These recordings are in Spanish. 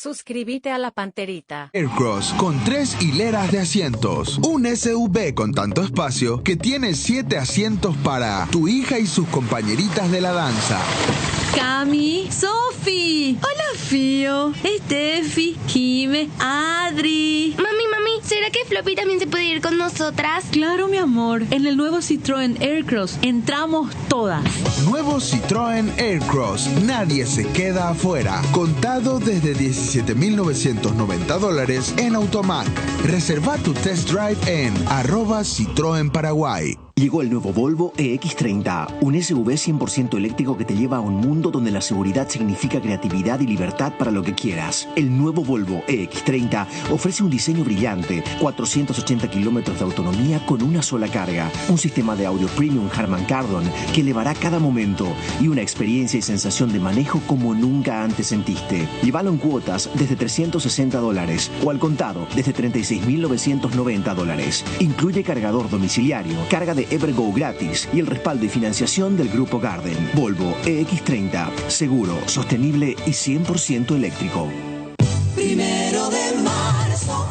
Suscríbete a la Panterita. Aircross con 3 hileras de asientos. Un SUV con tanto espacio que tiene 7 asientos para tu hija y sus compañeritas de la danza. Cami, Sofi, hola Fío, Estefi, Jime, Adri. Mami, ¿será que Floppy también se puede ir con nosotras? Claro, mi amor, en el nuevo Citroën Aircross entramos todas. Nuevo Citroën Aircross, nadie se queda afuera. Contado desde $17,990 en Automac. Reserva tu test drive en @Citroën Paraguay. Llegó el nuevo Volvo EX30, un SUV 100% eléctrico que te lleva a un mundo donde la seguridad significa creatividad y libertad para lo que quieras. El nuevo Volvo EX30 ofrece un diseño brillante, 480 kilómetros de autonomía con una sola carga, un sistema de audio premium Harman Kardon que elevará cada momento y una experiencia y sensación de manejo como nunca antes sentiste. Llévalo en cuotas desde $360 o al contado desde $36,990. Incluye cargador domiciliario, carga de Evergo gratis y el respaldo y financiación del Grupo Garden. Volvo EX30, seguro, sostenible y 100% eléctrico. 1 de marzo.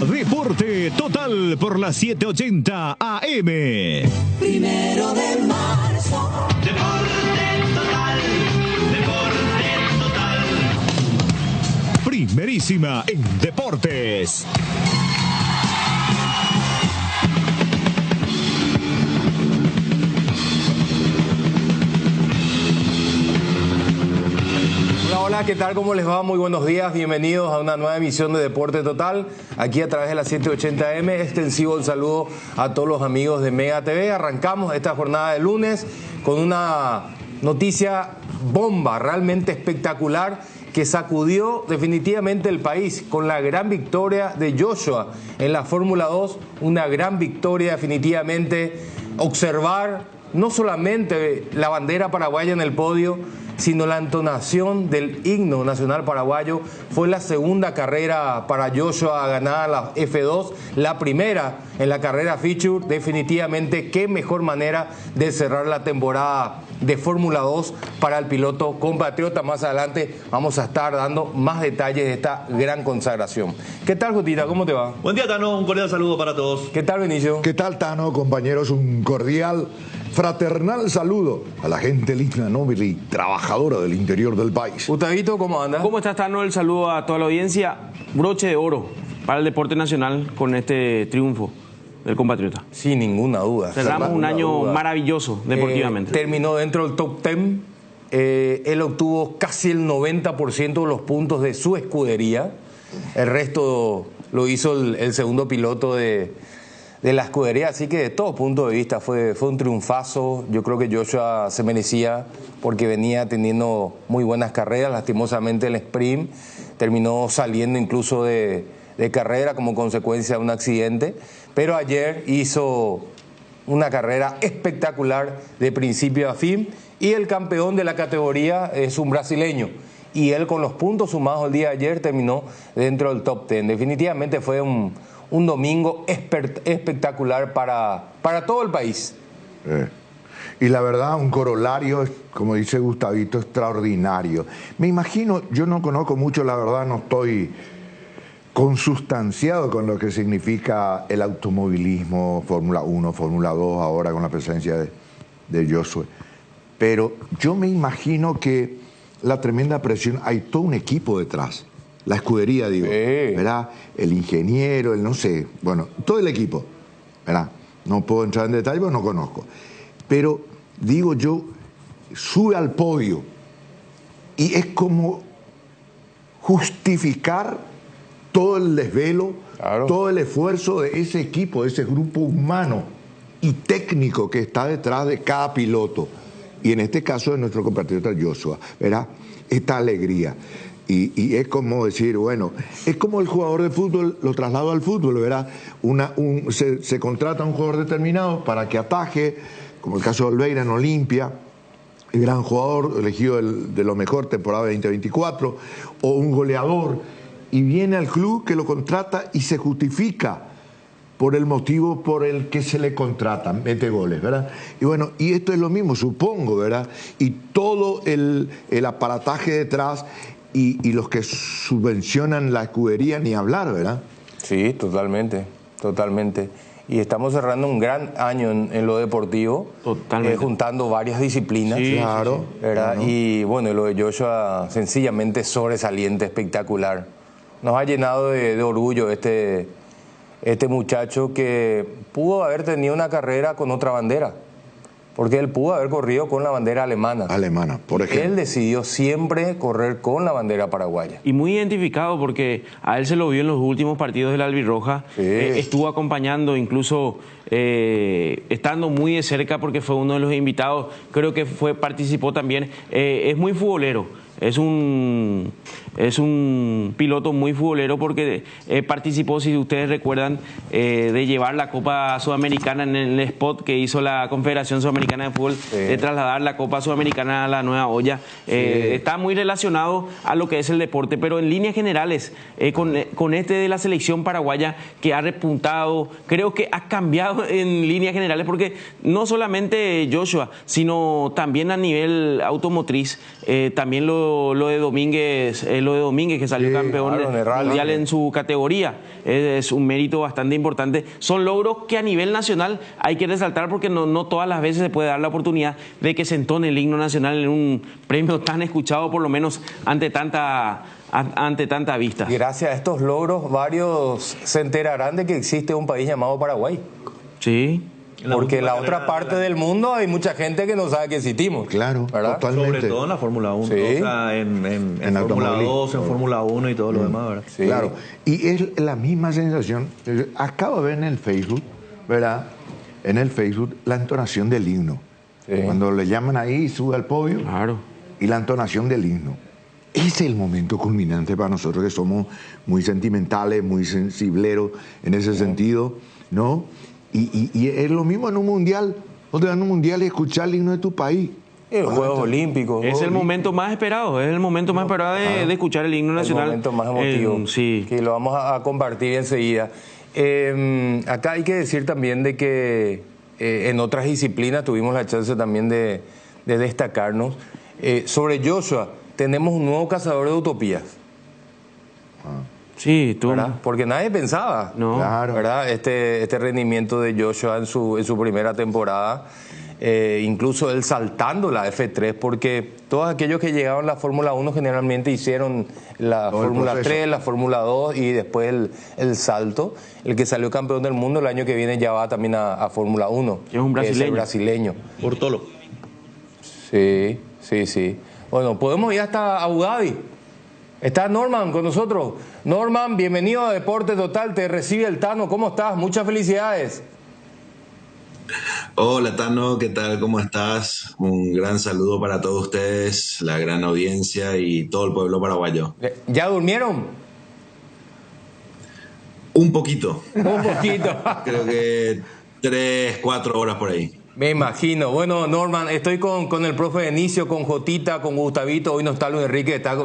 Deporte total por las 7:80 AM. 1 de marzo. Deporte total. Deporte total. Primerísima en deportes. Hola, ¿qué tal? ¿Cómo les va? Muy buenos días, bienvenidos a una nueva emisión de Deporte Total, aquí a través de la 780M. Extensivo el saludo a todos los amigos de Mega TV. Arrancamos esta jornada de lunes con una noticia bomba, realmente espectacular, que sacudió definitivamente el país con la gran victoria de Joshua en la Fórmula 2, una gran victoria definitivamente. Observar no solamente la bandera paraguaya en el podio, sino la entonación del himno nacional paraguayo. Fue la segunda carrera para Joshua a ganar la F2, la primera en la carrera feature. Definitivamente, qué mejor manera de cerrar la temporada de Fórmula 2 para el piloto compatriota. Más adelante vamos a estar dando más detalles de esta gran consagración. ¿Qué tal, Jotita? ¿Cómo te va? Buen día, Tano. Un cordial saludo para todos. ¿Qué tal, Benicio? ¿Qué tal, Tano? Compañeros, un cordial, fraternal saludo a la gente linda, noble y trabajadora del interior del país. Gustavito, ¿cómo anda? ¿Cómo estás, Tano? El saludo a toda la audiencia. Broche de oro para el deporte nacional con este triunfo del compatriota. Sin ninguna duda. Cerramos un año maravilloso deportivamente. Terminó dentro del top 10. Él obtuvo casi el 90% de los puntos de su escudería. El resto lo hizo el segundo piloto de la escudería. Así que de todo punto de vista fue un triunfazo. Yo creo que Joshua se merecía porque venía teniendo muy buenas carreras. Lastimosamente el sprint terminó saliendo incluso de carrera como consecuencia de un accidente. Pero ayer hizo una carrera espectacular de principio a fin y el campeón de la categoría es un brasileño. Y él, con los puntos sumados el día de ayer, terminó dentro del top 10. Definitivamente fue un domingo espectacular para todo el país. Y la verdad, un corolario, como dice Gustavito, extraordinario. Me imagino, yo no conozco mucho, la verdad, no estoy consustanciado con lo que significa el automovilismo, Fórmula 1, Fórmula 2, ahora con la presencia de Joshua. Pero yo me imagino que la tremenda presión, hay todo un equipo detrás. La escudería, digo, ¿verdad? El ingeniero, el no sé, bueno, todo el equipo, ¿verdad? No puedo entrar en detalle porque no conozco. Pero, digo yo, sube al podio y es como justificar todo el desvelo, claro, todo el esfuerzo de ese equipo, de ese grupo humano y técnico que está detrás de cada piloto. Y en este caso de nuestro compatriota Joshua, ¿verdad? Esta alegría. Y es como decir, bueno, es como el jugador de fútbol, lo traslado al fútbol, ¿verdad? Se contrata a un jugador determinado para que ataje, como el caso de Olveira en Olimpia, el gran jugador elegido de lo mejor temporada 2024, o un goleador, y viene al club que lo contrata y se justifica por el motivo por el que se le contrata, mete goles, ¿verdad? Y bueno, y esto es lo mismo, supongo, ¿verdad? Y todo el aparataje detrás y los que subvencionan la escudería, ni hablar, ¿verdad? Sí, totalmente, totalmente. Y estamos cerrando un gran año en lo deportivo, juntando varias disciplinas. Sí, claro, ¿verdad? Claro. Y bueno, lo de Joshua, sencillamente sobresaliente, espectacular. Nos ha llenado de orgullo este muchacho que pudo haber tenido una carrera con otra bandera, porque él pudo haber corrido con la bandera alemana. Alemana, por ejemplo. Él decidió siempre correr con la bandera paraguaya. Y muy identificado porque a él se lo vio en los últimos partidos de la Albirroja. Sí. Estuvo acompañando, incluso estando muy de cerca porque fue uno de los invitados. Creo que participó también. Es muy futbolero. Es un piloto muy futbolero porque participó, si ustedes recuerdan, de llevar la Copa Sudamericana en el spot que hizo la Confederación Sudamericana de Fútbol, de trasladar la Copa Sudamericana a la Nueva Olla. Está muy relacionado a lo que es el deporte, pero en líneas generales, con este de la selección paraguaya que ha repuntado, creo que ha cambiado en líneas generales, porque no solamente Joshua, sino también a nivel automotriz, también lo de Domínguez, que salió campeón mundial en su categoría, es un mérito bastante importante. Son logros que a nivel nacional hay que resaltar, porque no todas las veces se puede dar la oportunidad de que se entone el himno nacional en un premio tan escuchado, por lo menos ante tanta vista. Gracias a estos logros, varios se enterarán de que existe un país llamado Paraguay. Sí. Porque en la otra parte del mundo hay mucha gente que no sabe que existimos. Claro, ¿verdad? totalmente. Sobre todo en la Fórmula 1, Sí. o sea, en Fórmula 2, en Fórmula 1 y todo lo demás, ¿verdad? Sí. Claro, y es la misma sensación. Acabo de ver en el Facebook, ¿verdad? En el Facebook la entonación del himno. Sí. Cuando le llaman ahí, sube al podio. Claro. Y la entonación del himno. Ese es el momento culminante para nosotros, que somos muy sentimentales, muy sensibleros en ese sentido, ¿no? Y es lo mismo en un mundial. Vos te vas a un mundial y escuchar el himno de tu país. Los Juegos Olímpicos. Es el momento más esperado, de escuchar el himno nacional. El momento más emotivo. Sí. Que lo vamos a compartir enseguida. Acá hay que decir también de que en otras disciplinas tuvimos la chance también de destacarnos. Sobre Joshua, tenemos un nuevo cazador de utopías. Sí, tú. ¿Verdad? Porque nadie pensaba, No. Claro. ¿verdad? Este rendimiento de Joshua en su primera temporada, incluso él saltando la F3, porque todos aquellos que llegaron a la Fórmula 1 generalmente hicieron la Todo el Fórmula proceso. 3, la Fórmula 2 y después el salto. El que salió campeón del mundo el año que viene ya va también a Fórmula 1. Es un brasileño. Es el brasileño. Portolo. Sí. Bueno, podemos ir hasta Abu Dhabi. Está Norman con nosotros. Norman, bienvenido a Deporte Total. Te recibe el Tano. ¿Cómo estás? Muchas felicidades. Hola Tano, ¿qué tal? ¿Cómo estás? Un gran saludo para todos ustedes, la gran audiencia y todo el pueblo paraguayo. ¿Ya durmieron? Un poquito. Un poquito. Creo que 3-4 horas por ahí. Me imagino. Bueno, Norman, estoy con el profe Benicio, con Jotita, con Gustavito. Hoy no está Luis Enrique, está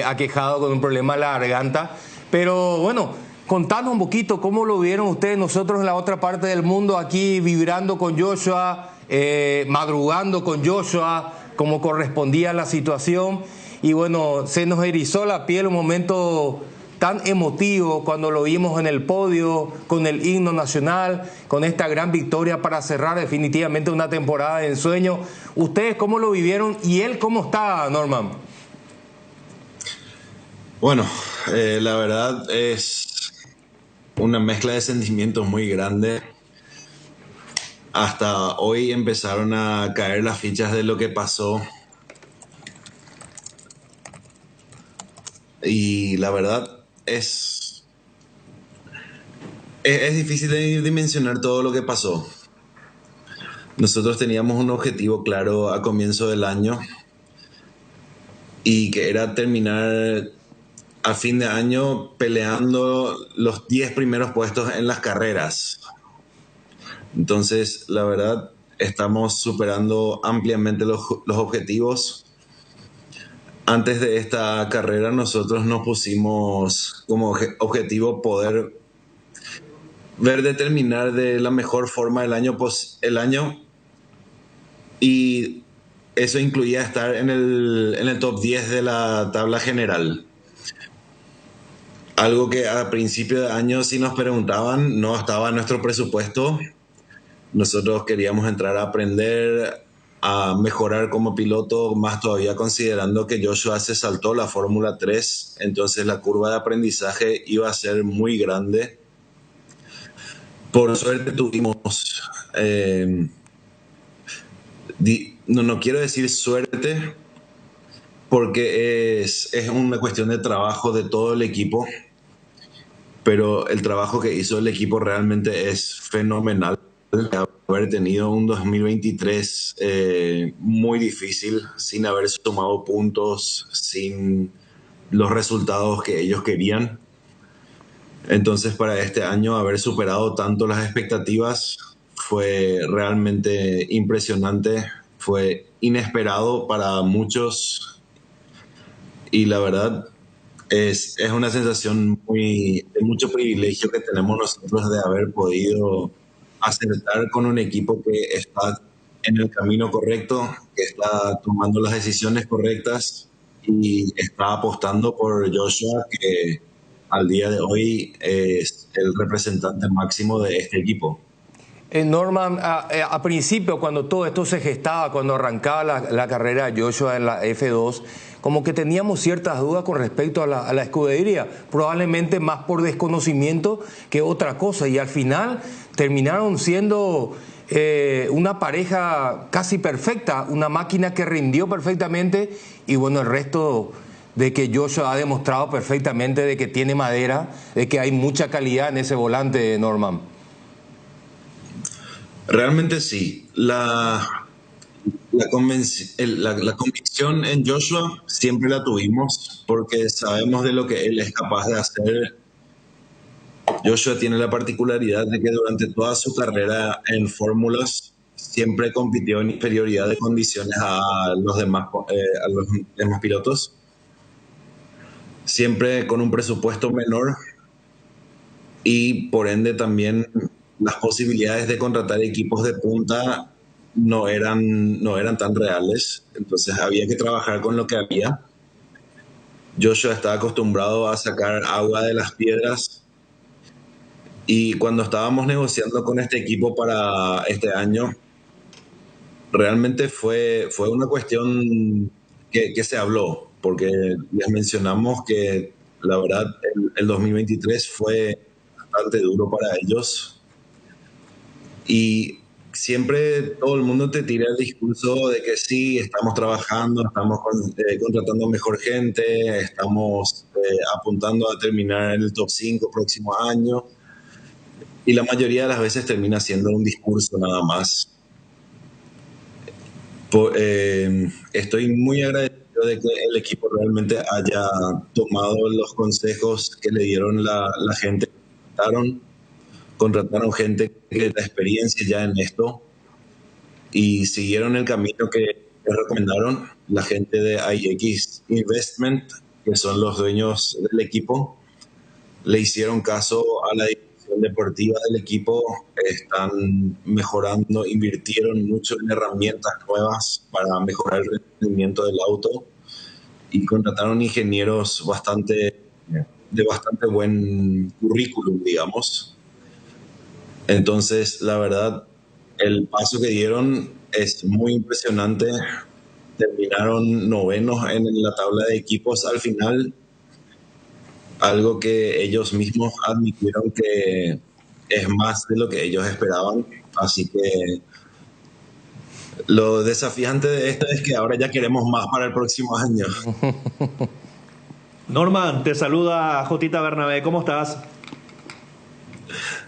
aquejado con un problema en la garganta. Pero bueno, contanos un poquito cómo lo vieron ustedes, nosotros en la otra parte del mundo, aquí vibrando con Joshua, madrugando con Joshua, como correspondía a la situación. Y bueno, se nos erizó la piel un momento tan emotivo cuando lo vimos en el podio, con el himno nacional, con esta gran victoria para cerrar definitivamente una temporada de ensueño. ¿Ustedes cómo lo vivieron y él cómo está, Norman? Bueno, la verdad es una mezcla de sentimientos muy grande. Hasta hoy empezaron a caer las fichas de lo que pasó. Y la verdad es difícil de dimensionar todo lo que pasó. Nosotros teníamos un objetivo claro a comienzo del año y que era terminar a fin de año peleando los 10 primeros puestos en las carreras. Entonces, la verdad, estamos superando ampliamente los objetivos. Antes de esta carrera nosotros nos pusimos como objetivo poder ver de terminar de la mejor forma el año, y eso incluía estar en el top 10 de la tabla general. Algo que a principio de año, si nos preguntaban, no estaba en nuestro presupuesto. Nosotros queríamos entrar a aprender, a mejorar como piloto, más todavía considerando que Joshua se saltó la Fórmula 3, entonces la curva de aprendizaje iba a ser muy grande. Por suerte tuvimos, no quiero decir suerte, porque es una cuestión de trabajo de todo el equipo, pero el trabajo que hizo el equipo realmente es fenomenal. Haber tenido un 2023 muy difícil, sin haber sumado puntos, sin los resultados que ellos querían. Entonces, para este año haber superado tanto las expectativas fue realmente impresionante, fue inesperado para muchos, y la verdad es una sensación de mucho privilegio que tenemos nosotros de haber podido acertar con un equipo que está en el camino correcto, que está tomando las decisiones correctas y está apostando por Joshua, que al día de hoy es el representante máximo de este equipo. Norman, a principio, cuando todo esto se gestaba, cuando arrancaba la carrera de Joshua en la F2, como que teníamos ciertas dudas con respecto a la escudería, probablemente más por desconocimiento que otra cosa, y al final terminaron siendo una pareja casi perfecta, una máquina que rindió perfectamente, y bueno, el resto de que Joshua ha demostrado perfectamente de que tiene madera, de que hay mucha calidad en ese volante, Norman. Realmente sí. La convicción en Joshua siempre la tuvimos, porque sabemos de lo que él es capaz de hacer. Joshua tiene la particularidad de que durante toda su carrera en fórmulas siempre compitió en inferioridad de condiciones a los demás pilotos, siempre con un presupuesto menor, y por ende también las posibilidades de contratar equipos de punta no eran tan reales. Entonces había que trabajar con lo que había. Joshua estaba acostumbrado a sacar agua de las piedras, y cuando estábamos negociando con este equipo para este año, realmente fue una cuestión que se habló, porque les mencionamos que la verdad el 2023 fue bastante duro para ellos. Y siempre todo el mundo te tira el discurso de que sí, estamos trabajando, estamos contratando mejor gente, estamos apuntando a terminar en el top 5 próximo año. Y la mayoría de las veces termina siendo un discurso nada más. Estoy muy agradecido de que el equipo realmente haya tomado los consejos que le dieron la gente que contrataron gente que tiene experiencia ya en esto, y siguieron el camino que recomendaron la gente de IX Investment, que son los dueños del equipo. Le hicieron caso a la dirección deportiva del equipo, están mejorando, invirtieron mucho en herramientas nuevas para mejorar el rendimiento del auto, y contrataron ingenieros de bastante buen currículum, digamos. Entonces, la verdad, el paso que dieron es muy impresionante. Terminaron novenos en la tabla de equipos al final, algo que ellos mismos admitieron que es más de lo que ellos esperaban. Así que lo desafiante de esto es que ahora ya queremos más para el próximo año. Norman, te saluda Jotita Bernabé, ¿cómo estás?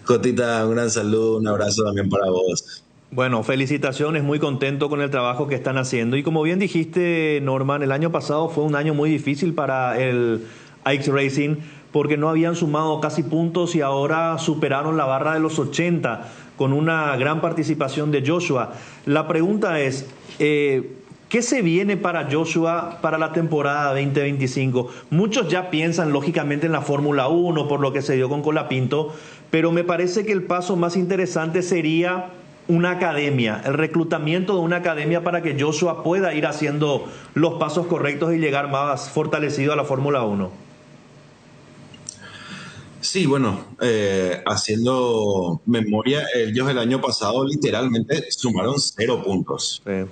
Jotita, un gran saludo, un abrazo también para vos. Bueno, felicitaciones, muy contento con el trabajo que están haciendo. Y como bien dijiste, Norman, el año pasado fue un año muy difícil para el IX Racing, porque no habían sumado casi puntos y ahora superaron la barra de los 80 con una gran participación de Joshua. La pregunta es, ¿Qué se viene para Joshua para la temporada 2025? Muchos ya piensan lógicamente en la Fórmula 1 por lo que se dio con Colapinto, pero me parece que el paso más interesante sería una academia, el reclutamiento de una academia para que Joshua pueda ir haciendo los pasos correctos y llegar más fortalecido a la Fórmula 1. Sí, bueno, haciendo memoria, ellos el año pasado literalmente sumaron 0 puntos. Sí.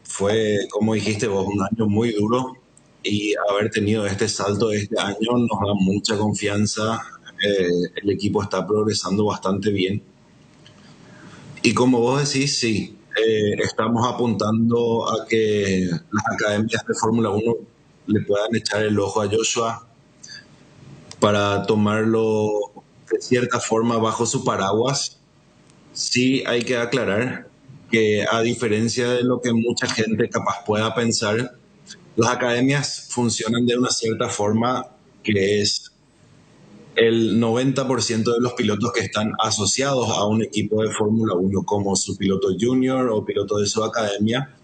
Fue, como dijiste vos, un año muy duro y haber tenido este salto este año nos da mucha confianza. El equipo está progresando bastante bien. Y como vos decís, sí, estamos apuntando a que las academias de Fórmula 1 le puedan echar el ojo a Joshua para tomarlo de cierta forma bajo su paraguas. Sí, hay que aclarar que a diferencia de lo que mucha gente capaz pueda pensar, las academias funcionan de una cierta forma que es el 90% de los pilotos que están asociados a un equipo de Fórmula 1 como su piloto junior o piloto de su academia,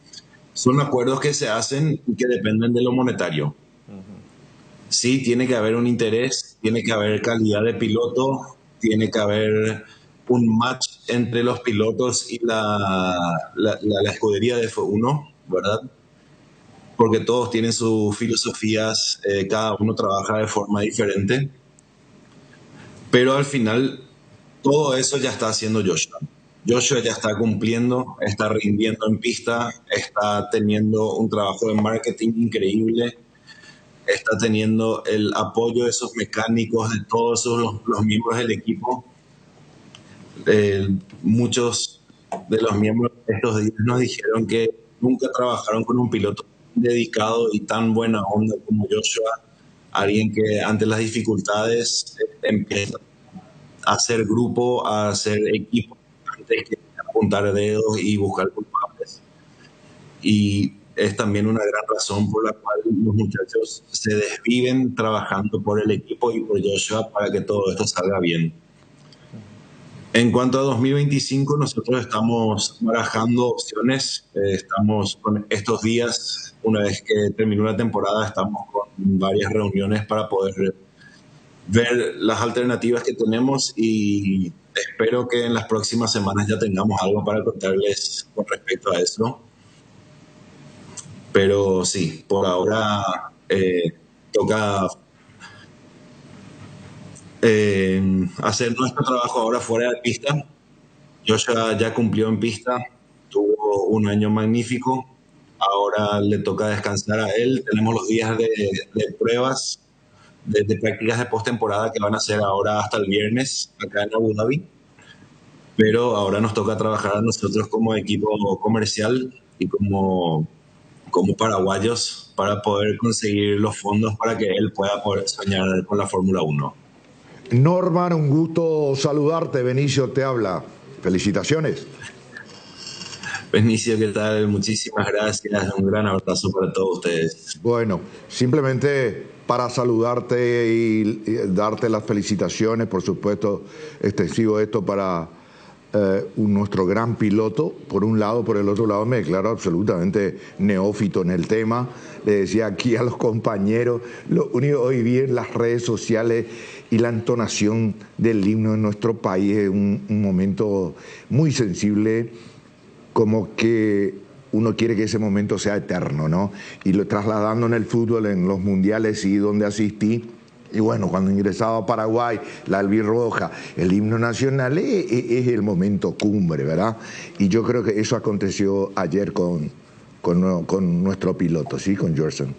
son acuerdos que se hacen y que dependen de lo monetario. Sí, tiene que haber un interés, tiene que haber calidad de piloto, tiene que haber un match entre los pilotos y la escudería de F1, ¿verdad? Porque todos tienen sus filosofías, cada uno trabaja de forma diferente. Pero al final, todo eso ya está haciendo Joshua. Joshua ya está cumpliendo, está rindiendo en pista, está teniendo un trabajo de marketing increíble, está teniendo el apoyo de esos mecánicos, de todos los miembros del equipo. Muchos de los miembros de estos días nos dijeron que nunca trabajaron con un piloto dedicado y tan buena onda como Joshua, alguien que ante las dificultades empieza a hacer grupo, a hacer equipo, antes que apuntar dedos y buscar culpables. Y es también una gran razón por la cual los muchachos se desviven trabajando por el equipo y por Joshua para que todo esto salga bien. En cuanto a 2025, nosotros estamos barajando opciones. Estamos con estos días, una vez que terminó la temporada, estamos con varias reuniones para poder ver las alternativas que tenemos y espero que en las próximas semanas ya tengamos algo para contarles con respecto a eso. Pero sí, por ahora toca hacer nuestro trabajo ahora fuera de pista. Joshua ya cumplió en pista, tuvo un año magnífico, ahora le toca descansar a él. Tenemos los días de pruebas, de prácticas de postemporada que van a ser ahora hasta el viernes acá en Abu Dhabi, pero ahora nos toca trabajar a nosotros como equipo comercial y como paraguayos para poder conseguir los fondos para que él pueda poder soñar con la Fórmula 1. Norman, un gusto saludarte. Benicio te habla. Felicitaciones. Benicio, ¿qué tal? Muchísimas gracias. Un gran abrazo para todos ustedes. Bueno, simplemente para saludarte y darte las felicitaciones, por supuesto, extensivo esto para nuestro gran piloto. Por un lado, por el otro lado me declaro absolutamente neófito en el tema. Le decía aquí a los compañeros, lo único que hoy vi en las redes sociales y la entonación del himno en nuestro país es un momento muy sensible, como que uno quiere que ese momento sea eterno, ¿no? Y lo trasladando en el fútbol, en los mundiales y donde asistí. Y bueno, cuando ingresaba a Paraguay, la albirroja, el himno nacional es el momento cumbre, ¿verdad? Y yo creo que eso aconteció ayer con nuestro piloto, ¿sí? Con Jorson.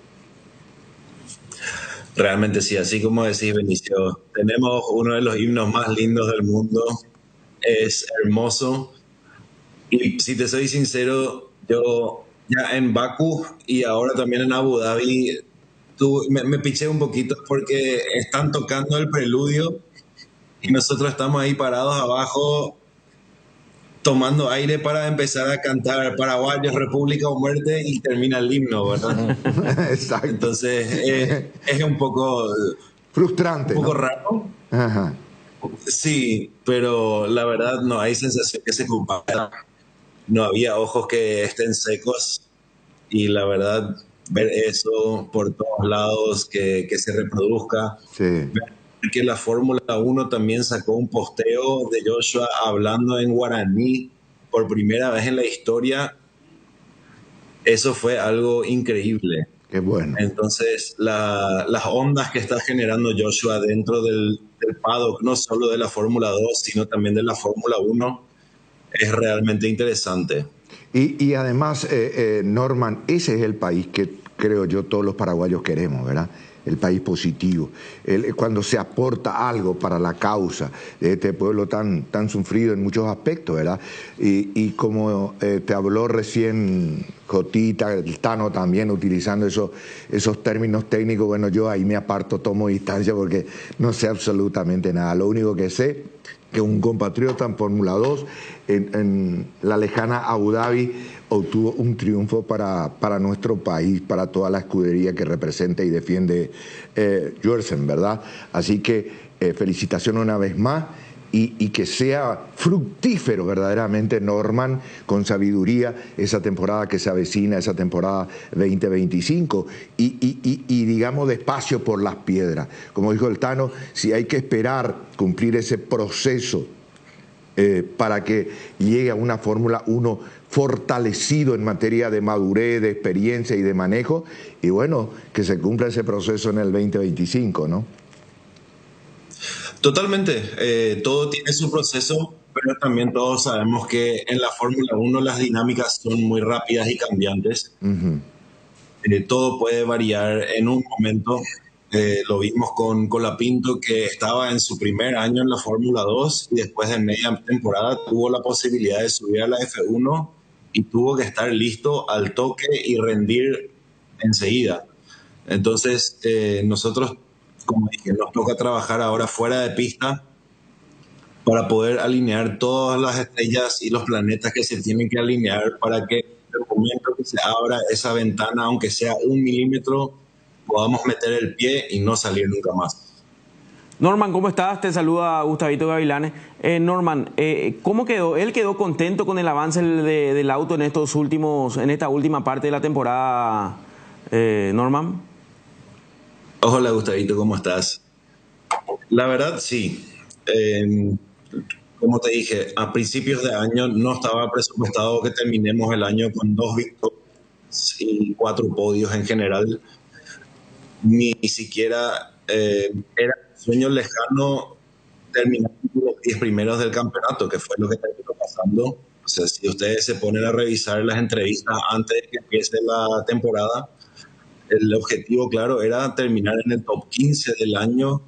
Realmente sí, así como decís, Benicio, tenemos uno de los himnos más lindos del mundo, es hermoso. Y si te soy sincero, yo ya en Bakú y ahora también en Abu Dhabi, me piché un poquito porque están tocando el preludio y nosotros estamos ahí parados abajo tomando aire para empezar a cantar Paraguayos, República o Muerte y termina el himno, ¿verdad? Exacto. Entonces es un poco frustrante, un poco, ¿no? raro. Ajá. Sí, pero la verdad no hay sensación que se compara no había ojos que estén secos y la verdad, ver eso por todos lados, que se reproduzca. Sí. Que la Fórmula 1 también sacó un posteo de Joshua hablando en guaraní por primera vez en la historia. Eso fue algo increíble. Qué bueno. Entonces, las ondas que está generando Joshua dentro del paddock, no solo de la Fórmula 2, sino también de la Fórmula 1, es realmente interesante. Y además, Norman, ese es el país que creo yo todos los paraguayos queremos, ¿verdad? El país positivo, cuando se aporta algo para la causa de este pueblo tan sufrido en muchos aspectos, ¿verdad? Y como te habló recién Jotita, el Tano también, utilizando esos términos técnicos, bueno, yo ahí me aparto, tomo distancia porque no sé absolutamente nada. Lo único que sé que un compatriota en Fórmula 2 en la lejana Abu Dhabi obtuvo un triunfo para nuestro país, para toda la escudería que representa y defiende Jersen, ¿verdad? Así que felicitaciones una vez más y que sea fructífero verdaderamente, Norman, con sabiduría, esa temporada que se avecina, esa temporada 2025 y digamos despacio por las piedras. Como dijo el Tano, si hay que esperar cumplir ese proceso para que llegue a una Fórmula 1 fortalecido en materia de madurez, de experiencia y de manejo, y bueno, que se cumpla ese proceso en el 2025, ¿no? Totalmente, todo tiene su proceso, pero también todos sabemos que en la Fórmula 1 las dinámicas son muy rápidas y cambiantes. Todo puede variar en un momento. Lo vimos con Colapinto, que estaba en su primer año en la Fórmula 2 y después de media temporada tuvo la posibilidad de subir a la F1 y tuvo que estar listo al toque y rendir enseguida. Entonces, nosotros, como dije, nos toca trabajar ahora fuera de pista para poder alinear todas las estrellas y los planetas que se tienen que alinear para que en el momento que se abra esa ventana, aunque sea 1 milímetro, podamos meter el pie y no salir nunca más. Norman, ¿cómo estás? Te saluda Gustavito Gavilanes. Norman, ¿cómo quedó? ¿Él quedó contento con el avance del auto en esta última parte de la temporada, Norman? Hola Gustavito, ¿cómo estás? La verdad, sí. Como te dije, a principios de año no estaba presupuestado que terminemos el año con 2 victorias y 4 podios en general. Ni siquiera era un sueño lejano terminar los 10 primeros del campeonato, que fue lo que terminó pasando. O sea, si ustedes se ponen a revisar las entrevistas antes de que empiece la temporada, el objetivo, claro, era terminar en el top 15 del año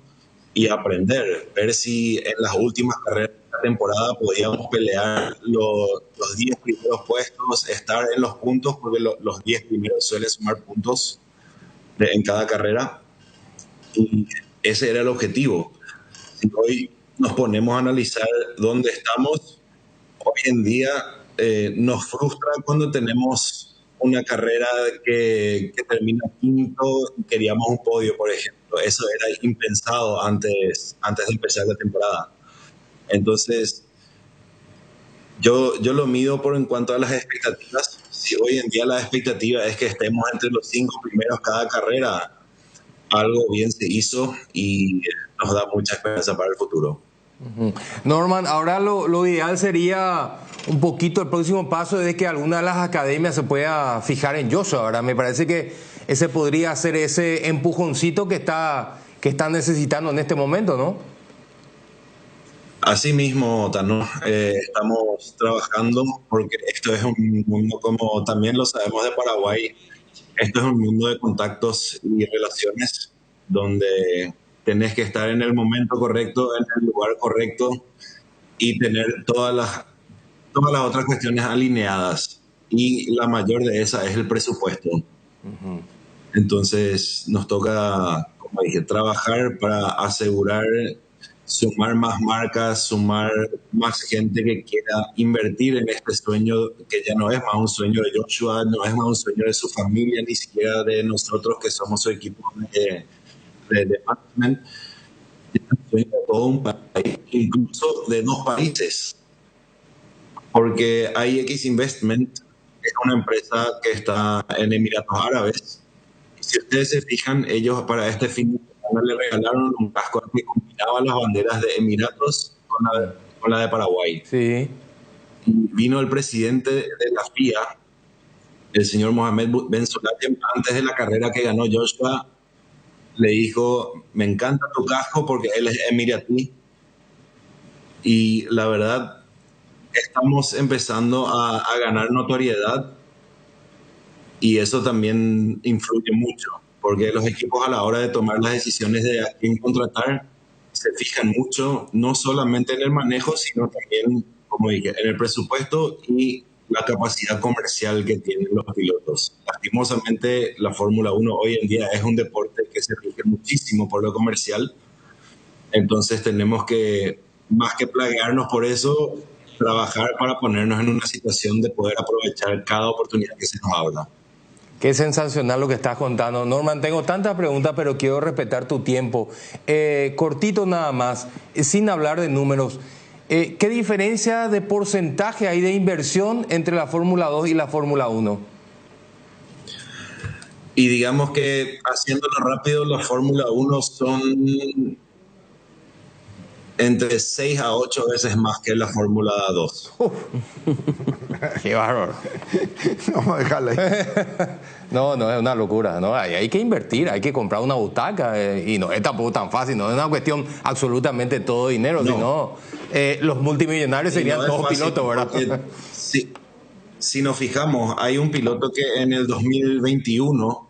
y aprender, ver si en las últimas carreras de la temporada podíamos pelear los 10 primeros puestos, estar en los puntos, porque los 10 primeros suelen sumar puntos en cada carrera, y ese era el objetivo. Si hoy nos ponemos a analizar dónde estamos, hoy en día nos frustra cuando tenemos una carrera que termina quinto y queríamos un podio, por ejemplo. Eso era impensado antes de empezar la temporada. Entonces, yo lo mido en cuanto a las expectativas. Si hoy en día la expectativa es que estemos entre los 5 primeros cada carrera, algo bien se hizo y nos da mucha esperanza para el futuro. Norman, ahora lo ideal sería un poquito el próximo paso de que alguna de las academias se pueda fijar en Joshua. Ahora me parece que ese podría ser ese empujoncito que están necesitando en este momento, ¿no? Así mismo, Tano, estamos trabajando porque esto es un mundo, como también lo sabemos de Paraguay, esto es un mundo de contactos y relaciones donde tenés que estar en el momento correcto, en el lugar correcto y tener todas las otras cuestiones alineadas. Y la mayor de esas es el presupuesto. Entonces nos toca, como dije, trabajar para asegurar sumar más marcas, sumar más gente que quiera invertir en este sueño, que ya no es más un sueño de Joshua, no es más un sueño de su familia, ni siquiera de nosotros que somos su equipo de management. Es un sueño de todo un país, incluso de 2 países. porque IX Investment es una empresa que está en Emiratos Árabes. Y si ustedes se fijan, ellos para este fin de semana le regalaron un casco que combinaba las banderas de Emiratos con la de Paraguay. Sí. Y vino el presidente de la FIA, el señor Mohamed Ben Sulayem, antes de la carrera que ganó Joshua, le dijo: me encanta tu casco, porque él es emiratí. Y la verdad, estamos empezando a ganar notoriedad, y eso también influye mucho, porque los equipos a la hora de tomar las decisiones de a quién contratar se fijan mucho, no solamente en el manejo, sino también, como dije, en el presupuesto y la capacidad comercial que tienen los pilotos. Lastimosamente, la Fórmula 1 hoy en día es un deporte que se rige muchísimo por lo comercial, entonces tenemos que, más que plaguearnos por eso, trabajar para ponernos en una situación de poder aprovechar cada oportunidad que se nos abra. Qué sensacional lo que estás contando. Norman, tengo tantas preguntas, pero quiero respetar tu tiempo. Cortito nada más, sin hablar de números. ¿Qué diferencia de porcentaje hay de inversión entre la Fórmula 2 y la Fórmula 1? Y digamos que, haciéndolo rápido, la Fórmula 1 son entre 6 a 8 veces más que la Fórmula 2. Qué bárbaro. Vamos a dejarla ahí. No, es una locura, ¿no? Hay que invertir, hay que comprar una butaca, y no es tampoco tan fácil, no es una cuestión absolutamente todo dinero, sino los multimillonarios serían todos pilotos, ¿verdad? Si nos fijamos, hay un piloto que en el 2021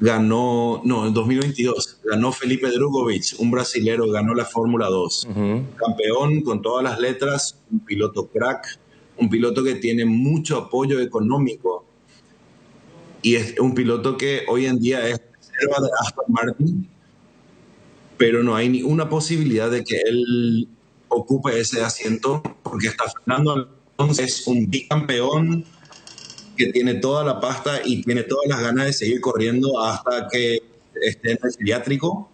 en 2022 ganó Felipe Drugovich, un brasilero, ganó la Fórmula 2. Campeón con todas las letras, un piloto crack, un piloto que tiene mucho apoyo económico, y es un piloto que hoy en día es reserva de Aston Martin, pero no hay ninguna posibilidad de que él ocupe ese asiento, porque está Fernando Alonso, es un bicampeón que tiene toda la pasta y tiene todas las ganas de seguir corriendo hasta que esté en el geriátrico.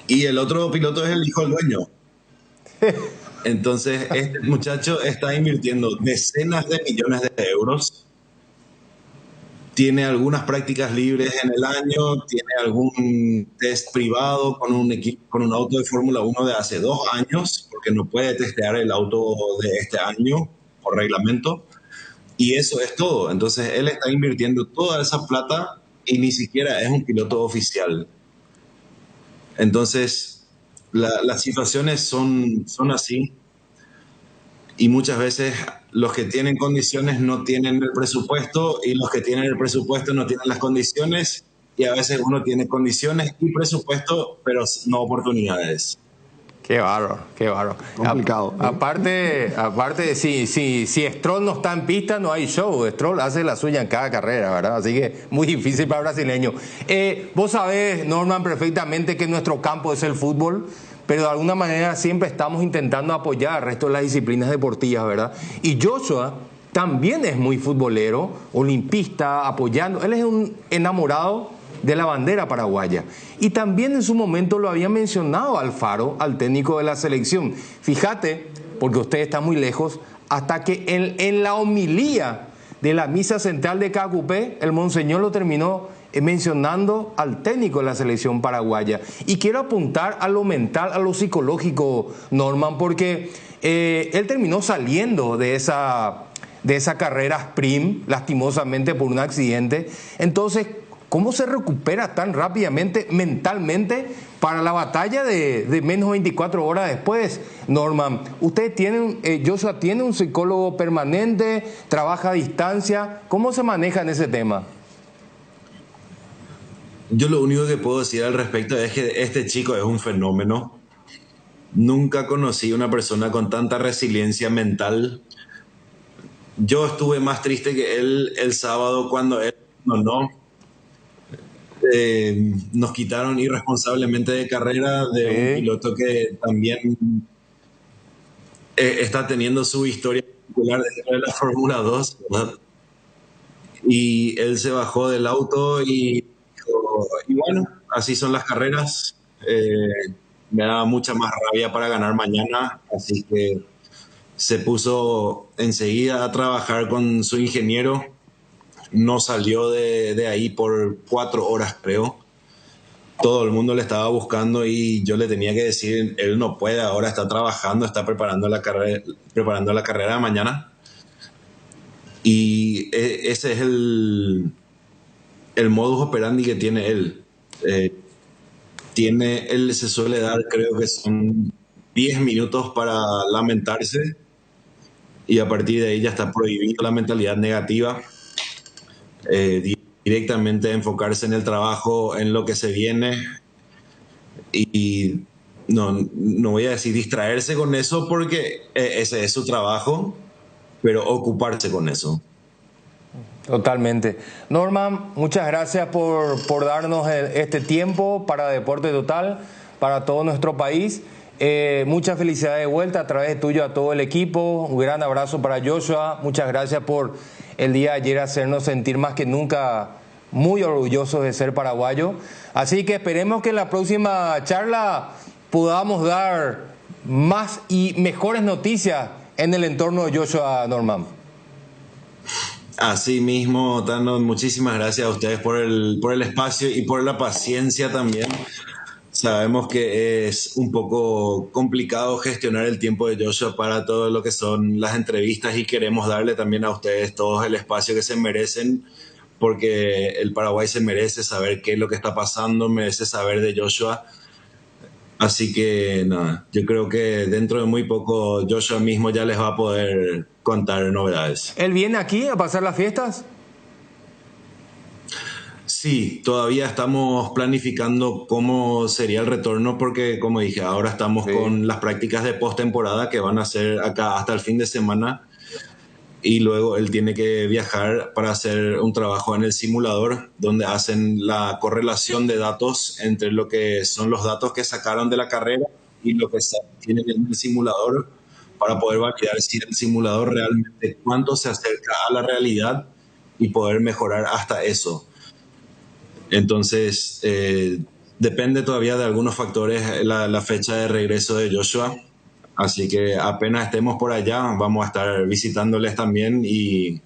Y el otro piloto es el hijo del dueño. Entonces, este muchacho está invirtiendo decenas de millones de euros. Tiene algunas prácticas libres en el año, tiene algún test privado con un auto de Fórmula 1 de hace 2 años, porque no puede testear el auto de este año por reglamento. Y eso es todo. Entonces él está invirtiendo toda esa plata y ni siquiera es un piloto oficial. Entonces las situaciones son así, y muchas veces los que tienen condiciones no tienen el presupuesto, y los que tienen el presupuesto no tienen las condiciones, y a veces uno tiene condiciones y presupuesto, pero no oportunidades. Qué bárbaro, qué bárbaro. Complicado. Aparte, si Stroll no está en pista, no hay show. Stroll hace la suya en cada carrera, ¿verdad? Así que muy difícil para el brasileño. Vos sabés, Norman, perfectamente que nuestro campo es el fútbol, pero de alguna manera siempre estamos intentando apoyar al resto de las disciplinas deportivas, ¿verdad? Y Joshua también es muy futbolero, olimpista, apoyando. Él es un enamorado de la bandera paraguaya. Y también en su momento lo había mencionado Alfaro, al técnico de la selección. Fíjate, porque usted está muy lejos, hasta que en la homilía de la misa central de Cacupé, el monseñor lo terminó mencionando al técnico de la selección paraguaya. Y quiero apuntar a lo mental, a lo psicológico, Norman, porque él terminó saliendo de esa carrera sprint, lastimosamente por un accidente. Entonces, ¿cómo se recupera tan rápidamente mentalmente para la batalla de menos 24 horas después? Norman, usted Joshua tiene un psicólogo permanente, trabaja a distancia. ¿Cómo se maneja en ese tema? Yo lo único que puedo decir al respecto es que este chico es un fenómeno. Nunca conocí una persona con tanta resiliencia mental. Yo estuve más triste que él el sábado cuando él nos quitaron irresponsablemente de carrera de un piloto que también está teniendo su historia particular dentro de la Fórmula 2, ¿verdad? Y él se bajó del auto y dijo, y bueno, así son las carreras, me da mucha más rabia para ganar mañana, así que se puso enseguida a trabajar con su ingeniero, no salió de ahí por 4 horas, creo. Todo el mundo le estaba buscando y yo le tenía que decir, él no puede, ahora está trabajando, está preparando la carrera de mañana. Y ese es el modus operandi que tiene él. Él se suele dar, creo que son 10 minutos para lamentarse, y a partir de ahí ya está prohibido la mentalidad negativa. Directamente enfocarse en el trabajo, en lo que se viene, y no voy a decir distraerse con eso porque ese es su trabajo, pero ocuparse con eso. Totalmente. Norman, muchas gracias por darnos este tiempo para Deporte Total, para todo nuestro país. Muchas felicidades de vuelta a través tuyo a todo el equipo. Un gran abrazo para Joshua. Muchas gracias por el día de ayer hacernos sentir más que nunca muy orgullosos de ser paraguayo. Así que esperemos que en la próxima charla podamos dar más y mejores noticias en el entorno de Joshua, Norman. Así mismo, Tano, muchísimas gracias a ustedes por el espacio y por la paciencia también. Sabemos que es un poco complicado gestionar el tiempo de Joshua para todo lo que son las entrevistas, y queremos darle también a ustedes todos el espacio que se merecen, porque el Paraguay se merece saber qué es lo que está pasando, merece saber de Joshua. Así que nada, yo creo que dentro de muy poco Joshua mismo ya les va a poder contar novedades. ¿Él viene aquí a pasar las fiestas? Sí, todavía estamos planificando cómo sería el retorno, porque como dije, ahora estamos con las prácticas de postemporada que van a ser acá hasta el fin de semana, y luego él tiene que viajar para hacer un trabajo en el simulador donde hacen la correlación de datos entre lo que son los datos que sacaron de la carrera y lo que tienen en el simulador, para poder validar si el simulador realmente cuánto se acerca a la realidad y poder mejorar hasta eso. Entonces, depende todavía de algunos factores la fecha de regreso de Joshua. Así que apenas estemos por allá, vamos a estar visitándoles también, y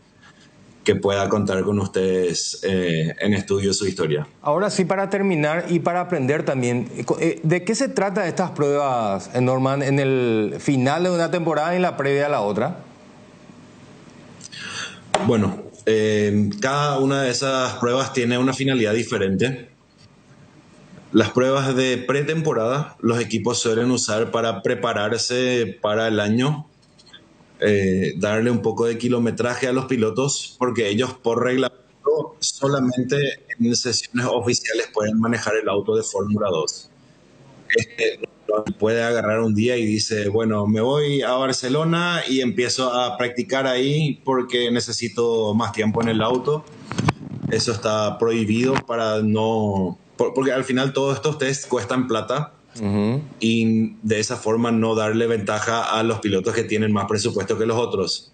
que pueda contar con ustedes en estudio su historia. Ahora sí, para terminar y para aprender también, ¿de qué se trata estas pruebas, Norman, en el final de una temporada y en la previa a la otra? Bueno, cada una de esas pruebas tiene una finalidad diferente. Las pruebas de pretemporada los equipos suelen usar para prepararse para el año, darle un poco de kilometraje a los pilotos, porque ellos por reglamento solamente en sesiones oficiales pueden manejar el auto de Fórmula 2. Puede agarrar un día y dice, bueno, me voy a Barcelona y empiezo a practicar ahí porque necesito más tiempo en el auto. Eso está prohibido para no... Porque al final todos estos tests cuestan plata, y de esa forma no darle ventaja a los pilotos que tienen más presupuesto que los otros.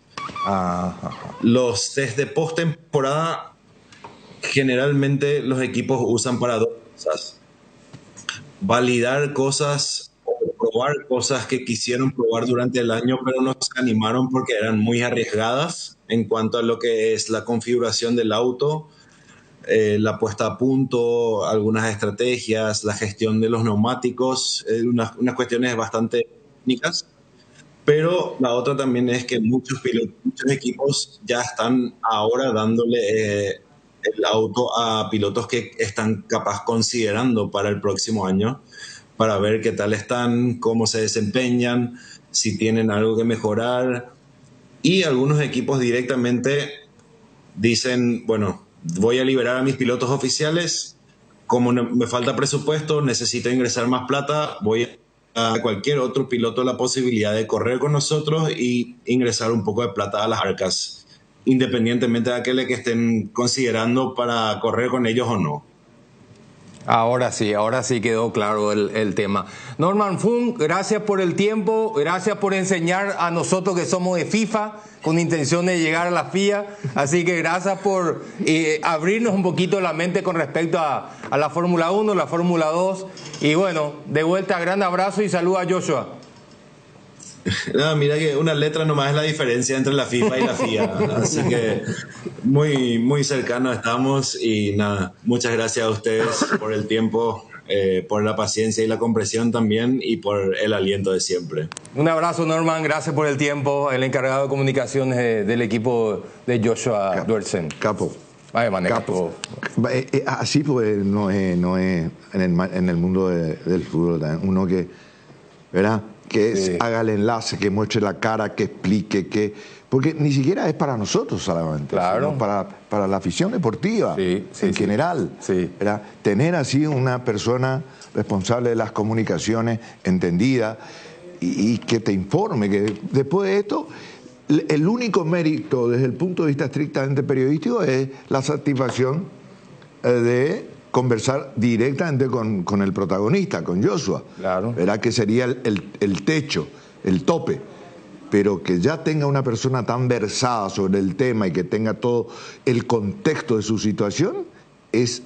Los tests de postemporada generalmente los equipos usan para dos cosas: validar cosas o probar cosas que quisieron probar durante el año pero no se animaron porque eran muy arriesgadas en cuanto a lo que es la configuración del auto, la puesta a punto, algunas estrategias, la gestión de los neumáticos, unas cuestiones bastante técnicas. Pero la otra también es que muchos equipos ya están ahora dándole el auto a pilotos que están capaz considerando para el próximo año, para ver qué tal están, cómo se desempeñan, si tienen algo que mejorar. Y algunos equipos directamente dicen, bueno, voy a liberar a mis pilotos oficiales, como me falta presupuesto, necesito ingresar más plata, voy a cualquier otro piloto la posibilidad de correr con nosotros y ingresar un poco de plata a las arcas, independientemente de aquellos que estén considerando para correr con ellos o no. Ahora sí quedó claro el tema. Norman Fung, gracias por el tiempo, gracias por enseñar a nosotros que somos de FIFA con intención de llegar a la FIA. Así que gracias por abrirnos un poquito la mente con respecto a la Fórmula 1, la Fórmula 2. Y bueno, de vuelta, gran abrazo y saludos a Joshua. No, mira que una letra nomás es la diferencia entre la FIFA y la FIA, así que muy, muy cercanos estamos y nada, muchas gracias a ustedes por el tiempo, por la paciencia y la comprensión también y por el aliento de siempre. Un abrazo, Norman, gracias por el tiempo, el encargado de comunicaciones del equipo de Joshua Duersen. Capo. Capo. Así pues no es en el mundo del fútbol, uno que, ¿verdad? Que sí. Haga el enlace, que muestre la cara, que explique, porque ni siquiera es para nosotros solamente, claro, sino para la afición deportiva en general. Sí. Tener así una persona responsable de las comunicaciones, entendida, y que te informe, que después de esto, el único mérito desde el punto de vista estrictamente periodístico es la satisfacción de conversar directamente con el protagonista, con Joshua. Claro. ¿Verdad? Que sería el techo, el tope. Pero que ya tenga una persona tan versada sobre el tema y que tenga todo el contexto de su situación es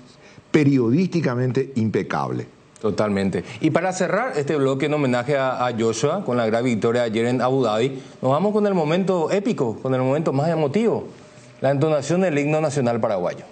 periodísticamente impecable. Totalmente. Y para cerrar este bloque en homenaje a Joshua, con la gran victoria ayer en Abu Dhabi, nos vamos con el momento épico, con el momento más emotivo, la entonación del himno nacional paraguayo.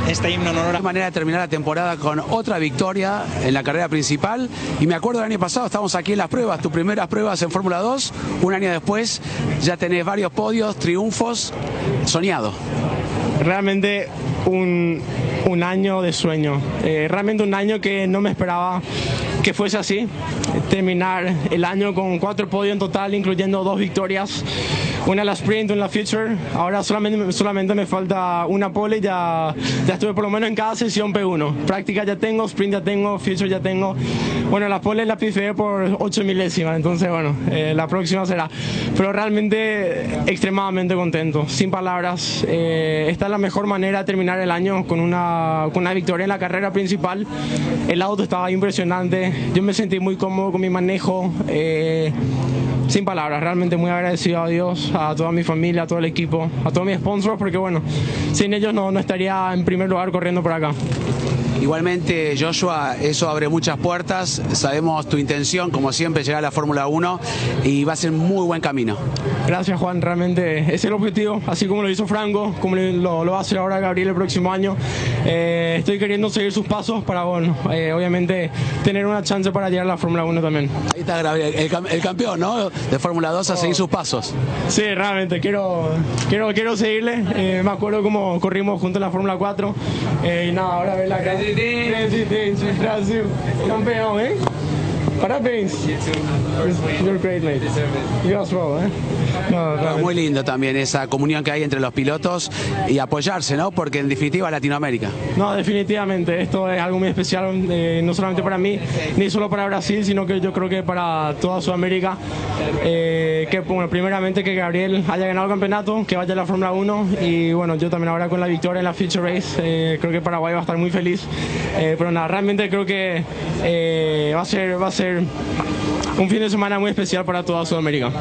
Este himno en honor a manera de terminar la temporada con otra victoria en la carrera principal. Y me acuerdo del año pasado, estábamos aquí en las pruebas, tus primeras pruebas en Fórmula 2, un año después ya tenés varios podios, triunfos, soñado. Realmente un año de sueño, realmente un año que no me esperaba que fuese así, terminar el año con 4 podios en total, incluyendo 2 victorias, una en la sprint, una en la future. Ahora solamente me falta una pole y ya estuve por lo menos en cada sesión P1. Práctica ya tengo, sprint ya tengo, future ya tengo. Bueno, la pole la pifé por 8 milésimas, entonces bueno, la próxima será. Pero realmente extremadamente contento, sin palabras. Esta es la mejor manera de terminar el año con una victoria en la carrera principal. El auto estaba impresionante, yo me sentí muy cómodo con mi manejo. Sin palabras, realmente muy agradecido a Dios, a toda mi familia, a todo el equipo, a todos mis sponsors, porque bueno, sin ellos no estaría en primer lugar corriendo por acá. Igualmente, Joshua, eso abre muchas puertas. Sabemos tu intención, como siempre, llegar a la Fórmula 1 y va a ser muy buen camino. Gracias, Juan. Realmente ese es el objetivo, así como lo hizo Franco, como lo va a hacer ahora Gabriel el próximo año. Estoy queriendo seguir sus pasos para, bueno, obviamente tener una chance para llegar a la Fórmula 1 también. Ahí está Gabriel, el campeón, ¿no? De Fórmula 2 a seguir sus pasos. Sí, realmente quiero seguirle. Me acuerdo cómo corrimos juntos en la Fórmula 4 y nada, ahora ver la cara. Presidente, Brasil, campeão, hein? Parabéns. You're great, mate. You as well, ¿eh? No, muy lindo también esa comunión que hay entre los pilotos y apoyarse, ¿no? Porque en definitiva Latinoamérica. No, definitivamente. Esto es algo muy especial, no solamente para mí, ni solo para Brasil, sino que yo creo que para toda Sudamérica. Que, bueno, primeramente que Gabriel haya ganado el campeonato, que vaya a la Fórmula 1 y bueno, yo también ahora con la victoria en la Future Race, creo que Paraguay va a estar muy feliz. Pero nada, realmente creo que va a ser un fin de semana muy especial para toda Sudamérica.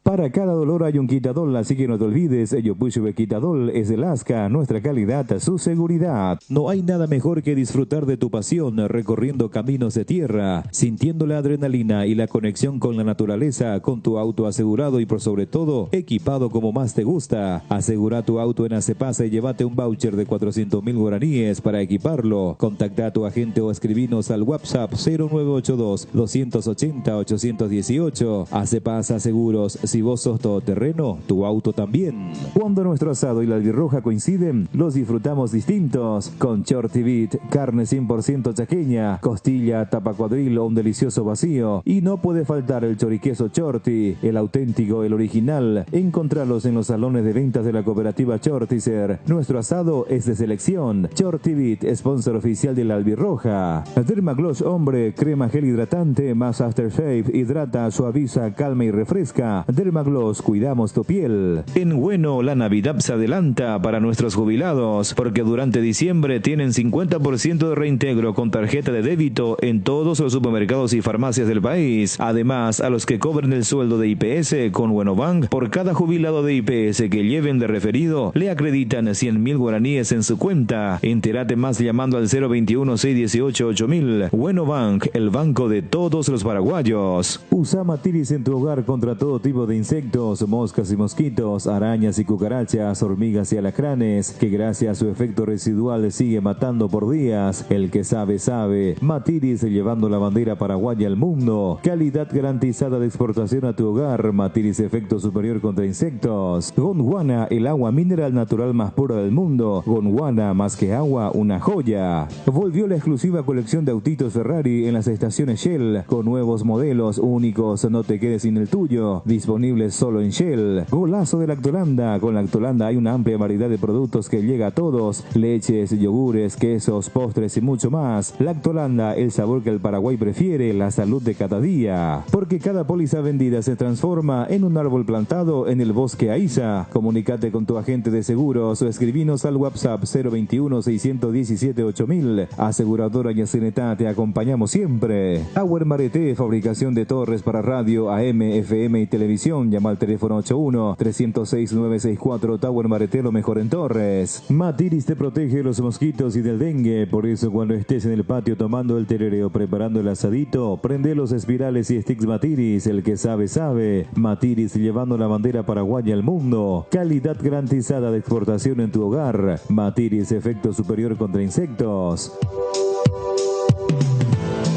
Para cada dolor hay un Quitadol, así que no te olvides, Yopushube Quitadol es el ASCA, nuestra calidad, su seguridad. No hay nada mejor que disfrutar de tu pasión recorriendo caminos de tierra, sintiendo la adrenalina y la conexión con la naturaleza, con tu auto asegurado y por sobre todo, equipado como más te gusta. Asegura tu auto en Acepasa y llévate un voucher de 400.000 guaraníes para equiparlo. Contacta a tu agente o escribinos al WhatsApp 0982 280 818. Acepasa Seguros, Si vos sos todoterreno, tu auto también. Cuando nuestro asado y la albirroja coinciden, los disfrutamos distintos. Con Shorty Beat, carne 100% chaqueña, costilla, tapa cuadril o un delicioso vacío. Y no puede faltar el choriqueso Shorty, el auténtico, el original. Encontralos en los salones de ventas de la cooperativa Shortizer. Nuestro asado es de selección. Shorty Beat, sponsor oficial de la albirroja. Dermagloss Hombre, crema gel hidratante más aftershave, hidrata, suaviza, calma y refresca. Dermagloss, cuidamos tu piel. En Bueno, la Navidad se adelanta para nuestros jubilados, porque durante diciembre tienen 50% de reintegro con tarjeta de débito en todos los supermercados y farmacias del país. Además, a los que cobren el sueldo de IPS con Bueno Bank, por cada jubilado de IPS que lleven de referido, le acreditan 100.000 guaraníes en su cuenta. Entérate más llamando al 021-618-8000. Bueno Bank, el banco de todos los paraguayos. Usa Matiris en tu hogar contra todo tipo de insectos, moscas y mosquitos, arañas y cucarachas, hormigas y alacranes, que gracias a su efecto residual sigue matando por días. El que sabe, sabe. Matiris, llevando la bandera paraguaya al mundo. Calidad garantizada de exportación a tu hogar. Matiris, efecto superior contra insectos. Gondwana, el agua mineral natural más pura del mundo. Gondwana, más que agua, una joya. Volvió la exclusiva colección de autitos Ferrari en las estaciones Shell, con nuevos modelos únicos, no te quedes sin el tuyo, disponibles solo en Shell. Golazo de Lactolanda, con Lactolanda hay una amplia variedad de productos que llega a todos, leches, yogures, quesos, postres y mucho más. Lactolanda, el sabor que el Paraguay prefiere, la salud de cada día. Porque cada póliza vendida se transforma en un árbol plantado en el bosque Aiza. Comunícate con tu agente de seguros o escribinos al WhatsApp 021-617-8000. Aseguradora Yacinetá, te acompañamos siempre. Tower Marete, fabricación de torres para radio, AM, FM y televisión. Llama al teléfono 81-306-964. Tower Marete, lo mejor en torres. Matiris te protege de los mosquitos y del dengue. Por eso cuando estés en el patio tomando el tereré o preparando el asadito, prende los espirales y sticks Matiris. El que sabe, sabe. Matiris, llevando la bandera paraguaya al mundo. Calidad garantizada de exportación en tu hogar. Matiris, efecto superior contra insectos.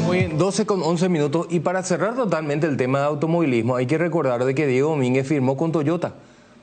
Muy bien, 12:11. Y para cerrar totalmente el tema de automovilismo, hay que recordar de que Diego Domínguez firmó con Toyota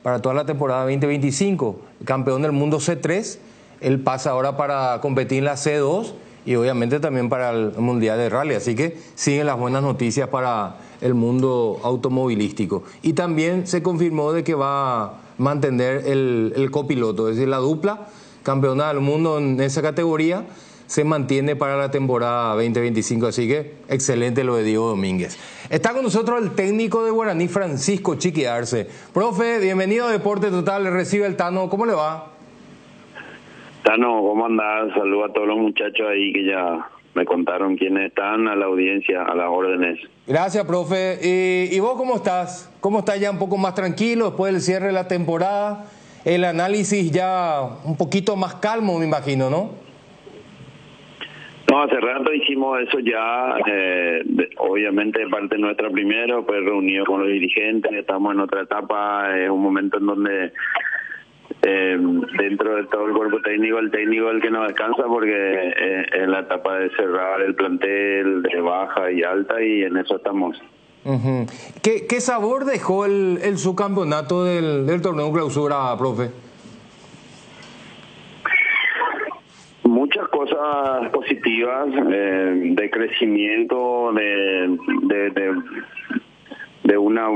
para toda la temporada 2025. Campeón del mundo C3, él pasa ahora para competir en la C2 y obviamente también para el Mundial de Rally. Así que siguen las buenas noticias para el mundo automovilístico. Y también se confirmó de que va a mantener el copiloto, es decir, la dupla campeona del mundo en esa categoría se mantiene para la temporada 2025, así que excelente lo de Diego Domínguez. Está con nosotros el técnico de Guaraní, Francisco Chiqui Arce. Profe, bienvenido a Deporte Total, le recibe el Tano, ¿cómo le va? Tano, ¿cómo andás? Saludo a todos los muchachos ahí que ya me contaron quiénes están, a la audiencia, a las órdenes. Gracias, profe. ¿Y vos cómo estás? ¿Cómo estás ya un poco más tranquilo después del cierre de la temporada? El análisis ya un poquito más calmo, me imagino, ¿no? No, hace rato hicimos eso ya, obviamente de parte nuestra primero, pues reunido con los dirigentes, estamos en otra etapa, es un momento en donde dentro de todo el cuerpo técnico, el técnico es el que nos descansa porque es la etapa de cerrar el plantel de baja y alta y en eso estamos. Uh-huh. ¿Qué sabor dejó el subcampeonato del torneo clausura, profe? Muchas cosas positivas, de crecimiento, de una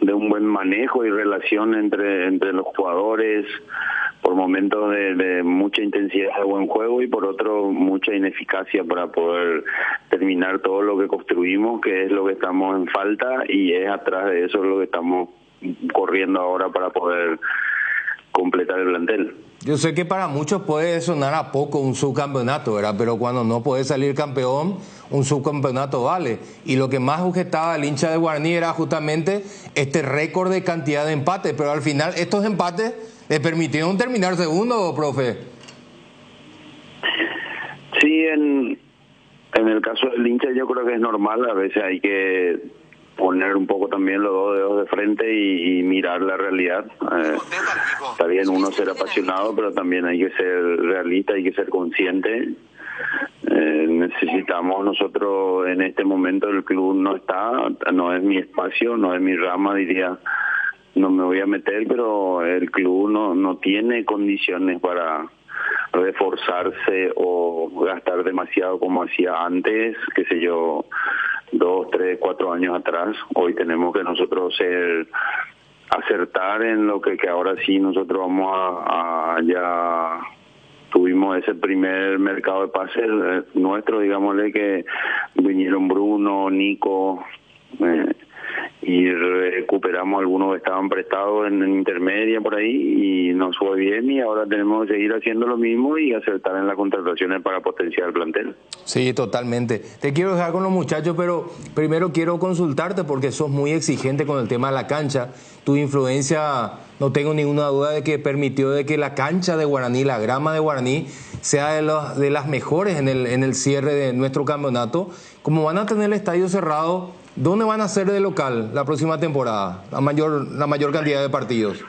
de un buen manejo y relación entre los jugadores, por momentos de mucha intensidad de buen juego y por otro mucha ineficacia para poder terminar todo lo que construimos, que es lo que estamos en falta y es atrás de eso lo que estamos corriendo ahora para poder completar el plantel. Yo sé que para muchos puede sonar a poco un subcampeonato, ¿verdad? Pero cuando no puede salir campeón, un subcampeonato vale. Y lo que más objetaba el hincha de Guaraní era justamente este récord de cantidad de empates. Pero al final estos empates le permitieron terminar segundo, profe. Sí, en el caso del hincha yo creo que es normal. A veces hay que poner un poco también los dos dedos de frente y mirar la realidad. Está bien uno ser apasionado, pero también hay que ser realista, hay que ser consciente Necesitamos nosotros en este momento, el club no es mi espacio, no es mi rama, diría, no me voy a meter, pero el club no tiene condiciones para reforzarse o gastar demasiado como hacía antes, qué sé yo, 2, 3, 4 años atrás. Hoy tenemos que nosotros acertar en lo que ahora sí nosotros vamos a ya tuvimos ese primer mercado de pases nuestro, digámosle, que vinieron Bruno, Nico, y recuperamos algunos que estaban prestados en intermedia por ahí y nos fue bien, y ahora tenemos que seguir haciendo lo mismo y acertar en las contrataciones para potenciar el plantel. Sí, totalmente. Te quiero dejar con los muchachos, pero primero quiero consultarte porque sos muy exigente con el tema de la cancha. Tu influencia, no tengo ninguna duda de que permitió de que la cancha de Guaraní, la grama de Guaraní, sea de las mejores en el cierre de nuestro campeonato. Como van a tener el estadio cerrado, ¿dónde van a ser de local la próxima temporada? La mayor cantidad de partidos.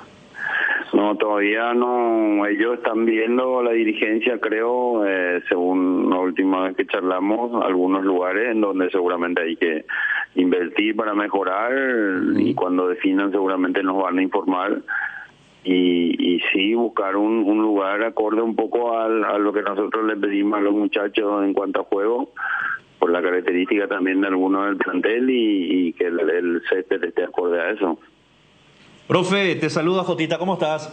No, todavía no. Ellos están viendo, la dirigencia, creo, según la última vez que charlamos, algunos lugares en donde seguramente hay que invertir para mejorar, y cuando definan seguramente nos van a informar. Y sí, buscar un lugar acorde un poco a lo que nosotros les pedimos a los muchachos en cuanto a juego, por la característica también de algunos del plantel, y que el césped esté acorde a eso. Profe, te saluda Jotita, ¿cómo estás?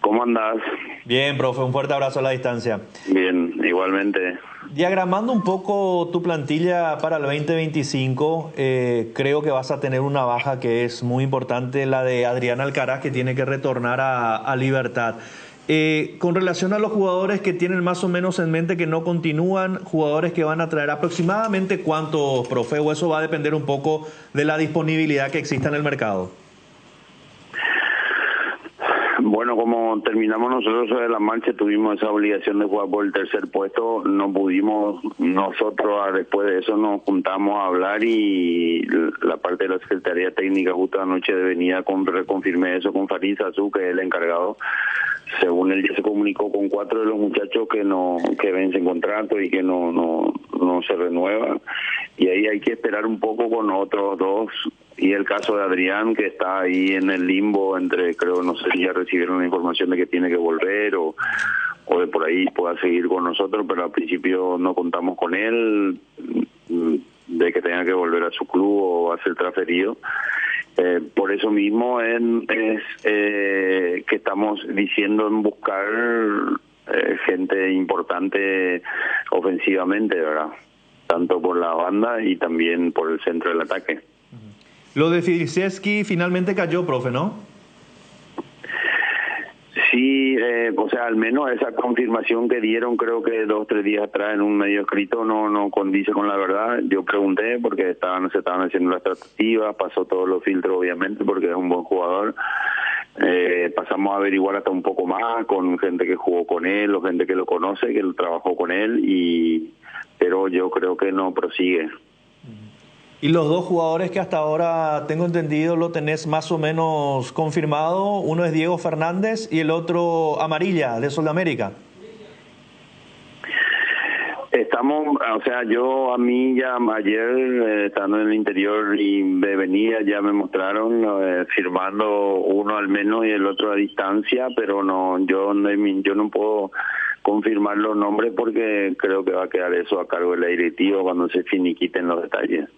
¿Cómo andás? Bien, profe, un fuerte abrazo a la distancia. Bien, igualmente. Diagramando un poco tu plantilla para el 2025, creo que vas a tener una baja que es muy importante, la de Adrián Alcaraz, que tiene que retornar a Libertad. Con relación a los jugadores que tienen más o menos en mente que no continúan, jugadores que van a traer aproximadamente cuántos, profe, o eso va a depender un poco de la disponibilidad que exista en el mercado. Bueno, como terminamos nosotros sobre la marcha, tuvimos esa obligación de jugar por el tercer puesto, no pudimos nosotros, después de eso nos juntamos a hablar, y la parte de la Secretaría Técnica justo anoche de venida reconfirmé eso con Farid Sazú, que es el encargado. Según él ya se comunicó con 4 de los muchachos que vencen contrato y que no se renuevan, y ahí hay que esperar un poco con otros 2, y el caso de Adrián, que está ahí en el limbo entre, creo, no sé si ya recibieron la información de que tiene que volver o de por ahí pueda seguir con nosotros, pero al principio no contamos con él, de que tenga que volver a su club o a ser transferido. Por eso mismo es que estamos diciendo en buscar gente importante ofensivamente, ¿verdad? Tanto por la banda y también por el centro del ataque. Lo de Filiszewski finalmente cayó, profe, ¿no? Sí, o sea, al menos esa confirmación que dieron, creo que 2 o 3 días atrás en un medio escrito, no condice con la verdad. Yo pregunté porque se estaban haciendo las tratativas, pasó todos los filtros obviamente porque es un buen jugador. Pasamos a averiguar hasta un poco más con gente que jugó con él o gente que lo conoce, que trabajó con él, pero yo creo que no prosigue. Y los 2 jugadores que hasta ahora tengo entendido lo tenés más o menos confirmado, uno es Diego Fernández y el otro Amarilla, de Sudamérica. Estamos, o sea, a mí ya ayer, estando en el interior y de venida, ya me mostraron firmando uno al menos y el otro a distancia, pero yo no puedo confirmar los nombres porque creo que va a quedar eso a cargo del directivo cuando se finiquiten los detalles.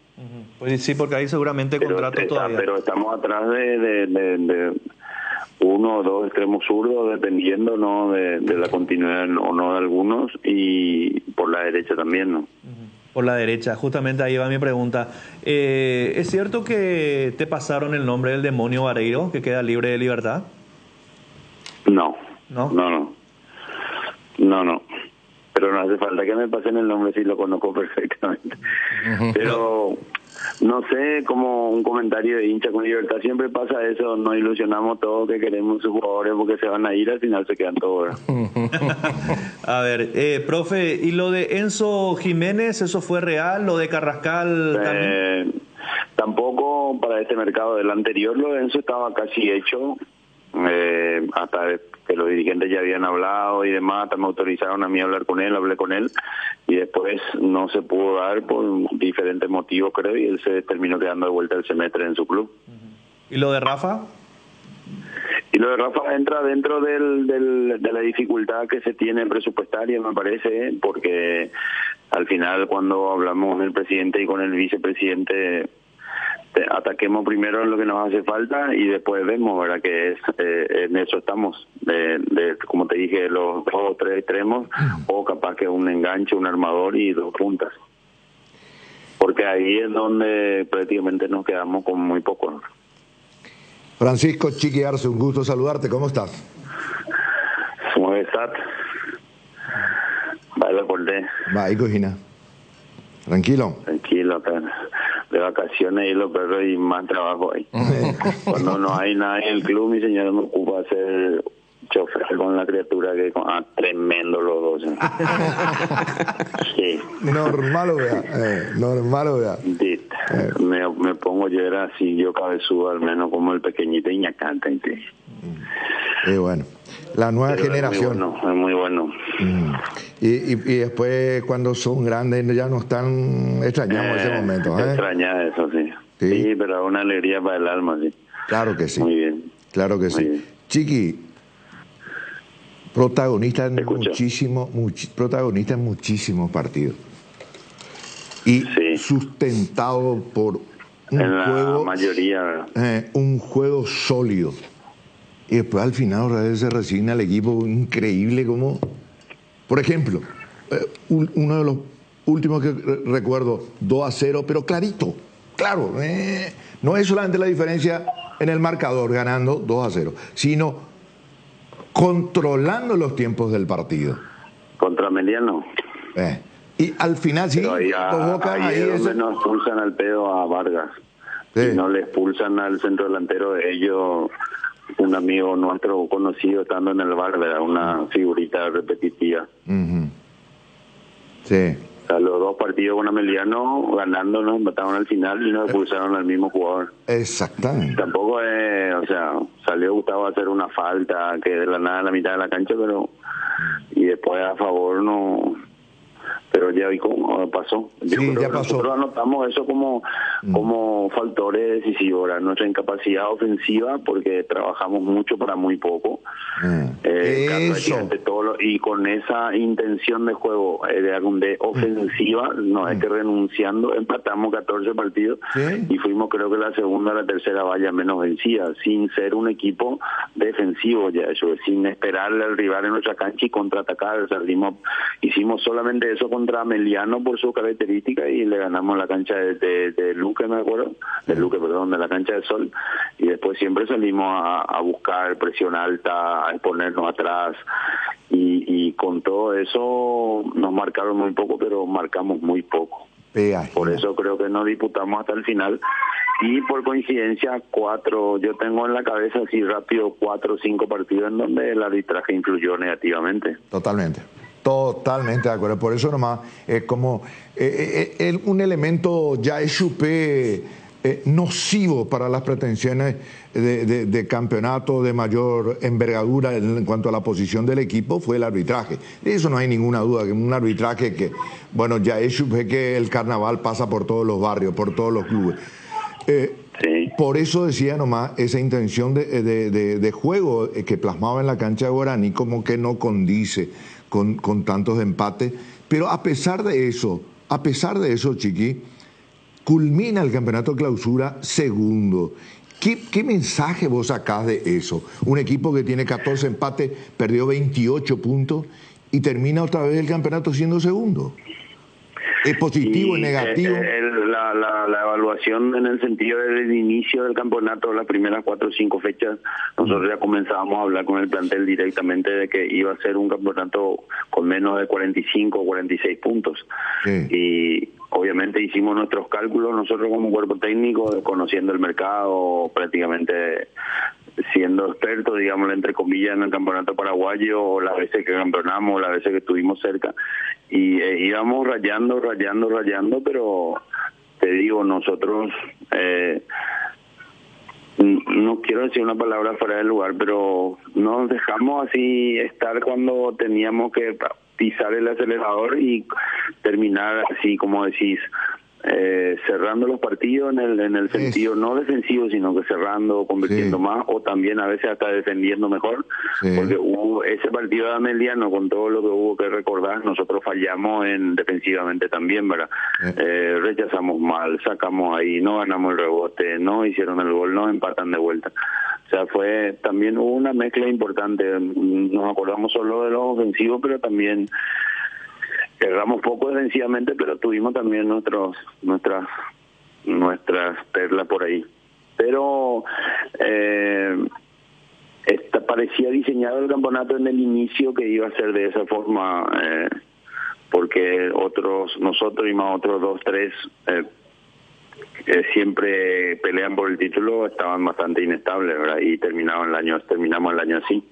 Pues sí, porque ahí seguramente contrato todavía. Pero estamos atrás de 1 o 2 extremos zurdos, dependiendo, ¿no?, de la continuidad o no de algunos, y por la derecha también, ¿no? Por la derecha, justamente ahí va mi pregunta. ¿Es cierto que te pasaron el nombre del demonio Vareiro, que queda libre de libertad? No. Pero no hace falta que me pasen el nombre si lo conozco perfectamente. Pero no sé, como un comentario de hincha con libertad, siempre pasa eso, nos ilusionamos todos que queremos sus jugadores porque se van a ir, al final se quedan todos. A ver, profe, ¿y lo de Enzo Jiménez, eso fue real? ¿Lo de Carrascal también? Tampoco para este mercado. Del anterior lo de Enzo estaba casi hecho. hasta que los dirigentes ya habían hablado y demás, hasta me autorizaron a mí a hablar con él, hablé con él, y después no se pudo dar por diferentes motivos, creo, y él se terminó quedando de vuelta el semestre en su club. ¿Y lo de Rafa? Y lo de Rafa entra dentro de la dificultad que se tiene presupuestaria, me parece, porque al final cuando hablamos con el presidente y con el vicepresidente, ataquemos primero en lo que nos hace falta y después vemos, ¿verdad? Que es en eso estamos, como te dije, los 2 o 3 extremos, o capaz que un enganche, un armador y 2 puntas. Porque ahí es donde prácticamente nos quedamos con muy poco, ¿no? Francisco Chiqui Arce, un gusto saludarte, ¿cómo estás? ¿Cómo estás? Vale, por té. Va, y cocina. Tranquilo. Tranquilo, de vacaciones y los perros y más trabajo ahí. Cuando no hay nada en el club, mi señora me ocupa hacer chofer con la criatura que tremendo los dos. Sí. Normal, vea. Sí. Me pongo yo era así, yo cabezudo al menos como el pequeñito y ñacanta. Bueno, la nueva generación. Es muy bueno. Y después cuando son grandes ya no están, extrañamos ese momento. Extraña eso, sí. Sí, pero una alegría para el alma, sí. Claro que sí. Muy bien. Claro que sí. Bien. Chiqui, protagonista en muchísimos partidos. Y sustentado por un juego, mayoría, un juego sólido. Y después al final otra vez se resigna el equipo, increíble como, por ejemplo, uno de los últimos que recuerdo, 2-0, pero clarito, claro, no es solamente la diferencia en el marcador ganando 2-0, sino controlando los tiempos del partido. Contra Meliano. Y al final sí, ahí es donde nos expulsan al pedo a Vargas. Sí. Y no le expulsan al centro delantero de ellos, un amigo nuestro conocido estando en el bar, ¿verdad? Una figurita repetitiva. Sí. O sea, los 2 partidos con Ameliano ganando nos mataron al final y nos expulsaron al mismo jugador. Exactamente. Tampoco salió Gustavo a hacer una falta que de la nada en la mitad de la cancha, pero y después a favor no. Pero ya vi cómo pasó. Yo creo que nosotros anotamos eso como factores decisivos, nuestra incapacidad ofensiva, porque trabajamos mucho para muy poco. Y con esa intención de juego de ofensiva, no es que renunciando, empatamos 14 partidos y fuimos, creo que la segunda o la tercera valla menos vencida, sin ser un equipo defensivo, ya eso, sin esperarle al rival en nuestra cancha y contraatacar. O sea, hicimos solamente eso contra Meliano por su característica y le ganamos la cancha de Luque, me acuerdo, de la cancha de Sol, y después siempre salimos a buscar presión alta, a exponernos atrás, y con todo eso nos marcaron muy poco, pero marcamos muy poco. Por eso creo que nos disputamos hasta el final. Y por coincidencia, yo tengo en la cabeza así rápido 4 o 5 partidos en donde el arbitraje influyó negativamente. Totalmente de acuerdo. Por eso nomás es como un elemento ya es nocivo para las pretensiones de campeonato de mayor envergadura en cuanto a la posición del equipo fue el arbitraje. De eso no hay ninguna duda, que un arbitraje que, bueno, ya es que el carnaval pasa por todos los barrios, por todos los clubes. Por eso decía nomás, esa intención de juego que plasmaba en la cancha de Guaraní como que no condice con tantos empates, pero a pesar de eso, Chiqui, culmina el campeonato clausura segundo. ¿Qué mensaje vos sacás de eso? Un equipo que tiene 14 empates, perdió 28 puntos y termina otra vez el campeonato siendo segundo. ¿Es positivo, es negativo? La evaluación en el sentido del inicio del campeonato, las primeras 4 o 5 fechas, nosotros ya comenzábamos a hablar con el plantel directamente de que iba a ser un campeonato con menos de 45 o 46 puntos. Y obviamente hicimos nuestros cálculos nosotros como cuerpo técnico, conociendo el mercado, prácticamente siendo expertos, digamos, entre comillas, en el campeonato paraguayo, o las veces que campeonamos, las veces que estuvimos cerca, y íbamos rayando, pero te digo, nosotros no quiero decir una palabra fuera de lugar, pero nos dejamos así estar cuando teníamos que pisar el acelerador y terminar así, como decís, cerrando los partidos en el sentido no defensivo, sino que cerrando, convirtiendo más, o también a veces hasta defendiendo mejor, porque hubo ese partido de Ameliano, con todo lo que hubo que recordar, nosotros fallamos defensivamente también, ¿verdad? Rechazamos mal, sacamos ahí, no ganamos el rebote, no hicieron el gol, nos empatan de vuelta. O sea, también hubo una mezcla importante. Nos acordamos solo de los ofensivos, pero también erramos poco defensivamente, pero tuvimos también nuestras perlas por ahí. Pero parecía diseñado el campeonato en el inicio que iba a ser de esa forma, porque nosotros y más otros 2, 3 siempre pelean por el título, estaban bastante inestables, ¿verdad? Y terminamos el año así.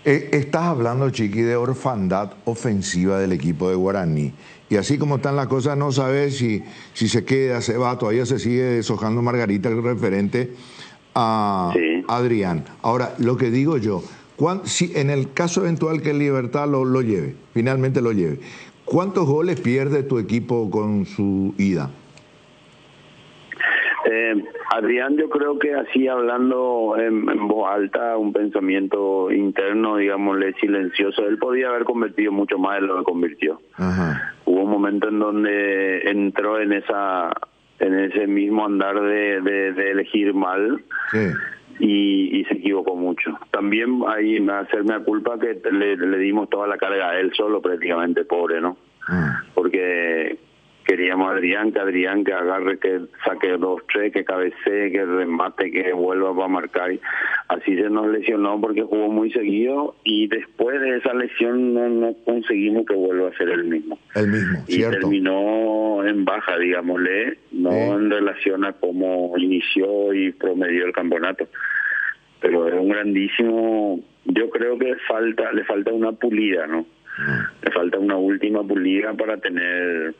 Estás hablando, Chiqui, de orfandad ofensiva del equipo de Guaraní. Y así como están las cosas, no sabes si se queda, se va, todavía se sigue deshojando Margarita, el referente a Adrián. Ahora, lo que digo yo, si en el caso eventual que el Libertad lo lleve, finalmente lo lleve, ¿cuántos goles pierde tu equipo con su ida? Adrián, yo creo que así hablando en voz alta, un pensamiento interno, digámosle, silencioso, él podía haber convertido mucho más de lo que convirtió. Ajá. Hubo un momento en donde entró en ese mismo andar de elegir mal, y se equivocó mucho. También ahí hacerme la culpa que le dimos toda la carga a él solo, prácticamente, pobre, ¿no? Porque queríamos a Adrián que agarre, que saque 2, 3, que cabecee, que remate, que vuelva para marcar. Así se nos lesionó porque jugó muy seguido, y después de esa lesión no conseguimos que vuelva a ser el mismo. Y ¿cierto? Terminó en baja, digámosle, en relación a cómo inició y promedió el campeonato. Pero es un grandísimo, yo creo que le falta una pulida, ¿no? Le falta una última pulida para tener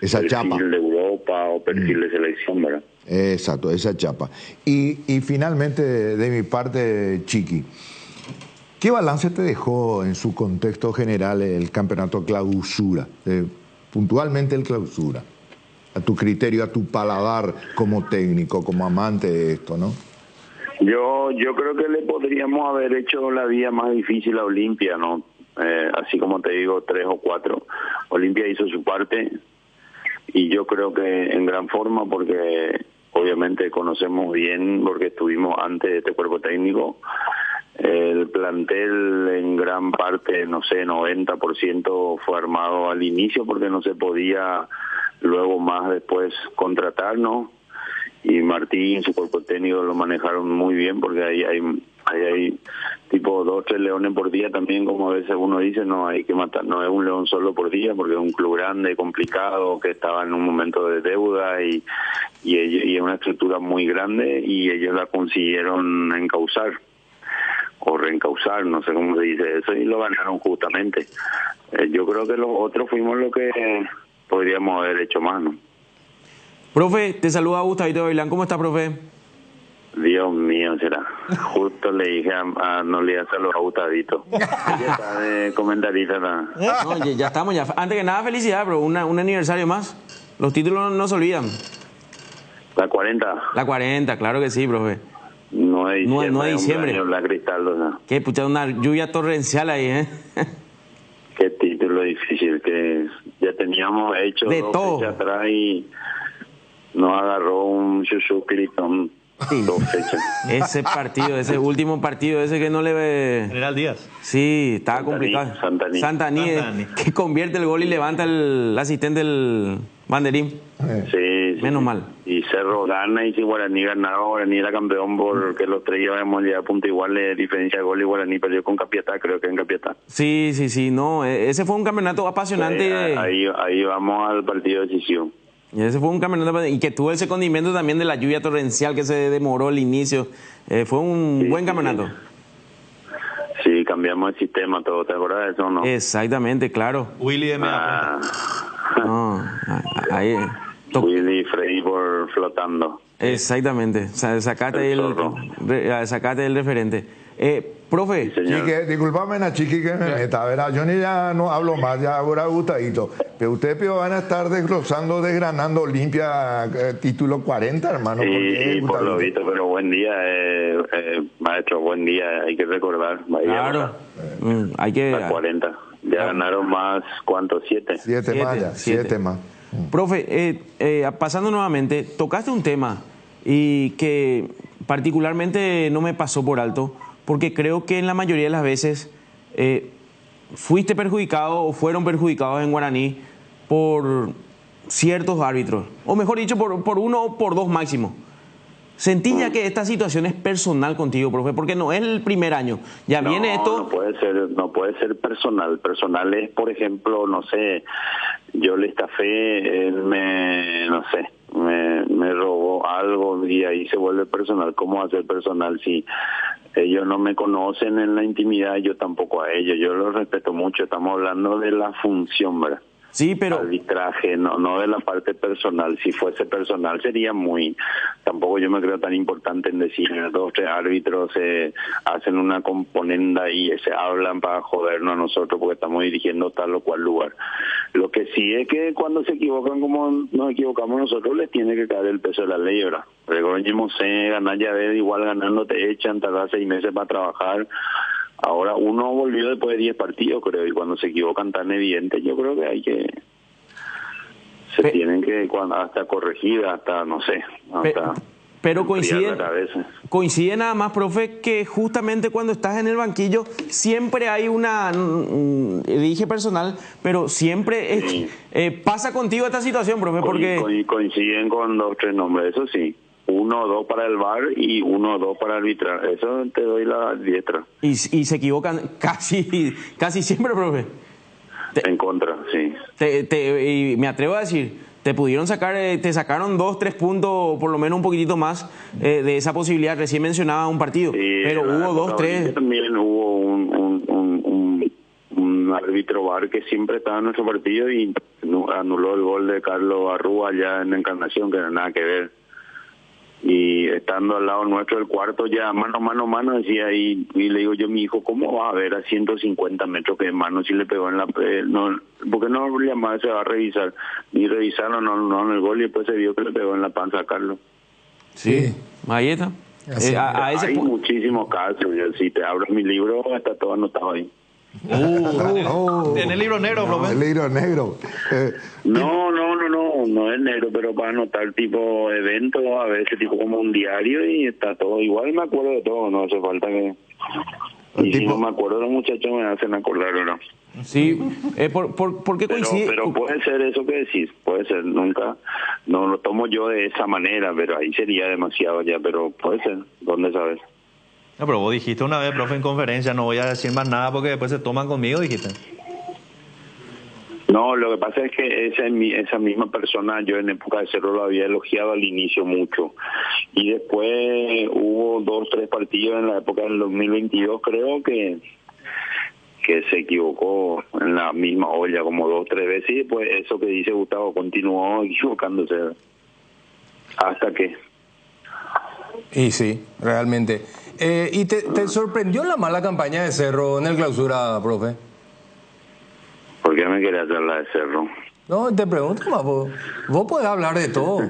esa perfil chapa de Europa o perfil de selección, ¿verdad? Exacto, esa chapa. Y finalmente, de mi parte, Chiqui, ¿qué balance te dejó en su contexto general el campeonato clausura? Puntualmente el clausura, a tu criterio, a tu paladar como técnico, como amante de esto, ¿no? Yo creo que le podríamos haber hecho la vida más difícil a Olimpia, ¿no? Así como te digo, 3 o 4. Olimpia hizo su parte, y yo creo que en gran forma, porque obviamente conocemos bien, porque estuvimos antes de este cuerpo técnico. El plantel en gran parte, no sé, 90% fue armado al inicio porque no se podía luego más después contratarnos, y Martín y su cuerpo técnico lo manejaron muy bien, porque ahí hay tipo 2, 3 leones por día también, como a veces uno dice, no hay que matar, no es un león solo por día, porque es un club grande, complicado, que estaba en un momento de deuda y es una estructura muy grande, y ellos la consiguieron encauzar o reencauzar, no sé cómo se dice eso, y lo ganaron justamente. Yo creo que los otros fuimos lo que podríamos haber hecho más, ¿no? Profe, te saluda Gustavito Bailán. ¿Cómo está, profe? Dios mío, será. Justo le dije no le saludos a Gustavito. Ella está de comentarista. ¿No? No, ya estamos. Ya. Antes que nada, felicidades, bro. Un aniversario más. Los títulos no se olvidan. La 40. La 40, claro que sí, profe. 9 de diciembre. 9 de diciembre. La Cristal, ¿no? Qué pucha, una lluvia torrencial ahí, ¿eh? Qué título difícil, que ya teníamos hecho de 2 todo. fechas atrás y nos agarró un Chuchu Cliton. Sí. 2 fechas. Ese partido, ese último partido, ese que no le ve. General Díaz. Sí, estaba complicado. Santaní, que convierte el gol y levanta el asistente del banderín. Sí. Menos mal. Y Cerro gana, y si Guaraní ganaba, Guaraní era campeón, porque los 3 llevamos ya a punto igual de diferencia de gol, y Guaraní perdió con Capiatá, creo que en Capiatá. Sí, no, ese fue un campeonato apasionante. Ahí vamos al partido decisivo. Y ese fue un campeonato y que tuvo ese condimento también de la lluvia torrencial que se demoró el inicio. Fue un buen campeonato. Sí, cambiamos el sistema, todo. ¿Te acuerdas de eso o no? Exactamente, claro. Willy de No, ahí. Willy y Freddy por flotando. Exactamente, sacate el referente. Profe. Chique, disculpame, Chiqui, que me meta, ¿verdad? Yo ni ya no hablo más, ya ahora gustadito. Pero ustedes van a estar desglosando, desgranando Olimpia título 40, hermano. Sí, por lo visto, pero buen día, maestro, buen día, hay que recordar. Claro, hay que... A 40, ya ganaron más, ¿cuántos? 7. 7 más ya, 7 más. Profe, pasando nuevamente, tocaste un tema y que particularmente no me pasó por alto, porque creo que en la mayoría de las veces fuiste perjudicado o fueron perjudicados en Guaraní por ciertos árbitros, o mejor dicho, por uno o por dos máximo. Sentí ya que esta situación es personal contigo, profe, porque no es el primer año. Ya viene esto... No puede ser personal. Personal es, por ejemplo, no sé, yo le estafé, él me robó algo y ahí se vuelve personal. ¿Cómo va a ser personal si ellos no me conocen en la intimidad? Yo tampoco a ellos. Yo los respeto mucho. Estamos hablando de la función, ¿verdad? Sí, pero... Arbitraje, no de la parte personal. Si fuese personal sería muy... Tampoco yo me creo tan importante en decir 2 o 3 árbitros hacen una componenda y se hablan para jodernos a nosotros porque estamos dirigiendo tal o cual lugar. Lo que sí es que cuando se equivocan como nos equivocamos nosotros, les tiene que caer el peso de la ley, ¿verdad? Recordemos, ganar ya de igual ganando te echan, tardar 6 meses para trabajar. Ahora uno volvió después de 10 partidos, creo, y cuando se equivocan tan evidentes, yo creo que hay que... tienen que, hasta corregir, hasta, no sé, hasta... Pero coincide nada más, profe, que justamente cuando estás en el banquillo siempre hay una... dije personal, pero siempre pasa contigo esta situación, profe, porque... Coinciden con 2 o 3 nombres, eso sí. 1 o 2 para el VAR y 1 o 2 para arbitrar. Eso te doy la diestra. Y se equivocan casi siempre, profe. En contra, sí. Y me atrevo a decir, te sacaron 2, 3 puntos, por lo menos un poquitito más de esa posibilidad. Recién mencionaba un partido, sí, pero hubo 2, 3. También hubo un árbitro VAR que siempre estaba en nuestro partido y anuló el gol de Carlos Arrúa allá en Encarnación, que no nada que ver. Y estando al lado nuestro del cuarto, ya mano, decía ahí, y le digo yo, mi hijo, ¿cómo va a ver a 150 metros que mano si le pegó en la... no, ¿por qué no llamaba, se va a revisar? Y revisaron, no en el gol, y después se vio que le pegó en la panza a Carlos. Sí, ahí está. Hay muchísimos casos, si te abro mi libro, está todo anotado ahí. ¿Tiene el libro negro, profe? El libro negro. No es negro, pero para anotar tipo eventos, a veces tipo como un diario y está todo igual. Me acuerdo de todo, no hace falta que... Y si no me acuerdo, los muchachos me hacen acordar, ¿no? Sí, ¿por qué coincide? Pero puede ser eso que decís, puede ser, nunca, no lo tomo yo de esa manera, pero ahí sería demasiado ya, pero puede ser, ¿dónde sabes? No, pero vos dijiste una vez, profe, en conferencia, no voy a decir más nada porque después se toman conmigo, dijiste. No, lo que pasa es que esa misma persona, yo en época de Cerro lo había elogiado al inicio mucho. Y después hubo 2 o 3 partidos en la época del 2022, creo que se equivocó en la misma olla como 2 o 3 veces. Y después eso que dice Gustavo, continuó equivocándose. ¿Hasta qué? Y sí, realmente. ¿Y te sorprendió la mala campaña de Cerro en el clausura, profe? ¿Por qué me querías hablar de Cerro? No, te pregunto más, vos podés hablar de todo.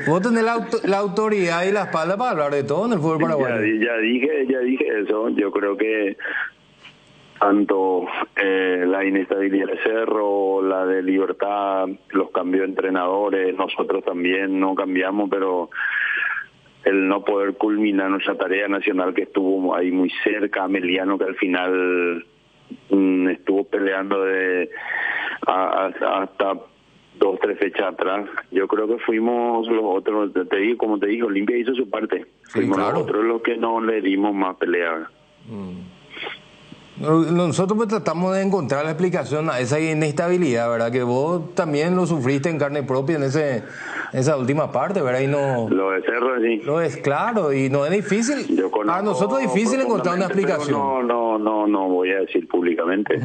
Vos tenés la autoridad y la espalda para hablar de todo en el fútbol paraguayo. Ya dije eso. Yo creo que tanto la inestabilidad de Cerro, la de Libertad, los cambios de entrenadores, nosotros también no cambiamos, pero el no poder culminar nuestra tarea nacional que estuvo ahí muy cerca, Ameliano, que al final estuvo peleando hasta 2 o 3 fechas atrás. Yo creo que fuimos los otros, como te digo, Olimpia hizo su parte. Fuimos los otros los que no le dimos más pelea. Nosotros pues tratamos de encontrar la explicación a esa inestabilidad, ¿verdad? Que vos también lo sufriste en carne propia en esa última parte, ¿verdad? Y no... Lo de Cerro, sí. Lo es claro, y no es difícil. Para nosotros es difícil encontrar una explicación. No voy a decir públicamente.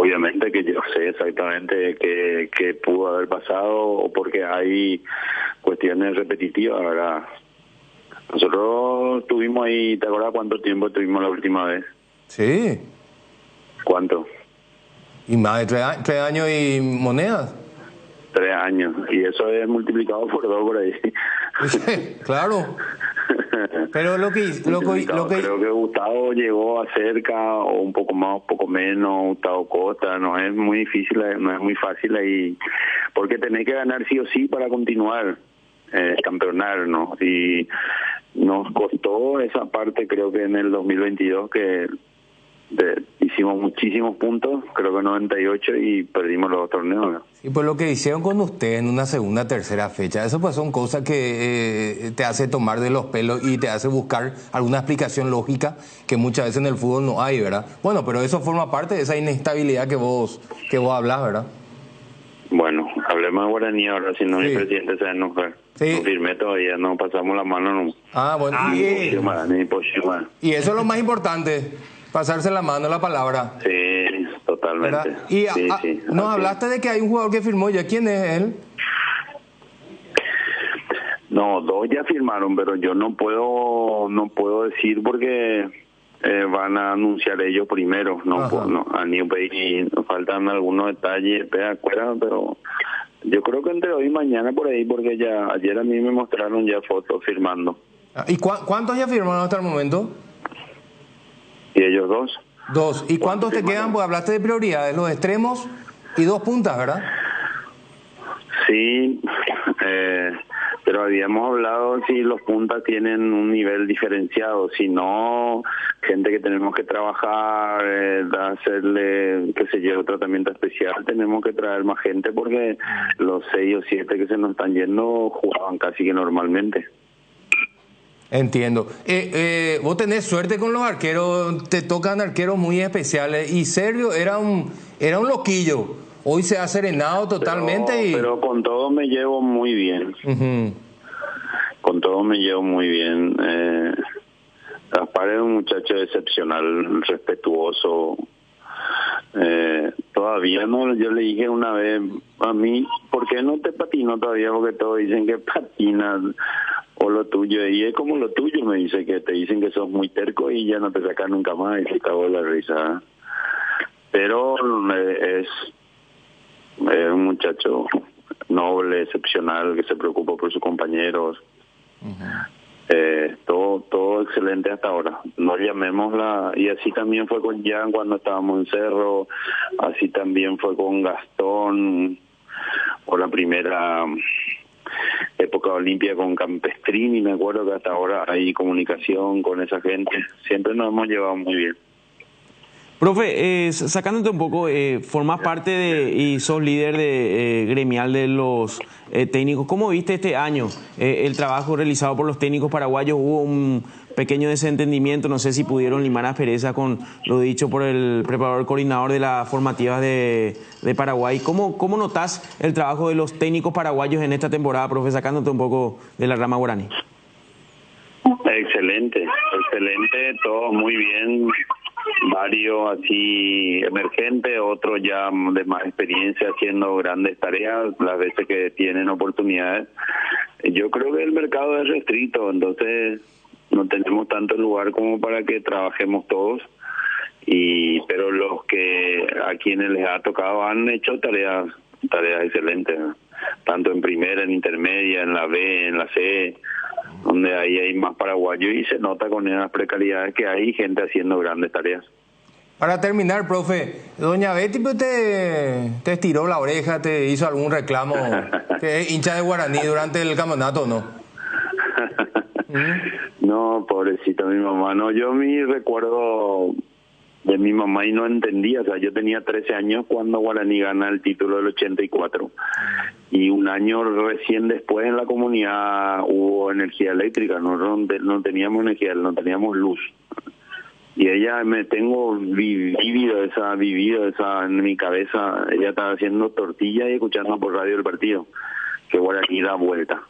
Obviamente que yo sé exactamente qué pudo haber pasado o porque hay cuestiones repetitivas, ¿verdad? Nosotros estuvimos ahí, ¿te acuerdas cuánto tiempo estuvimos la última vez? Sí. ¿Cuánto? Y más de 3 años y monedas. 3 años, y eso es multiplicado por 2 por ahí. Claro. Pero lo que creo que Gustavo llegó a cerca o un poco más, un poco menos, Gustavo Costa, no es muy difícil, no es muy fácil ahí, porque tenés que ganar sí o sí para continuar, campeonar, ¿no? Y nos costó esa parte, creo que en el 2022 que hicimos muchísimos puntos, creo que 98, y perdimos los 2 torneos, ¿no? Y pues lo que hicieron con usted en una segunda, tercera fecha, eso pues son cosas que te hace tomar de los pelos y te hace buscar alguna explicación lógica que muchas veces en el fútbol no hay, ¿verdad? Bueno, pero eso forma parte de esa inestabilidad que vos hablás, ¿verdad? Bueno, hablemos de Guaraní ahora, si no mi presidente se va a enojar. Sí. No firmé todavía, no pasamos la mano. No. Bueno. Y eso es lo más importante, pasarse la mano, la palabra. Sí, totalmente. ¿Verdad? Y sí, nos hablaste de que hay un jugador que firmó ya. ¿Quién es él? No, 2 ya firmaron, pero yo no puedo decir porque van a anunciar ellos primero. A New Bay nos faltan algunos detalles, pero yo creo que entre hoy y mañana por ahí, porque ya ayer a mí me mostraron ya fotos firmando. ¿Y cuántos ya firmaron hasta el momento? ¿Y ellos 2? 2. ¿Y cuántos te quedan? Pues hablaste de prioridades, los extremos y 2 puntas, ¿verdad? Sí, pero habíamos hablado si los puntas tienen un nivel diferenciado, si no, gente que tenemos que trabajar, hacerle, que se lleve tratamiento especial, tenemos que traer más gente porque los 6 o 7 que se nos están yendo jugaban casi que normalmente. Entiendo. Vos tenés suerte con los arqueros, te tocan arqueros muy especiales y Sergio era un loquillo. Hoy se ha serenado totalmente. Pero con todo me llevo muy bien. Uh-huh. Con todo me llevo muy bien. Gaspar es un muchacho excepcional, respetuoso. Todavía no, yo le dije una vez a mí, ¿por qué no te patino todavía? Porque todos dicen que patinas o lo tuyo, y es como lo tuyo, me dice, que te dicen que sos muy terco y ya no te sacan nunca más, y se acabó la risa. Pero es un muchacho noble, excepcional, que se preocupa por sus compañeros. Uh-huh. Todo excelente hasta ahora. No llamémosla, y así también fue con Jan cuando estábamos en Cerro, así también fue con Gastón, o la primera época olimpia con Campestrini, me acuerdo que hasta ahora hay comunicación con esa gente, siempre nos hemos llevado muy bien. Profe, sacándote un poco, formás parte y sos líder gremial de los técnicos. ¿Cómo viste este año el trabajo realizado por los técnicos paraguayos? Hubo un pequeño desentendimiento, no sé si pudieron limar aspereza con lo dicho por el preparador coordinador de las formativas de Paraguay. ¿Cómo notás el trabajo de los técnicos paraguayos en esta temporada, profe, sacándote un poco de la rama guaraní? Excelente, todos muy bien. Varios así emergentes, otros ya de más experiencia haciendo grandes tareas, las veces que tienen oportunidades. Yo creo que el mercado es restricto, entonces no tenemos tanto lugar como para que trabajemos todos, pero los que a quienes les ha tocado han hecho tareas excelentes, ¿no? Tanto en primera, en intermedia, en la B, en la C, donde ahí hay más paraguayos y se nota con esas precariedades que hay gente haciendo grandes tareas. Para terminar, profe, doña Betty pues te estiró la oreja, te hizo algún reclamo, que es hincha de Guaraní durante el campeonato, ¿no? No, pobrecita mi mamá, no, yo mi recuerdo de mi mamá y no entendía, o sea, yo tenía 13 años cuando Guaraní gana el título del 84 y un año recién después en la comunidad hubo energía eléctrica, no teníamos energía, no teníamos luz. Y ella vivido esa en mi cabeza. Ella estaba haciendo tortilla y escuchando por radio el partido, que Guaraní da vuelta.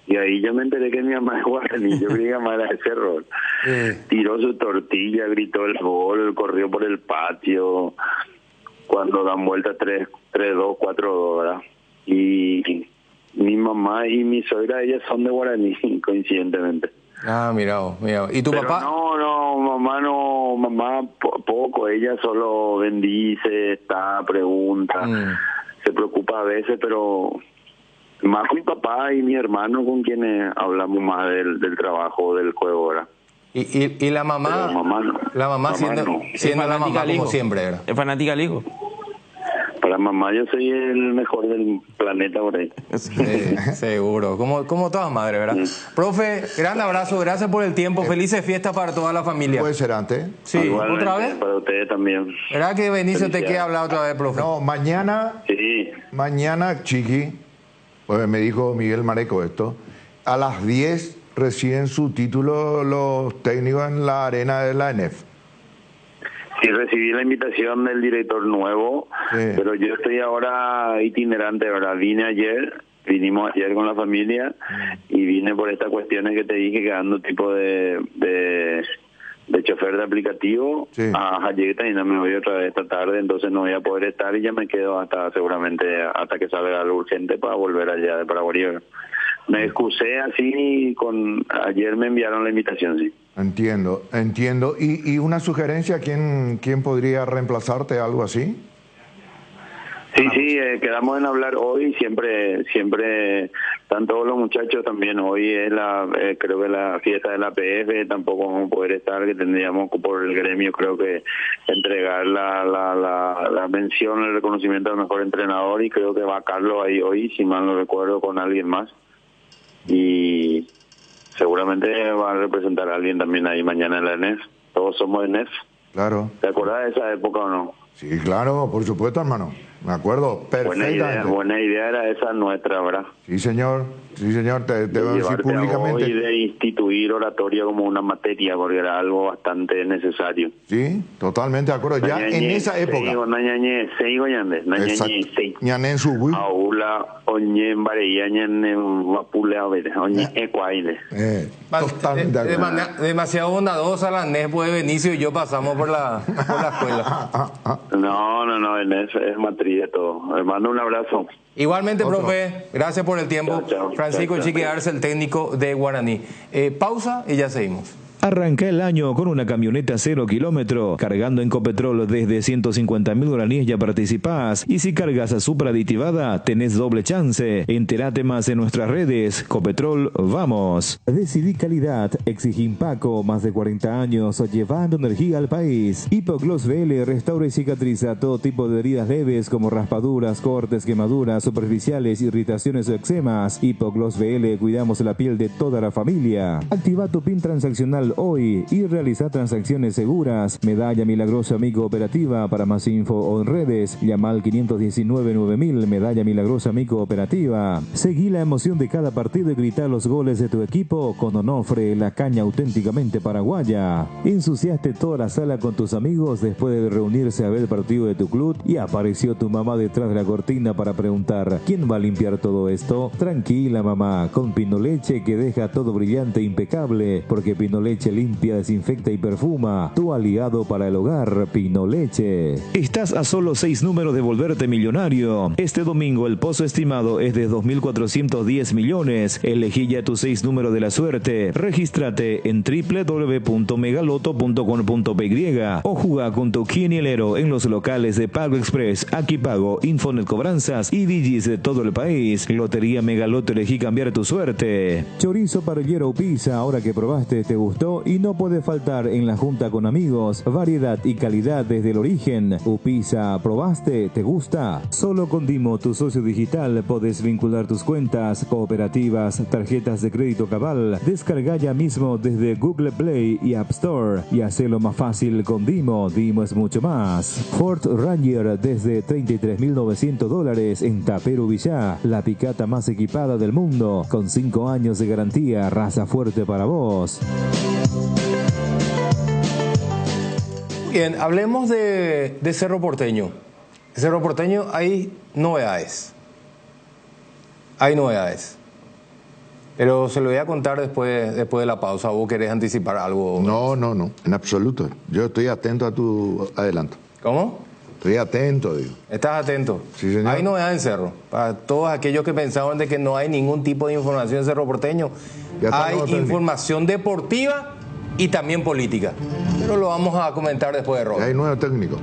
Y ahí yo me enteré que mi mamá es guaraní, yo creía que mi mamá era de Cerro. Tiró su tortilla, gritó el gol, corrió por el patio. cuando dan vuelta 3-2, 4-2, ¿verdad? Y mi mamá y mi suegra, ellas son de Guaraní, coincidentemente. Ah, mira. ¿Y tu Pero papá? Mamá poco, ella solo bendice, pregunta, se preocupa a veces, pero más mi papá y mi hermano con quienes hablamos más del trabajo, del juego, ¿verdad? ¿Y la mamá? La mamá siendo la mamá como siempre, ¿verdad? Es fanática al hijo. Para mamá yo soy el mejor del planeta por ahí. Seguro, como todas madres, ¿verdad? Profe, gran abrazo, gracias por el tiempo, felices fiestas para toda la familia. ¿Puede ser antes? Sí, igualmente, ¿otra vez? Para ustedes también. ¿Verdad que Benicio te quiere hablar otra vez, profe? No, mañana, Chiqui, pues me dijo Miguel Mareco esto, a las 10 reciben su título los técnicos en la arena de la ENEF. Sí, recibí la invitación del director nuevo, pero yo estoy ahora itinerante, ¿verdad? Vinimos ayer con la familia y vine por estas cuestiones que te dije, quedando tipo de chofer de aplicativo a Jayeta y no me voy otra vez esta tarde, entonces no voy a poder estar y ya me quedo seguramente hasta que salga algo urgente para volver allá de Paraguay. Me excusé así, ayer me enviaron la invitación, sí. Entiendo. ¿Y una sugerencia? ¿Quién podría reemplazarte, algo así? Sí, quedamos en hablar hoy, siempre están todos los muchachos también. Hoy es creo que la fiesta de la PF, tampoco vamos a poder estar, que tendríamos por el gremio creo que entregar la mención, el reconocimiento al mejor entrenador, y creo que va Carlos ahí hoy, si mal no recuerdo, con alguien más. Y seguramente va a representar a alguien también ahí mañana en la ENEF. Todos somos ENEF. Claro. ¿Te acuerdas de esa época o no? Sí, claro, por supuesto, hermano. Me acuerdo perfectamente. Buena idea era esa nuestra, ¿verdad? Sí, señor, te voy a decir públicamente. Y de instituir oratoria como una materia, porque era algo bastante necesario. Sí, totalmente de acuerdo. Ya en esa época. Ñané Subui. Aula, oñe, bareía, ñané, vapule, a ver, oñe, ecuaine. Totalmente de acuerdo. Demasiado bondadosa la NES, pues Benicio y yo pasamos por la escuela. No, es matriz de todo. Hermano, un abrazo. Igualmente, profe, gracias por el tiempo. Francisco Chiqui Arce, el técnico de Guaraní. Pausa y ya seguimos. Arranca el año con una camioneta 0 kilómetro, cargando en Copetrol desde 150.000 guaraníes ya participás, y si cargas a superaditivada tenés doble chance. Entérate más en nuestras redes. Copetrol, vamos. Decidí calidad, exigí Impaco, más de 40 años llevando energía al país. Hipogloss VL restaura y cicatriza todo tipo de heridas leves como raspaduras, cortes, quemaduras superficiales, irritaciones o eczemas. Hipogloss VL, cuidamos la piel de toda la familia. Activa tu PIN transaccional hoy y realiza transacciones seguras. Medalla Milagrosa Amigo Operativa. Para más info o en redes, llama al 519-9000. Medalla Milagrosa Amigo Operativa. Seguí la emoción de cada partido y grita los goles de tu equipo con Onofre, la caña auténticamente paraguaya. Ensuciaste toda la sala con tus amigos después de reunirse a ver el partido de tu club y apareció tu mamá detrás de la cortina para preguntar: ¿quién va a limpiar todo esto? Tranquila, mamá, con Pinoleche, que deja todo brillante e impecable, porque Pinoleche limpia, desinfecta y perfuma. Tu aliado para el hogar, Pinoleche. Estás a solo 6 números de volverte millonario. Este domingo el pozo estimado es de 2.410 millones. Elegí ya tus 6 números de la suerte. Regístrate en www.megaloto.com.py o juega con tu quinielero en los locales de Pago Express, Aquí Pago, Infonet Cobranzas y Digis de todo el país. Lotería Megaloto, elegí cambiar tu suerte. Chorizo parrillero o pizza, ahora que probaste, te gustó y no puede faltar en la junta con amigos. Variedad y calidad desde el origen. Upisa, ¿probaste? ¿Te gusta? Solo con Dimo, tu socio digital, podés vincular tus cuentas, cooperativas, tarjetas de crédito Cabal. Descarga ya mismo desde Google Play y App Store y hacelo más fácil con Dimo. Dimo es mucho más. Ford Ranger desde $33.900 en Tapero Villá, la picata más equipada del mundo, con 5 años de garantía, raza fuerte para vos. Bien, hablemos de Cerro Porteño. Cerro Porteño hay novedades. Pero se lo voy a contar después de la pausa. ¿Vos querés anticipar algo? No, en absoluto. Yo estoy atento a tu adelanto. ¿Cómo? Estoy atento, digo. ¿Estás atento? Sí, señor. Hay novedad en Cerro. Para todos aquellos que pensaban de que no hay ningún tipo de información en Cerro Porteño, hay información deportiva y también política. Pero lo vamos a comentar después de Robert. Hay nuevo técnico.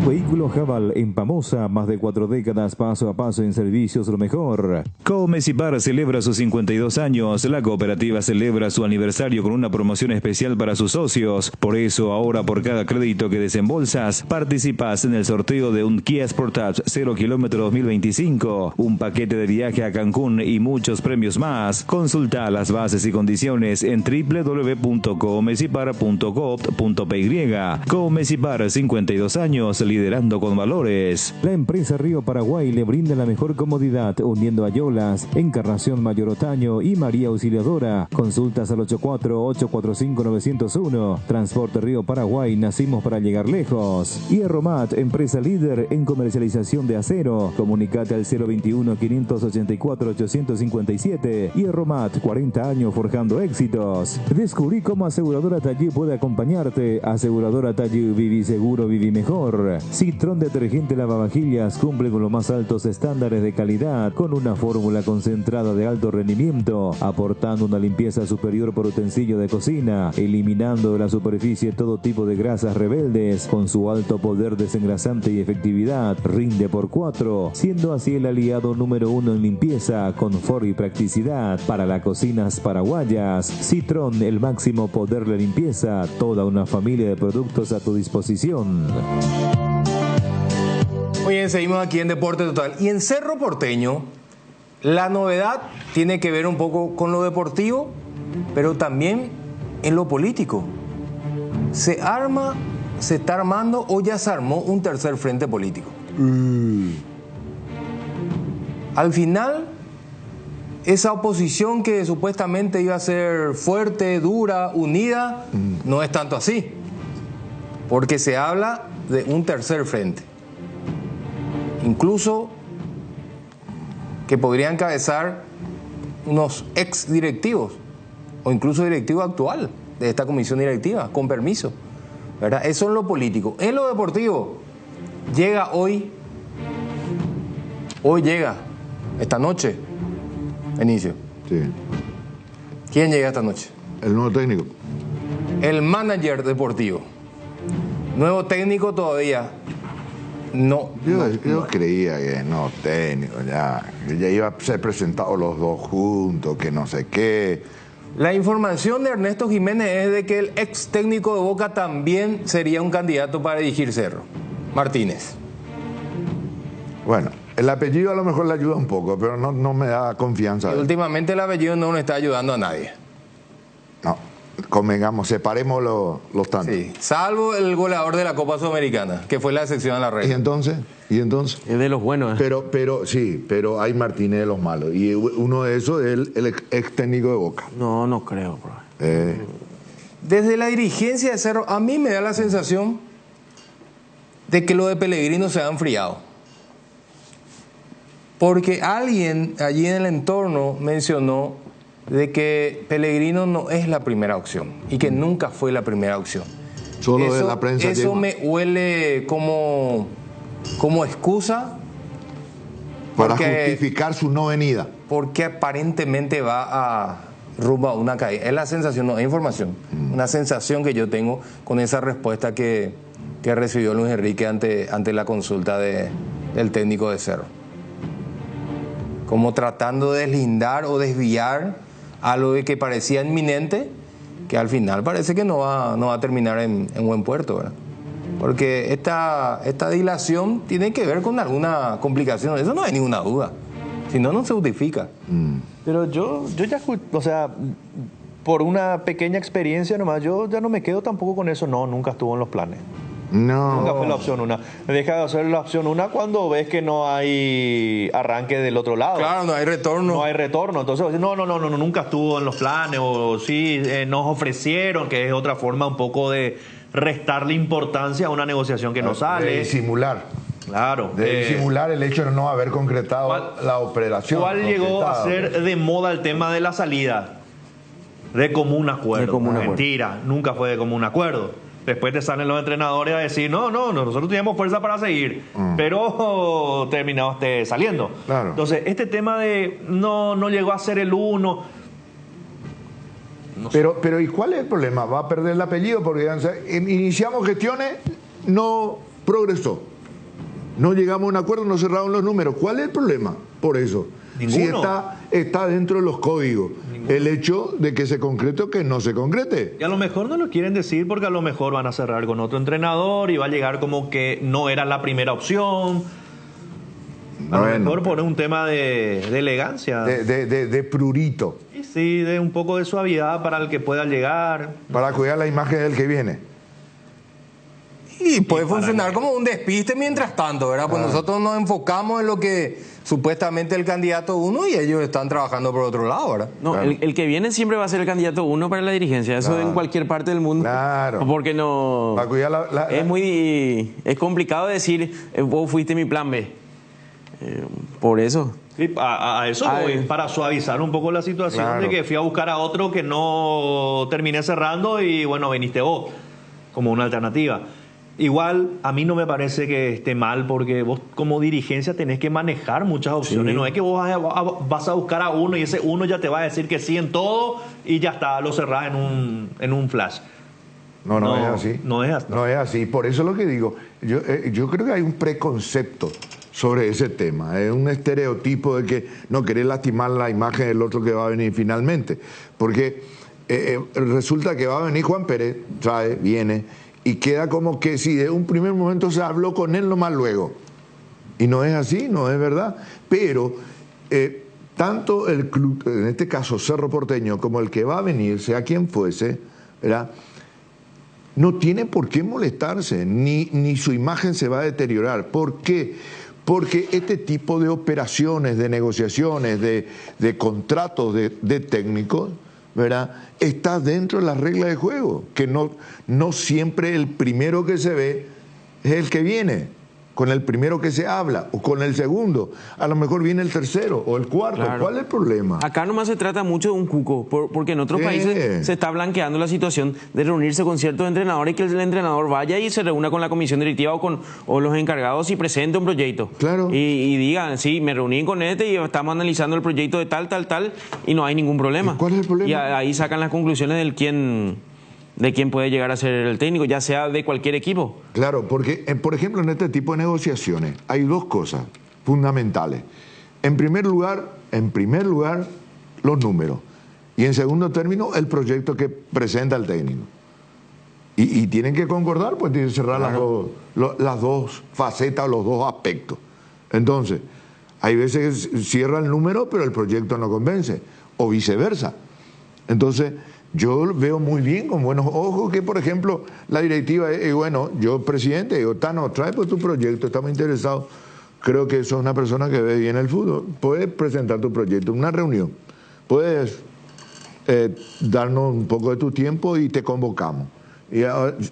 Vehículo Jabal en Pamosa, más de 4 décadas paso a paso en servicios lo mejor. Comecipar celebra sus 52 años. La cooperativa celebra su aniversario con una promoción especial para sus socios. Por eso ahora por cada crédito que desembolsas, participas en el sorteo de un Kia Sportage 0 km 2025, un paquete de viaje a Cancún y muchos premios más. Consulta las bases y condiciones en www.comecipar.coop.py. Comecipar, 52 años liderando con valores. La empresa Río Paraguay le brinda la mejor comodidad uniendo Ayolas, Encarnación Mayor Otaño y María Auxiliadora. Consultas al 84-845-901. Transporte Río Paraguay, nacimos para llegar lejos. Hierromat, empresa líder en comercialización de acero. Comunicate al 021-584-857. Hierromat, 40 años forjando éxitos. Descubrí cómo Aseguradora Tallí puede acompañarte. Aseguradora Tallí, viví seguro, viví mejor. Citrón detergente lavavajillas cumple con los más altos estándares de calidad con una fórmula concentrada de alto rendimiento, aportando una limpieza superior por utensilio de cocina, eliminando de la superficie todo tipo de grasas rebeldes. Con su alto poder desengrasante y efectividad, rinde por 4, siendo así el aliado número 1 en limpieza, confort y practicidad para las cocinas paraguayas. Citrón, el máximo poder de limpieza, toda una familia de productos a tu disposición. Muy bien, seguimos aquí en Deporte Total. Y en Cerro Porteño, la novedad tiene que ver un poco con lo deportivo, pero también en lo político. Se está armando o ya se armó un tercer frente político. Al final, esa oposición que supuestamente iba a ser fuerte, dura, unida, no es tanto así. Porque se habla de un tercer frente. Incluso que podría encabezar unos ex directivos o incluso directivo actual de esta comisión directiva, con permiso, ¿verdad? Eso en lo político. En lo deportivo, llega hoy llega, esta noche, Benicio. Sí. ¿Quién llega esta noche? El nuevo técnico. El manager deportivo. Nuevo técnico todavía. No. Yo creía que no, técnico, ya iba a ser presentados los dos juntos, que no sé qué. La información de Ernesto Jiménez es de que el ex técnico de Boca también sería un candidato para dirigir Cerro, Martínez. Bueno, el apellido a lo mejor le ayuda un poco, pero no me da confianza. Y últimamente el apellido no le está ayudando a nadie. No, convengamos, separemos los tantos. Sí, salvo el goleador de la Copa Sudamericana, que fue la excepción a la regla. ¿Y entonces? Es de los buenos. Pero hay Martínez de los malos. Y uno de esos es el ex técnico de Boca. No creo, bro. Desde la dirigencia de Cerro, a mí me da la sensación de que lo de Pellegrino se ha enfriado. Porque alguien allí en el entorno mencionó de que Pellegrino no es la primera opción y que nunca fue la primera opción. Solo de la prensa. Eso me huele como excusa para justificar su no venida. Porque aparentemente va a rumbo a una caída. Es la sensación, no es información. Una sensación que yo tengo con esa respuesta que recibió Luis Enrique ante la consulta del técnico de Cerro. Como tratando de deslindar o desviar algo que parecía inminente, que al final parece que no va a terminar en buen puerto, ¿verdad? Porque esta dilación tiene que ver con alguna complicación, eso no hay ninguna duda, si no, no se justifica. Pero yo ya, o sea, por una pequeña experiencia nomás, yo ya no me quedo tampoco con eso, nunca estuvo en los planes. No. Nunca fue la opción 1. Deja de ser la opción 1 cuando ves que no hay arranque del otro lado. Claro, no hay retorno. No hay retorno. Entonces, no, nunca estuvo en los planes. O sí, nos ofrecieron, que es otra forma un poco de restarle importancia a una negociación que no sale. De disimular. Claro. De disimular el hecho de no haber concretado la operación. ¿Cuál llegó a ser de moda el tema de la salida? De común acuerdo. Mentira, nunca fue de común acuerdo. Después te salen los entrenadores a decir, no, nosotros teníamos fuerza para seguir, pero terminaste saliendo. Claro. Entonces, este tema de no llegó a ser el uno. Pero ¿y cuál es el problema? Va a perder el apellido porque iniciamos gestiones, no progresó. No llegamos a un acuerdo, no cerraron los números. ¿Cuál es el problema? Por eso. Ninguno. Si está dentro de los códigos. El hecho de que se concrete o que no se concrete. Y a lo mejor no lo quieren decir porque a lo mejor van a cerrar con otro entrenador y va a llegar como que no era la primera opción. A lo mejor por un tema de elegancia. De prurito. Y sí, de un poco de suavidad para el que pueda llegar. Para cuidar la imagen del que viene. Y puede funcionar como un despiste mientras tanto, ¿verdad? Pues nosotros nos enfocamos en lo que supuestamente el candidato uno y ellos están trabajando por otro lado, ¿verdad? No, Claro. el que viene siempre va a ser el candidato uno para la dirigencia, eso en cualquier parte del mundo. Claro. Porque no... Para cuidar Es complicado decir, vos fuiste mi plan B. Por eso. Sí, a eso voy, para suavizar un poco la situación Claro. de que fui a buscar a otro que no terminé cerrando y bueno, viniste vos como una alternativa. Igual, a mí no me parece que esté mal porque vos como dirigencia tenés que manejar muchas opciones. Sí. No es que vos vas a buscar a uno y ese uno ya te va a decir que sí en todo y ya está, lo cerrás en un flash. No es así. No es así. No es así. Por eso es lo que digo. Yo creo que hay un preconcepto sobre ese tema. Es un estereotipo de que no querés lastimar la imagen del otro que va a venir finalmente. Porque resulta que va a venir Juan Pérez, viene, y queda como que si de un primer momento se habló con él nomás luego. Y no es así, no es verdad. Pero tanto el club, en este caso Cerro Porteño, como el que va a venir, sea quien fuese, ¿verdad?, no tiene por qué molestarse, ni su imagen se va a deteriorar. ¿Por qué? Porque este tipo de operaciones, de negociaciones, de contratos de técnicos, ¿verdad?, está dentro de las reglas de juego, que no siempre el primero que se ve es el que viene, con el primero que se habla, o con el segundo. A lo mejor viene el tercero o el cuarto. Claro. ¿Cuál es el problema? Acá nomás se trata mucho de un cuco, porque en otros países se está blanqueando la situación de reunirse con ciertos entrenadores y que el entrenador vaya y se reúna con la comisión directiva o los encargados y presente un proyecto. Claro. Y digan, sí, me reuní con y estamos analizando el proyecto de tal, y no hay ningún problema. ¿Cuál es el problema? Y ahí sacan las conclusiones de quién puede llegar a ser el técnico, ya sea de cualquier equipo. Claro, porque, por ejemplo, en este tipo de negociaciones hay dos cosas fundamentales. En primer lugar, los números. Y en segundo término, el proyecto que presenta el técnico. Y tienen que concordar, pues tienen que cerrar las dos facetas, los dos aspectos. Entonces, hay veces que cierra el número, pero el proyecto no convence, o viceversa. Entonces, yo veo muy bien, con buenos ojos, que, por ejemplo, la directiva, bueno, yo, presidente, digo, Tano, trae pues tu proyecto, estamos interesados. Creo que sos una persona que ve bien el fútbol. Puedes presentar tu proyecto en una reunión. Puedes darnos un poco de tu tiempo y te convocamos. Y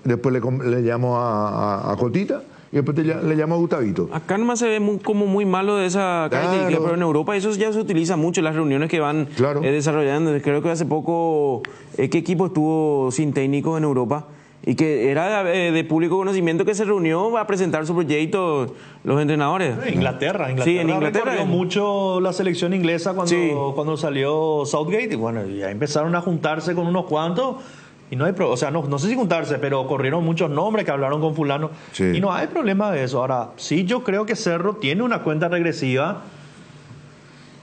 después le llamo a Jotita y después le llamo a Gustavito. Acá nomás se ve como muy malo de esa característica, Claro. pero en Europa eso ya se utiliza mucho en las reuniones que van desarrollando. Creo que hace poco, ¿qué equipo estuvo sin técnico en Europa? Y que era de público conocimiento que se reunió a presentar su proyecto los entrenadores. Inglaterra. Sí, en Inglaterra. Recorrió mucho la selección inglesa cuando salió Southgate y bueno, ya empezaron a juntarse con unos cuantos. Y no hay no sé si juntarse, pero corrieron muchos nombres que hablaron con fulano. Sí. Y no hay problema de eso. Ahora, sí, yo creo que Cerro tiene una cuenta regresiva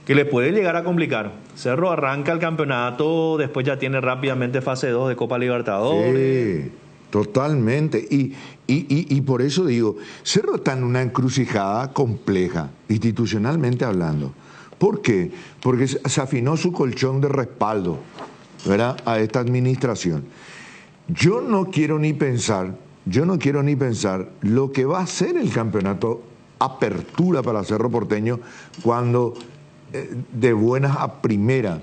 que le puede llegar a complicar. Cerro arranca el campeonato, después ya tiene rápidamente fase 2 de Copa Libertadores. Sí, totalmente. Y por eso digo, Cerro está en una encrucijada compleja, institucionalmente hablando. ¿Por qué? Porque se afinó su colchón de respaldo, ¿verdad?, a esta administración. Yo no quiero ni pensar lo que va a ser el campeonato apertura para Cerro Porteño cuando de buenas a primera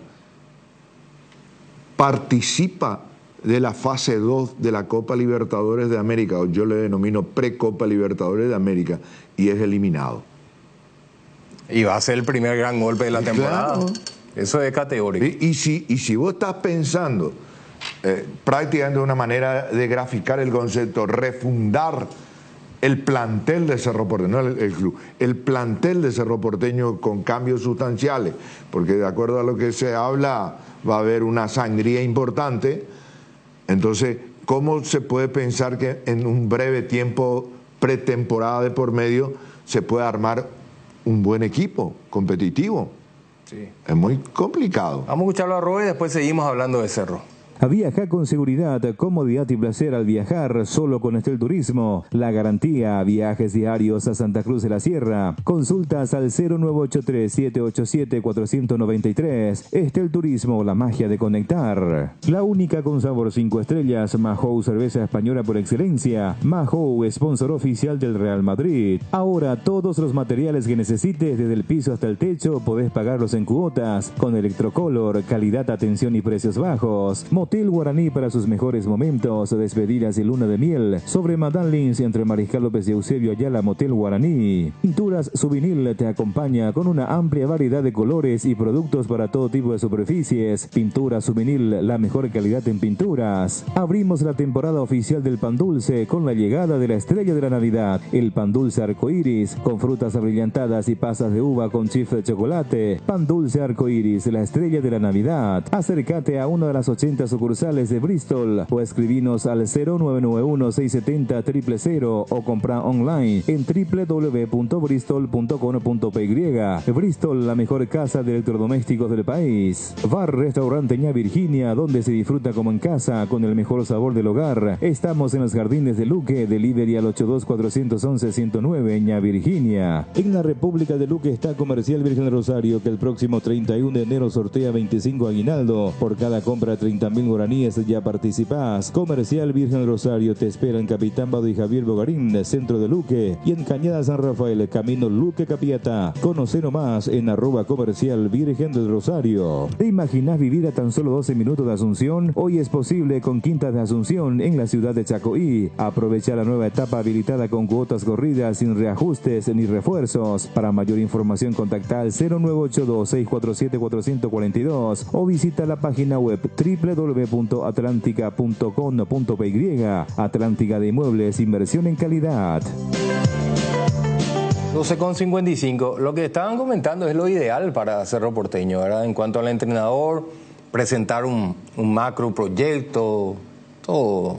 participa de la fase 2 de la Copa Libertadores de América, o yo le denomino pre-Copa Libertadores de América, y es eliminado. Y va a ser el primer gran golpe de la temporada. Claro. Eso es categórico. Y si vos estás pensando prácticamente una manera de graficar el concepto, refundar el plantel de Cerro Porteño, no el club, el plantel de Cerro Porteño con cambios sustanciales, porque de acuerdo a lo que se habla va a haber una sangría importante. Entonces, ¿cómo se puede pensar que en un breve tiempo, pretemporada de por medio, se puede armar un buen equipo competitivo? Sí. Es muy complicado. Vamos a escucharlo a Roy y después seguimos hablando de Cerro. Viaja con seguridad, comodidad y placer al viajar solo con Estel Turismo. La garantía, viajes diarios a Santa Cruz de la Sierra. Consultas al 0983-787-493. Estel Turismo, la magia de conectar. La única con sabor 5 estrellas, Mahou, cerveza española por excelencia. Mahou, sponsor oficial del Real Madrid. Ahora todos los materiales que necesites, desde el piso hasta el techo, podés pagarlos en cuotas. Con Electrocolor, calidad, atención y precios bajos. Motel Guaraní para sus mejores momentos, despedidas y luna de miel. Sobre Madame Lins entre Mariscal López y Eusebio Ayala, Motel Guaraní. Pinturas Souvenir te acompaña con una amplia variedad de colores y productos para todo tipo de superficies. Pinturas Souvenir, la mejor calidad en pinturas. Abrimos la temporada oficial del pan dulce con la llegada de la estrella de la Navidad, el pan dulce arcoíris, con frutas abrillantadas y pasas de uva con chifre de chocolate. Pan dulce arcoíris, la estrella de la Navidad. Acércate a una de las 80 sucursales de Bristol o escribinos al 0991-670-000 o compra online en www.bristol.com.py. Bristol, la mejor casa de electrodomésticos del país. Bar Restaurante Ña Virginia, donde se disfruta como en casa con el mejor sabor del hogar. Estamos en los Jardines de Luque, delivery al 82-411-109 Ña Virginia. En la República de Luque está Comercial Virgen del Rosario, que el próximo 31 de enero sortea 25 aguinaldo. Por cada compra 30.000 guaraníes ya participás. Comercial Virgen del Rosario te espera en Capitán Bado y Javier Bogarín, centro de Luque, y en Cañada San Rafael, camino Luque Capiatá. Conoce nomás en @comercial Virgen del Rosario. ¿Te imaginas vivir a tan solo 12 minutos de Asunción? Hoy es posible con Quintas de Asunción en la ciudad de Chacoí. Aprovecha la nueva etapa habilitada con cuotas corridas sin reajustes ni refuerzos. Para mayor información contacta al 0982-647-442 o visita la página web www.atlantica.com.py. Atlántica de Inmuebles, inversión en calidad. 12,55. Lo que estaban comentando es lo ideal para Cerro Porteño, ¿verdad? En cuanto al entrenador, presentar un macro proyecto, todo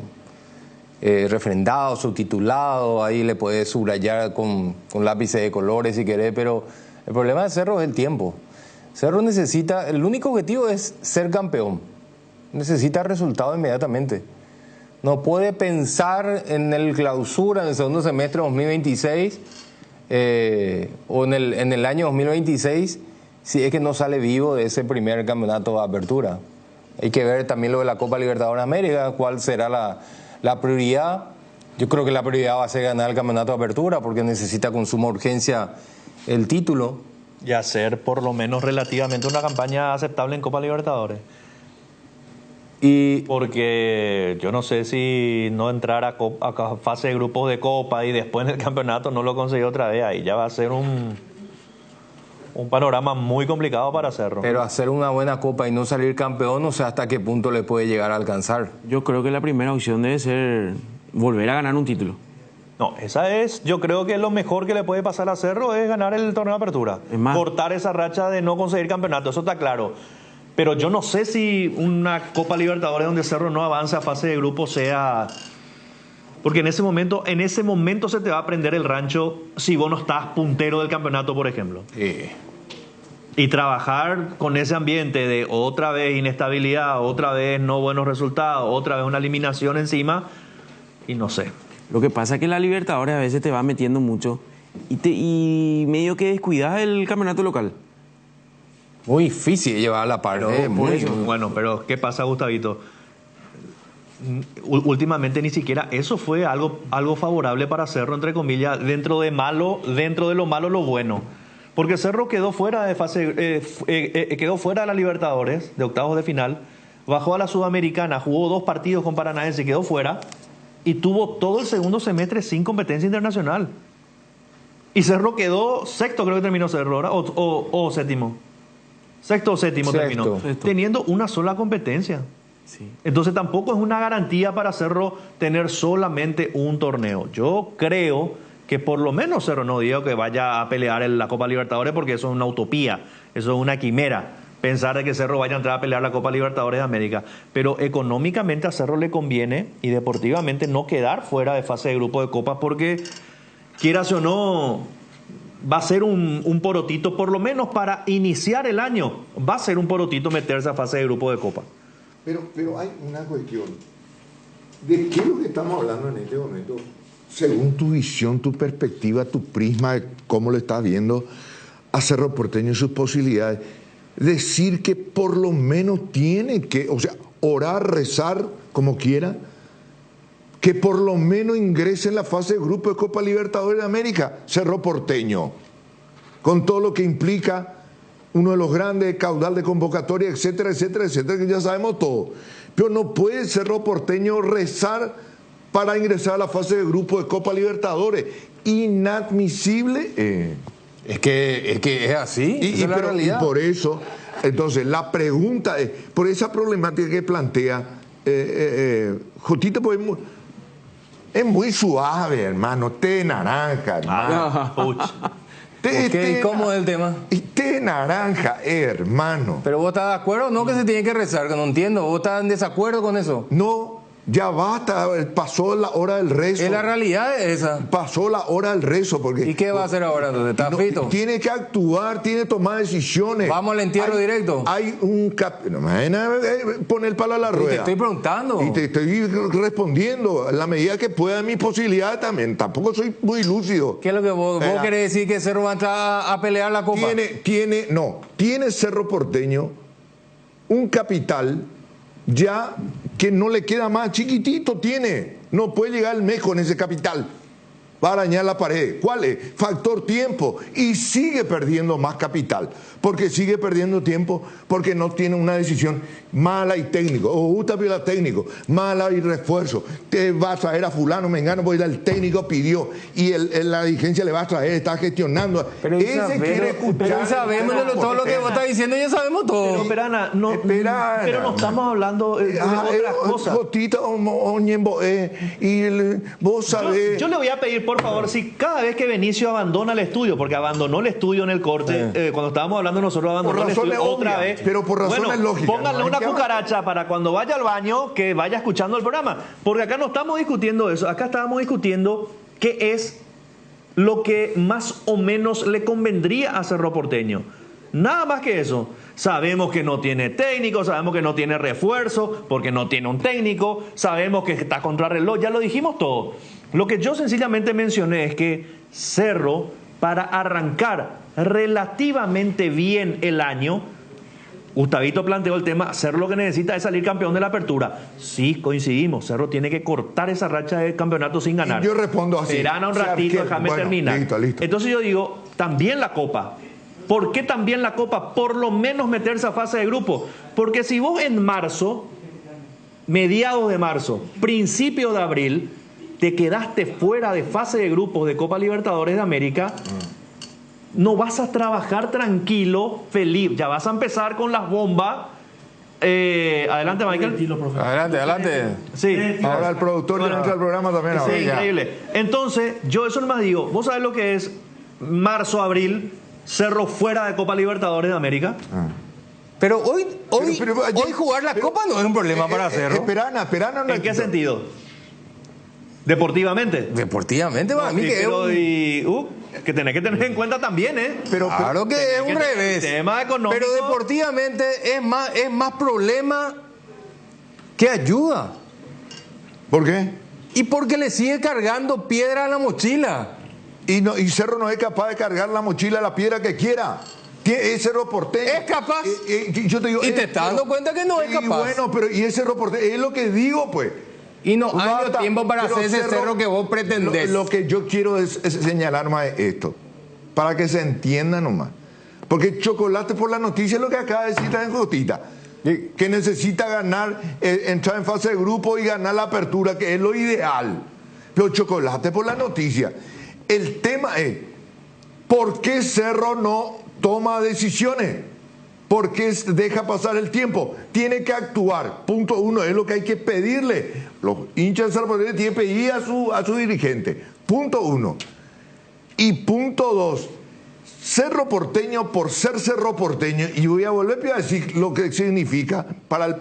refrendado, subtitulado, ahí le puedes subrayar con lápices de colores si querés, pero el problema de Cerro es el tiempo. Cerro necesita, el único objetivo es ser campeón, necesita resultado inmediatamente. No puede pensar en el clausura en el segundo semestre de 2026 o en el año 2026 si es que no sale vivo de ese primer campeonato de apertura. Hay que ver también lo de la Copa Libertadores de América, cuál será la prioridad. Yo creo que la prioridad va a ser ganar el campeonato de apertura porque necesita con suma urgencia el título. Y hacer por lo menos relativamente una campaña aceptable en Copa Libertadores. Porque yo no sé si no entrar a fase de grupos de Copa y después en el campeonato no lo consiguió otra vez, ahí ya va a ser un panorama muy complicado para Cerro. Pero hacer una buena Copa y no salir campeón, no sé hasta qué punto le puede llegar a alcanzar. Yo creo que la primera opción debe ser volver a ganar un título. No, yo creo que lo mejor que le puede pasar a Cerro es ganar el torneo de apertura. Es más, cortar esa racha de no conseguir campeonato, eso está claro. Pero yo no sé si una Copa Libertadores donde Cerro no avanza a fase de grupo sea... Porque en ese momento se te va a prender el rancho si vos no estás puntero del campeonato, por ejemplo. Sí. Y trabajar con ese ambiente de otra vez inestabilidad, otra vez no buenos resultados, otra vez una eliminación encima, y no sé. Lo que pasa es que la Libertadores a veces te va metiendo mucho y medio que descuidas el campeonato local. Muy difícil llevar a la par. Bueno, pero ¿qué pasa, Gustavito? Últimamente ni siquiera eso fue algo favorable para Cerro, entre comillas, dentro de lo malo lo bueno. Porque Cerro quedó fuera de quedó fuera de la Libertadores, de octavos de final, bajó a la Sudamericana, jugó 2 partidos con Paranaense y quedó fuera, y tuvo todo el segundo semestre sin competencia internacional. Y Cerro quedó sexto, creo que terminó Cerro, ¿verdad? O séptimo. Sexto o séptimo terminó. Teniendo una sola competencia. Sí. Entonces tampoco es una garantía para Cerro tener solamente un torneo. Yo creo que por lo menos Cerro, no digo que vaya a pelear en la Copa Libertadores porque eso es una utopía, eso es una quimera, pensar de que Cerro vaya a entrar a pelear la Copa Libertadores de América. Pero económicamente a Cerro le conviene y deportivamente no quedar fuera de fase de grupo de Copa porque, quieras o no, va a ser un porotito, por lo menos para iniciar el año, va a ser un porotito meterse a fase de grupo de Copa. Pero hay una cuestión. ¿De qué es lo que estamos hablando en este momento? Según tu visión, tu perspectiva, tu prisma de cómo lo estás viendo a Cerro Porteño y sus posibilidades, decir que por lo menos tiene que, o sea, orar, rezar, como quiera, que por lo menos ingrese en la fase de grupo de Copa Libertadores de América, Cerro Porteño, con todo lo que implica uno de los grandes, caudal de convocatoria, etcétera, etcétera, etcétera, que ya sabemos todo. Pero no puede Cerro Porteño rezar para ingresar a la fase de grupo de Copa Libertadores. Inadmisible. Es que es así, esa es la realidad. Y por eso, entonces, la pregunta es, por esa problemática que plantea Jotito, pues es muy suave, hermano, té de naranja, hermano. ¿Y cómo es el tema? Té de naranja, hermano. ¿Pero vos estás de acuerdo o no que se tiene que rezar? Que no entiendo, ¿vos estás en desacuerdo con eso? No. Ya basta, pasó la hora del rezo. ¿Es la realidad esa? Pasó la hora del rezo. Porque, ¿y qué va a hacer ahora entonces? ¿Está frito? Tiene que actuar, tiene que tomar decisiones. ¿Vamos al entierro directo? Hay un poner el palo a la rueda. Te estoy preguntando. Y te estoy respondiendo a la medida que pueda de mis posibilidades también. Tampoco soy muy lúcido. ¿Qué es lo que vos querés decir? ¿Que Cerro va a entrar a pelear la Copa? Tiene Cerro Porteño un capital ya que no le queda más, chiquitito tiene, no puede llegar el mes con ese capital, va a arañar la pared. ¿Cuál es? Factor tiempo, y sigue perdiendo más capital, porque sigue perdiendo tiempo, porque no tiene una decisión mala y técnico, o gusta viola técnico, mala y refuerzo, te va a traer a fulano, mengano, porque el técnico pidió, y la dirigencia le va a traer, está gestionando, pero ese quiere escuchar. Pero sabemos todo lo que vos estás diciendo, ya sabemos todo. Pero Ana, pero no estamos hablando de otras cosas. Vos sabés. Yo le voy a pedir, por favor, si cada vez que Benicio abandona el estudio, porque abandonó el estudio en el corte, cuando estábamos hablando nosotros abandonó el estudio otra vez. Pero por razones lógicas. Pónganle una cucaracha para cuando vaya al baño que vaya escuchando el programa. Porque acá no estamos discutiendo eso, acá estábamos discutiendo qué es lo que más o menos le convendría a Cerro Porteño. Nada más que eso. Sabemos que no tiene técnico, sabemos que no tiene refuerzo, porque no tiene un técnico, sabemos que está contra reloj, ya lo dijimos todo. Lo que yo sencillamente mencioné es que Cerro, para arrancar relativamente bien el año, Gustavito planteó el tema, Cerro lo que necesita es salir campeón de la apertura. Sí, coincidimos, Cerro tiene que cortar esa racha de campeonato sin ganar. Y yo respondo así. Verán un ratito, déjame terminar. Listo. Entonces yo digo, también la Copa. ¿Por qué también la Copa? Por lo menos meterse a fase de grupo. Porque si vos en marzo, mediados de marzo, principio de abril, te quedaste fuera de fase de grupos de Copa Libertadores de América, no vas a trabajar tranquilo, feliz. Ya vas a empezar con las bombas. Adelante, Michael. Adelante. Sí. Ahora el productor ya entra al programa también. Sí, increíble. Entonces, yo eso nomás digo, vos sabés lo que es marzo, abril, Cerro fuera de Copa Libertadores de América. Pero hoy jugar la Copa no es un problema para Cerro. Esperana. ¿En qué sentido? ¿Deportivamente? Deportivamente, para mí que tenés que tener en cuenta también, claro que es un revés. Tema económico. Pero deportivamente es más problema que ayuda. ¿Por qué? Y porque le sigue cargando piedra a la mochila. Y Cerro no es capaz de cargar la mochila, la piedra que quiera. Es Cerro Porteño. Es capaz. Yo te digo, y te estás dando cuenta que no es capaz. Bueno, pero y es Cerro Porteño, es lo que digo, pues. Y no hay tiempo para hacer ese cerro que vos pretendés. Lo que yo quiero es señalar más esto, para que se entienda nomás. Porque Chocolate por la noticia es lo que acaba de decir en Jotita, que necesita ganar, entrar en fase de grupo y ganar la apertura, que es lo ideal. Pero Chocolate por la noticia. El tema es, ¿por qué Cerro no toma decisiones? ¿Por qué deja pasar el tiempo? Tiene que actuar. Punto 1, es lo que hay que pedirle. Los hinchas de Cerro Porteño tienen que pedir a su dirigente. Punto 1. Y punto 2, Cerro Porteño, por ser Cerro Porteño, y voy a volver a decir lo que significa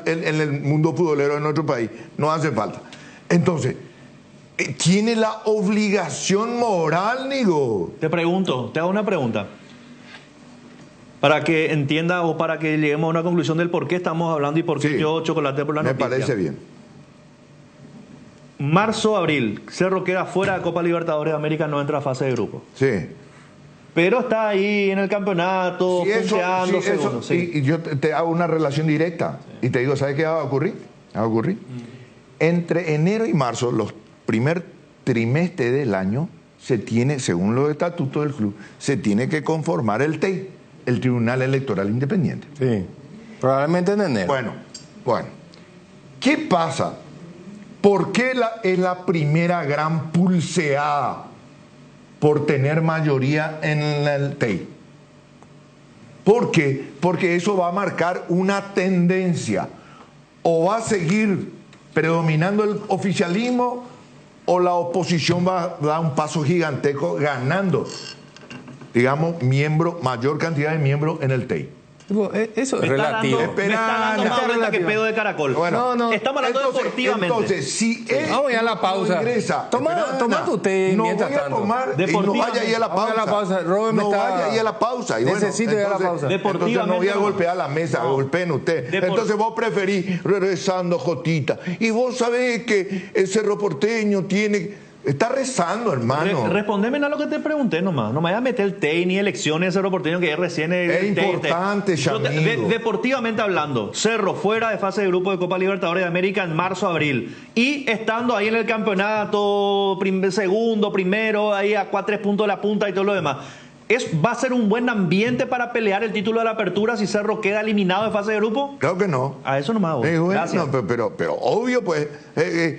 en el mundo futbolero de nuestro país, no hace falta. Entonces, tiene la obligación moral, Nigo. Te hago una pregunta. Para que entienda o para que lleguemos a una conclusión del por qué estamos hablando y por qué yo chocolate por la noticia. Me parece bien. Marzo, abril, Cerro queda fuera de Copa Libertadores de América, no entra a fase de grupo. Sí. Pero está ahí en el campeonato, punteando segundos. Y yo te hago una relación directa y te digo, ¿sabes qué va a ocurrir? Entre enero y marzo, los primer trimestre del año, se tiene, según los estatutos del club, se tiene que conformar el TEI, el Tribunal Electoral Independiente. Sí, probablemente en enero. Bueno. ¿Qué pasa? ¿Por qué es la primera gran pulseada por tener mayoría en el TEI? ¿Por qué? Porque eso va a marcar una tendencia. O va a seguir predominando el oficialismo o la oposición va a dar un paso gigantesco ganando, digamos, mayor cantidad de miembros en el TEI. Eso es relativo. Me está dando más vuelta que pedo de caracol. Bueno, estamos hablando deportivamente. Entonces, si él vamos a la pausa. Ingresa, toma tu té mientras voy a tanto. tomar, no vaya ahí a la pausa. Vaya ahí a la pausa. Y necesito ir a la pausa. Entonces no voy a golpear la mesa, golpeen usted. Entonces vos preferís regresando, Jotita. Y vos sabés que el Cerro Porteño está rezando, hermano. Respondeme a lo que te pregunté nomás. No me vayas a meter el TEI ni elecciones de Cerro Porteño, que es recién es importante, Chamigo. Deportivamente hablando, Cerro fuera de fase de grupo de Copa Libertadores de América en marzo, abril. Y estando ahí en el campeonato, segundo, primero, ahí a 3 puntos de la punta y todo lo demás. ¿Va a ser un buen ambiente para pelear el título de la apertura si Cerro queda eliminado de fase de grupo? Claro que no. A eso no me hago. Gracias. No, pero obvio, pues,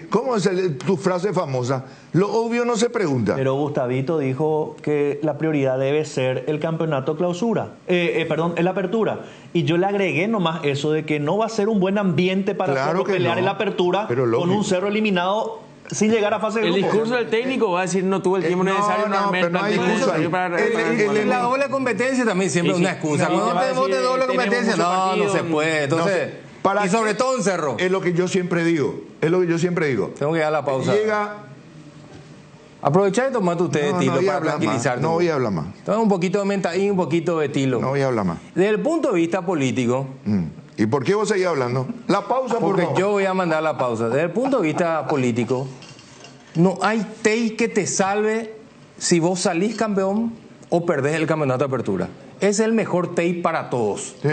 ¿cómo es tu frase famosa? Lo obvio no se pregunta. Pero Gustavito dijo que la prioridad debe ser el campeonato clausura. La apertura. Y yo le agregué nomás eso de que no va a ser un buen ambiente para Cerro pelear en la apertura con un Cerro eliminado sin llegar a fase de grupo. El discurso del técnico va a decir no tuvo el tiempo necesario. Pero no hay excusa. La doble competencia también siempre es una excusa. Cuando vos te doble competencia, no se puede. Entonces, y sobre todo en Cerro. Es lo que yo siempre digo. Tengo que ir a la pausa. Aprovechar y tomar tu té de tilo para tranquilizarte. No voy a hablar más. Toma un poquito de menta y un poquito de tilo. No voy a hablar más. Desde el punto de vista político. ¿Y por qué vos seguís hablando? La pausa, porque yo voy a mandar la pausa. Desde el punto de vista político, no hay TEI que te salve si vos salís campeón o perdés el campeonato de apertura. Es el mejor TEI para todos. Sí.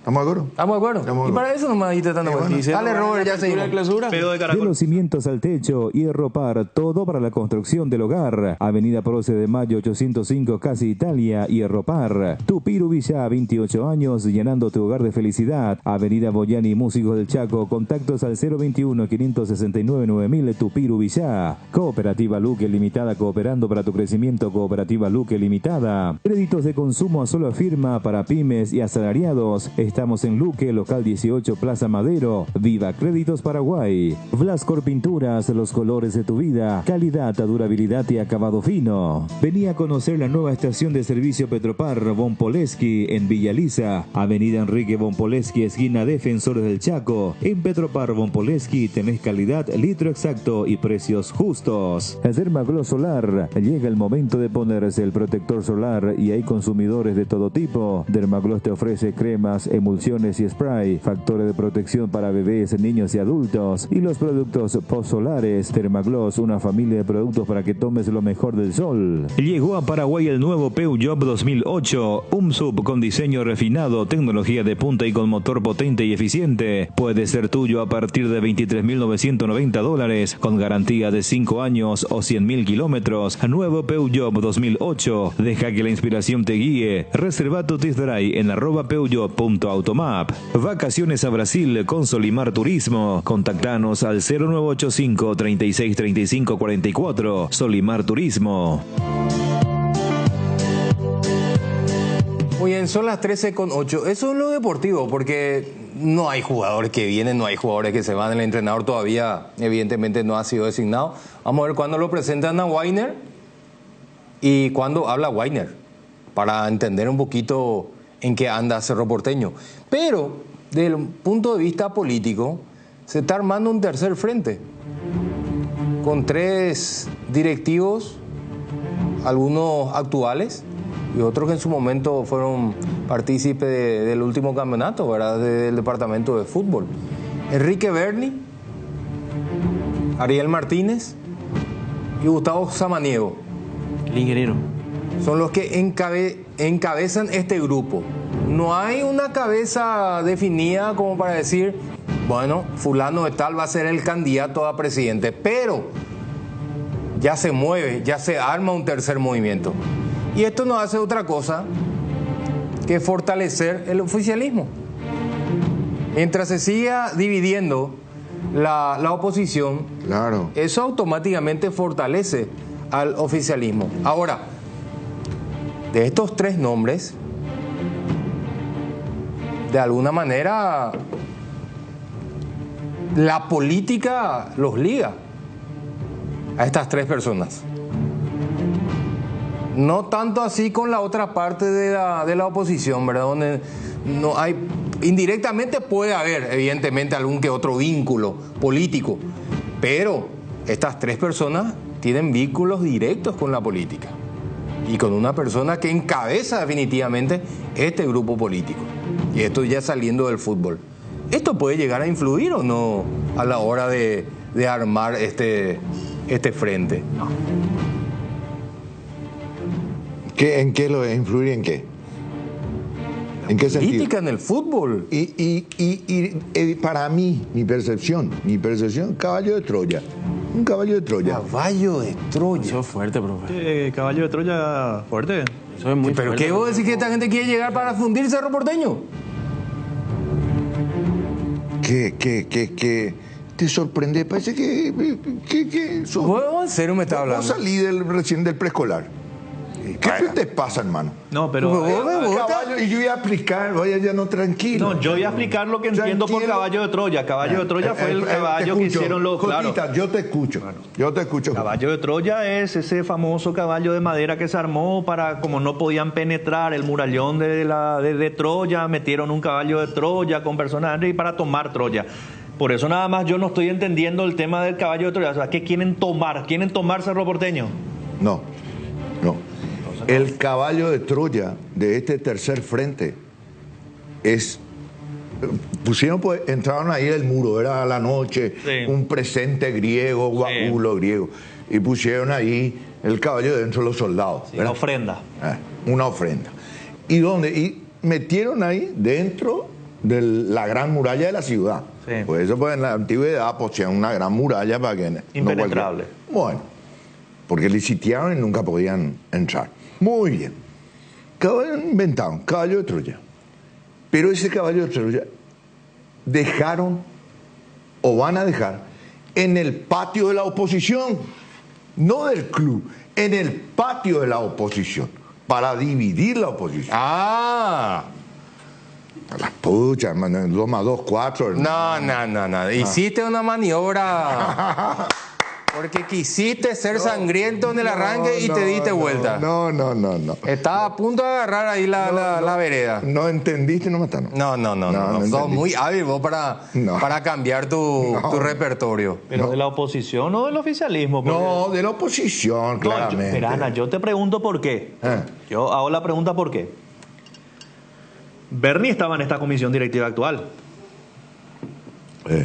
¿Estamos de acuerdo? Y para eso no me diste tanta vuelta. Dale, Robert, ya seguimos. De los cimientos al techo, Hierro Par, todo para la construcción del hogar. Avenida Proce de Mayo 805, Casi Italia, Hierro Par. Tupiru Villa, 28 años, llenando tu hogar de felicidad. Avenida Boyani, Músicos del Chaco, contactos al 021-569-9000, Tupiru Villa. Cooperativa Luque Limitada, cooperando para tu crecimiento. Cooperativa Luque Limitada. Créditos de consumo a sola firma para pymes y asalariados. Estamos en Luque, local 18, Plaza Madero. Viva Créditos Paraguay. Vlascor Pinturas, los colores de tu vida. Calidad, durabilidad y acabado fino. Vení a conocer la nueva estación de servicio Petropar Von Poleski en Villa Lisa. Avenida Enrique Von Poleski, esquina Defensores del Chaco. En Petropar Von Poleski tenés calidad, litro exacto y precios justos. Dermagloss Solar. Llega el momento de ponerse el protector solar y hay consumidores de todo tipo. Dermagloss te ofrece cremas, emulsiones y spray, factores de protección para bebés, niños y adultos, y los productos post-solares. Dermagloss, una familia de productos para que tomes lo mejor del sol. Llegó a Paraguay el nuevo Peugeot 2008, un sub con diseño refinado, tecnología de punta y con motor potente y eficiente. Puede ser tuyo a partir de $23.990, con garantía de 5 años o 100.000 kilómetros. Nuevo Peugeot 2008. Deja que la inspiración te guíe. Reserva tu test drive en @peugeot.automap. Vacaciones a Brasil con Solimar Turismo. Contactanos al 0985 36 35 44. Solimar Turismo. Muy bien, son las 13:08. Eso es lo deportivo, porque no hay jugadores que vienen, no hay jugadores que se van. El entrenador todavía, evidentemente, no ha sido designado. Vamos a ver cuándo lo presentan a Weiner y cuándo habla Weiner, para entender un poquito en qué anda Cerro Porteño. Pero, desde el punto de vista político, se está armando un tercer frente, con 3 directivos, algunos actuales y otros que en su momento fueron partícipes del último campeonato, ¿verdad?, del departamento de fútbol. Enrique Berni, Ariel Martínez y Gustavo Samaniego. El ingeniero. Son los que encabezan este grupo. No hay una cabeza definida como para decir, bueno, fulano de tal va a ser el candidato a presidente, pero ya se mueve, ya se arma un tercer movimiento. Y esto no hace otra cosa que fortalecer el oficialismo. Mientras se siga dividiendo la oposición, claro, eso automáticamente fortalece al oficialismo. Ahora, de estos 3 nombres, de alguna manera, la política los liga a estas 3 personas. No tanto así con la otra parte de la oposición, ¿verdad? Donde no hay, indirectamente puede haber, evidentemente, algún que otro vínculo político, pero estas 3 personas tienen vínculos directos con la política y con una persona que encabeza definitivamente este grupo político. Y esto ya saliendo del fútbol. ¿Esto puede llegar a influir o no a la hora de armar este frente? No. ¿En qué lo influir? ¿En qué? ¿En qué sentido? Política en el fútbol. Y para mí, mi percepción, caballo de Troya. Un caballo de Troya. Caballo de Troya. Eso es fuerte, profe. Caballo de Troya fuerte. Eso es muy ¿Pero fuerte. qué vos decís que esta gente quiere llegar para fundir Cerro Porteño? Que te sorprende, parece que ¿Vos en serio me estás hablando? Vos salí recién del preescolar. ¿Qué te pasa, hermano? No, pero... Caballo, y yo voy a explicar, vaya ya no tranquilo. No, yo voy a explicar lo que entiendo por caballo de Troya. Caballo de Troya fue el caballo que hicieron los... Jotita, claro. yo te escucho. Yo te escucho. Caballo de Troya es ese famoso caballo de madera que se armó para, como no podían penetrar el murallón de Troya, metieron un caballo de Troya con personas y para tomar Troya. Por eso nada más yo no estoy entendiendo el tema del caballo de Troya. O sea, ¿qué quieren tomar? ¿Quieren tomar Cerro Porteño? No. El caballo de Troya de este tercer frente es... Pusieron, pues, entraron ahí el muro, era a la noche, sí, un presente griego, guaculo griego, y pusieron ahí el caballo dentro de los soldados. Sí, una ofrenda. Una ofrenda. Y metieron ahí dentro de la gran muralla de la ciudad. Sí. Pues eso, pues, en la antigüedad poseían una gran muralla para que... Impenetrable. Bueno, porque le sitiaron y nunca podían entrar. Muy bien. Inventaron caballo de Troya. Pero ese caballo de Troya dejaron o van a dejar en el patio de la oposición, no del club, en el patio de la oposición, para dividir la oposición. ¡Ah! Las puchas, 2 más 2, 4. No. Hiciste una maniobra... Porque quisiste ser sangriento en el arranque y te diste vuelta. No. Estaba a punto de agarrar ahí la vereda. No entendiste, no mataron. No. Sos muy hábil vos para cambiar tu repertorio. ¿Pero de la oposición o del oficialismo? No, de la oposición, claramente. Ana, yo te pregunto por qué. Yo hago la pregunta por qué. Berni estaba en esta comisión directiva actual.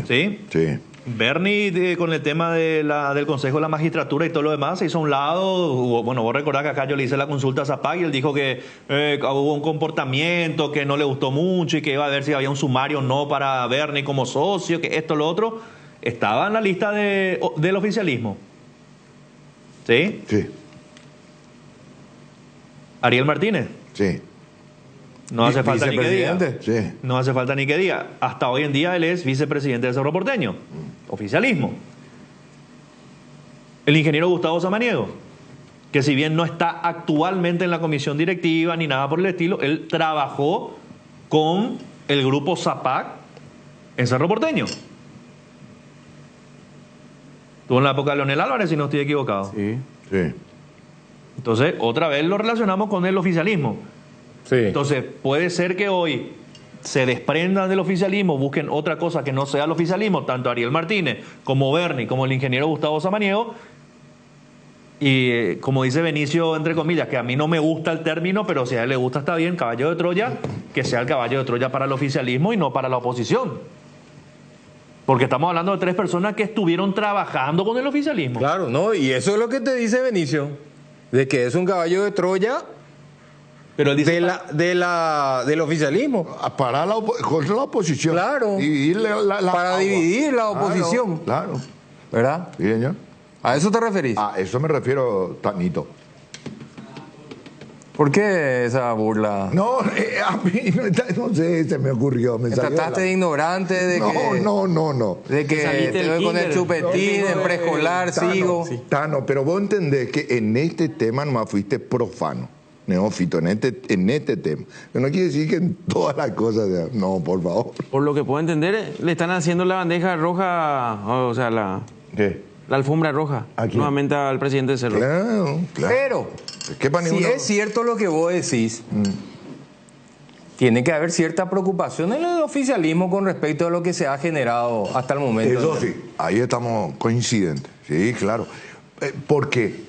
¿Sí? Sí. Berni, con el tema del Consejo de la Magistratura y todo lo demás, se hizo a un lado. Bueno, vos recordás que acá yo le hice la consulta a Zapag y él dijo que hubo un comportamiento que no le gustó mucho y que iba a ver si había un sumario o no para Berni como socio, que esto, lo otro. Estaba en la lista del oficialismo. ¿Sí? Sí. Ariel Martínez. Sí. No hace falta ni que diga. Sí. No hace falta ni que diga. Hasta hoy en día él es vicepresidente de Cerro Porteño. Oficialismo. El ingeniero Gustavo Samaniego. que si bien no está actualmente en la comisión directiva ni nada por el estilo, él trabajó con el grupo Zapac en Cerro Porteño. Estuvo en la época de Leonel Álvarez, si no estoy equivocado. Sí. Entonces, otra vez lo relacionamos con el oficialismo. Entonces, puede ser que hoy se desprendan del oficialismo, busquen otra cosa que no sea el oficialismo, tanto Ariel Martínez como Bernie, como el ingeniero Gustavo Samaniego. Y como dice Benicio, entre comillas, que a mí no me gusta el término, pero si a él le gusta está bien, caballo de Troya, que sea el caballo de Troya para el oficialismo y no para la oposición. Porque estamos hablando de 3 personas que estuvieron trabajando con el oficialismo. Claro, no, y eso es lo que te dice Benicio, de que es un caballo de Troya, pero él dice del oficialismo. Para contra la oposición. Claro. Para dividir la oposición. Claro. ¿Verdad? Sí, señor. ¿A eso te referís? A eso me refiero, Tanito. ¿Por qué esa burla? No, a mí no sé, se me ocurrió. Me trataste de ignorante de que... No. De que te doy con el chupetín, en preescolar, sigo. Tano, pero vos entendés que en este tema nomás fuiste profano, neófito, en este tema. Pero no quiere decir que en todas las cosas... No, por favor. Por lo que puedo entender, le están haciendo la bandeja roja, o sea, la alfombra roja, nuevamente al presidente de Cerro. Claro. Pero... Si es cierto lo que vos decís, tiene que haber cierta preocupación en el oficialismo con respecto a lo que se ha generado hasta el momento. Eso sí, ahí estamos coincidentes. Sí, claro. ¿Por qué?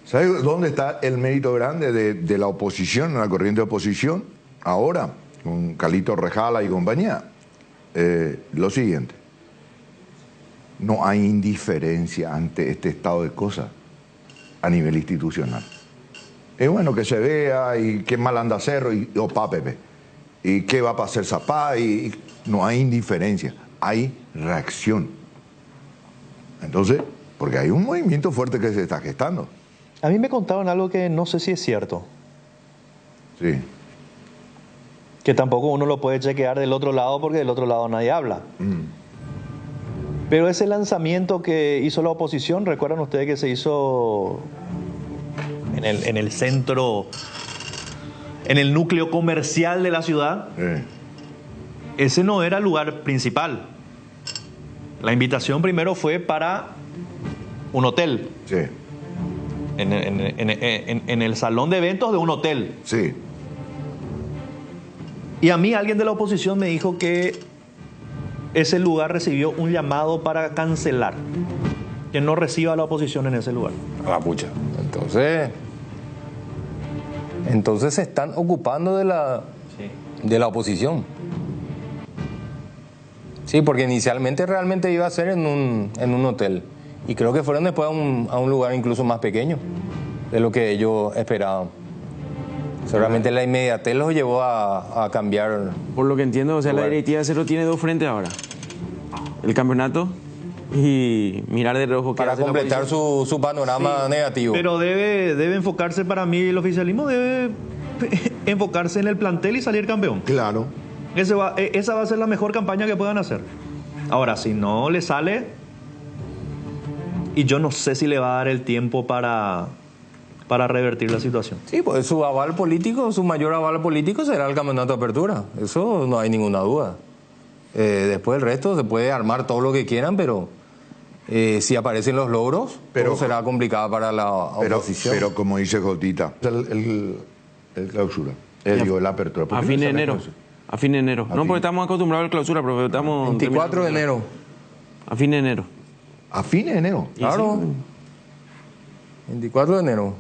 ¿Sabes dónde está el mérito grande de la oposición, la corriente de oposición? Ahora, con Calito Rejala y compañía. Lo siguiente. No hay indiferencia ante este estado de cosas a nivel institucional. Es bueno que se vea y qué mal anda Cerro y opa Pepe. Y qué va a hacer Zapá y no hay indiferencia, hay reacción. Entonces, porque hay un movimiento fuerte que se está gestando. A mí me contaron algo que no sé si es cierto. Sí. Que tampoco uno lo puede chequear del otro lado porque del otro lado nadie habla. Pero ese lanzamiento que hizo la oposición, ¿recuerdan ustedes que se hizo en el centro, en el núcleo comercial de la ciudad? Ese no era el lugar principal. La invitación primero fue para un hotel. Sí. En el salón de eventos de un hotel. Sí. Y a mí alguien de la oposición me dijo que ese lugar recibió un llamado para cancelar. Que no reciba la oposición en ese lugar. Ah, pucha. Entonces se están ocupando de la oposición. Sí, porque inicialmente realmente iba a ser en un hotel. Y creo que fueron después a un lugar incluso más pequeño de lo que ellos esperaban. Seguramente la inmediatez los llevó a cambiar. Por lo que entiendo, o sea, la directiva de Cerro tiene dos frentes ahora. El campeonato y mirar de rojo. Para completar su panorama negativo. Pero debe enfocarse, para mí, el oficialismo debe enfocarse en el plantel y salir campeón. Claro. Esa va a ser la mejor campaña que puedan hacer. Ahora, si no le sale, y yo no sé si le va a dar el tiempo para revertir la situación. Sí, pues su aval político, su mayor aval político será el campeonato de apertura. Eso no hay ninguna duda. Después el resto se puede armar todo lo que quieran, pero si aparecen los logros, todo será complicado para la oposición. Pero como dice Jotita, el clausura, la apertura. A fin de enero. A fin de enero. No, porque estamos acostumbrados a la clausura, pero estamos... 24 de enero. A fin de enero. ¿A fin de enero? Claro. 24 de enero.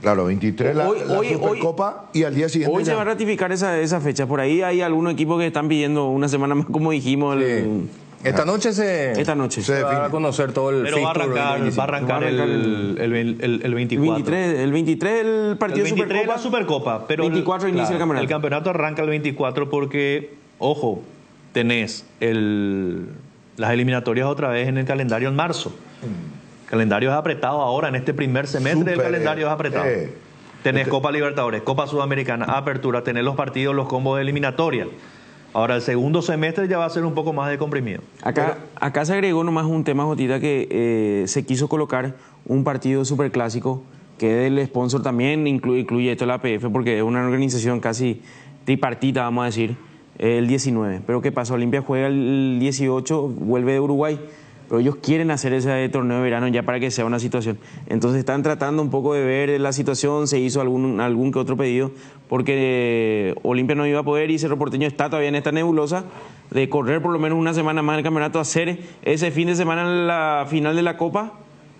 Claro, 23 la Supercopa y al día siguiente... Hoy se va a ratificar esa fecha. Por ahí hay algunos equipos que están pidiendo una semana más, como dijimos. Esta noche se va a conocer todo el... Pero va a arrancar el 24. El 23 el partido el 23 la Supercopa. Pero 24 inicia el campeonato. El campeonato arranca el 24 porque, ojo, tenés las eliminatorias otra vez en el calendario en marzo. El calendario es apretado ahora, en este primer semestre del calendario es apretado. Tenés Copa Libertadores, Copa Sudamericana, Apertura, tenés los partidos, los combos de eliminatoria. Ahora el segundo semestre ya va a ser un poco más de comprimido. Acá se agregó nomás un tema, Jotita, que se quiso colocar un partido superclásico, que el sponsor también incluye esto la APF, porque es una organización casi tripartita, vamos a decir, el 19. Pero ¿qué pasa? Olimpia juega el 18, vuelve de Uruguay, pero ellos quieren hacer ese torneo de verano ya para que sea una situación. Entonces están tratando un poco de ver la situación, se hizo algún que otro pedido, porque Olimpia no iba a poder y Cerro Porteño está todavía en esta nebulosa de correr por lo menos una semana más el campeonato, hacer ese fin de semana la final de la Copa,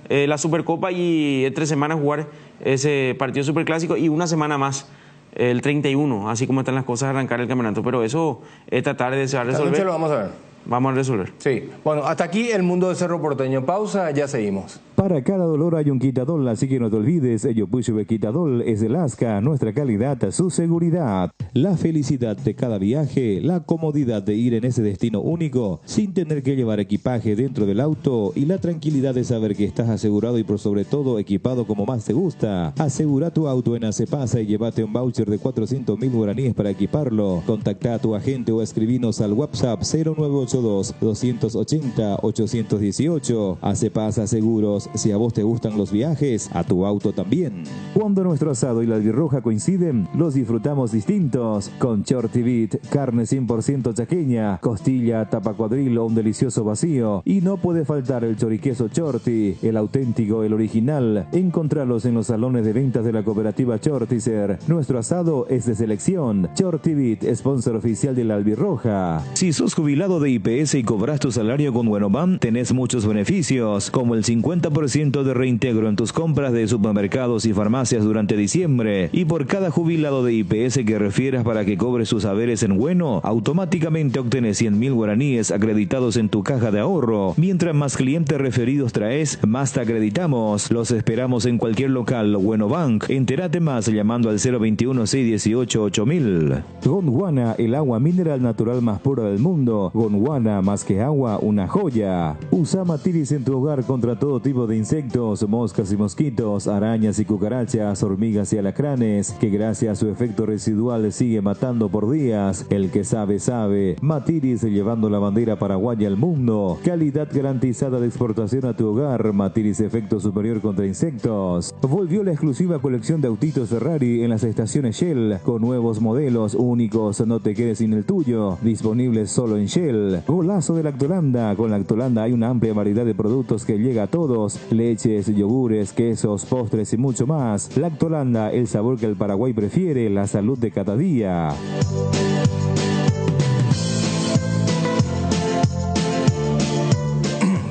la Supercopa, y en 3 semanas jugar ese partido superclásico y una semana más, el 31, así como están las cosas, arrancar el campeonato. Pero eso esta tarde se va a resolver. Esta noche lo vamos a ver. Vamos a resolver. Sí. Bueno, hasta aquí el mundo de Cerro Porteño. Pausa, ya seguimos. Para cada dolor hay un quitadol, así que no te olvides, Yopushube Quitadol es el Asca, nuestra calidad, su seguridad. La felicidad de cada viaje, la comodidad de ir en ese destino único, sin tener que llevar equipaje dentro del auto, y la tranquilidad de saber que estás asegurado y por sobre todo equipado como más te gusta. Asegura tu auto en Acepasa y llévate un voucher de 400.000 guaraníes para equiparlo. Contacta a tu agente o escribinos al WhatsApp 0982-280-818. Acepasa Seguros. Si a vos te gustan los viajes, a tu auto también. Cuando nuestro asado y la albirroja coinciden, los disfrutamos distintos. Con Shorty Beat, carne 100% chaqueña, costilla, tapa cuadril o un delicioso vacío. Y no puede faltar el choriqueso Shorty, el auténtico, el original. Encontralos en los salones de ventas de la cooperativa Shortizer. Nuestro asado es de selección. Shorty Beat, sponsor oficial de la albirroja. Si sos jubilado de IPS y cobras tu salario con Buenoban, tenés muchos beneficios, como el 50% de reintegro en tus compras de supermercados y farmacias durante diciembre, y por cada jubilado de IPS que refieras para que cobre sus haberes en Bueno, automáticamente obtenés 100.000 guaraníes acreditados en tu caja de ahorro. Mientras más clientes referidos traes, más te acreditamos. Los esperamos en cualquier local Bueno Bank. Entérate más llamando al 021-618-8000. Gondwana, el agua mineral natural más pura del mundo. Gondwana, más que agua, una joya. Usa Matiris en tu hogar contra todo tipo de insectos, moscas y mosquitos, arañas y cucarachas, hormigas y alacranes, que gracias a su efecto residual sigue matando por días. El que sabe, sabe. Matiris, llevando la bandera paraguaya al mundo. Calidad garantizada de exportación a tu hogar. Matiris, efecto superior contra insectos. Volvió la exclusiva colección de autitos Ferrari en las estaciones Shell, con nuevos modelos únicos, no te quedes sin el tuyo, disponibles solo en Shell. Golazo de Lactolanda. Con Lactolanda hay una amplia variedad de productos que llega a todos: leches, yogures, quesos, postres y mucho más. Lactolanda, el sabor que el Paraguay prefiere, la salud de cada día.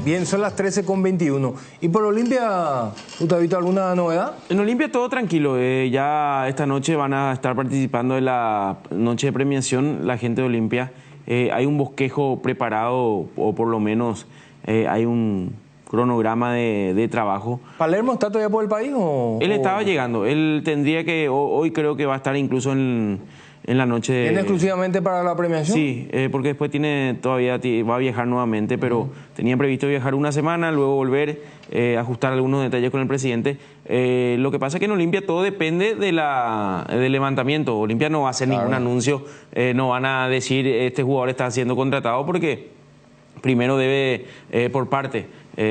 Bien, son las 13:21. ¿Y por Olimpia, usted ha visto alguna novedad? En Olimpia todo tranquilo. Ya esta noche van a estar participando de la noche de premiación la gente de Olimpia. Hay un bosquejo preparado, o por lo menos hay un cronograma de trabajo. ¿Palermo está todavía por el país o...? Él estaba llegando. Él tendría que... Hoy creo que va a estar incluso en la noche de... ¿Viene exclusivamente para la premiación? Sí, porque después va a viajar nuevamente, pero tenía previsto viajar una semana, luego volver, ajustar algunos detalles con el presidente. Lo que pasa es que en Olimpia todo depende del levantamiento. Olimpia no va a hacer ningún anuncio, no van a decir este jugador está siendo contratado, porque primero debe,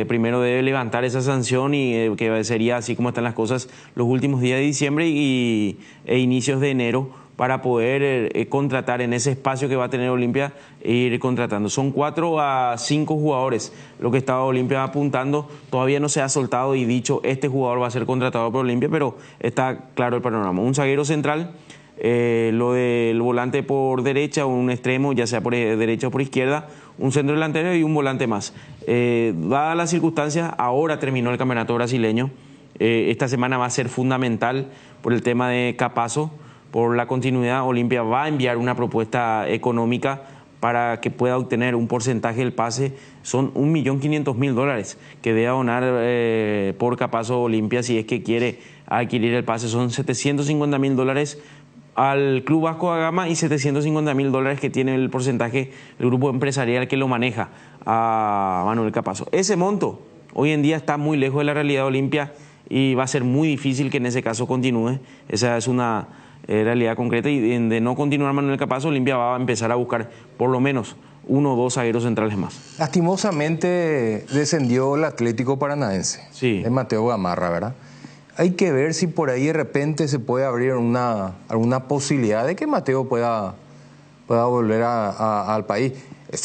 primero debe levantar esa sanción, y que sería, así como están las cosas, los últimos días de diciembre e inicios de enero, para poder contratar en ese espacio que va a tener Olimpia, e ir contratando. Son 4 a 5 jugadores lo que estaba Olimpia apuntando. Todavía no se ha soltado y dicho este jugador va a ser contratado por Olimpia, pero está claro el panorama. Un zaguero central, lo del volante por derecha, un extremo, ya sea por derecha o por izquierda, un centro delantero y un volante más. Dadas las circunstancias, ahora terminó el campeonato brasileño. Esta semana va a ser fundamental por el tema de Capazo. Por la continuidad, Olimpia va a enviar una propuesta económica para que pueda obtener un porcentaje del pase. Son $1.500.000 que debe abonar por Capazo Olimpia si es que quiere adquirir el pase. Son $750.000 al Club Vasco da Gama y $750.000 que tiene el porcentaje del grupo empresarial que lo maneja a Manuel Capazo. Ese monto hoy en día está muy lejos de la realidad de Olimpia y va a ser muy difícil que en ese caso continúe. Esa es una realidad concreta, y de no continuar Manuel Capazo, Olimpia va a empezar a buscar por lo menos 1 o 2 zagueros centrales más. Lastimosamente descendió el Atlético Paranaense, sí, de Mateo Gamarra, ¿verdad? Hay que ver si por ahí de repente se puede abrir alguna posibilidad de que Mateo pueda volver al país.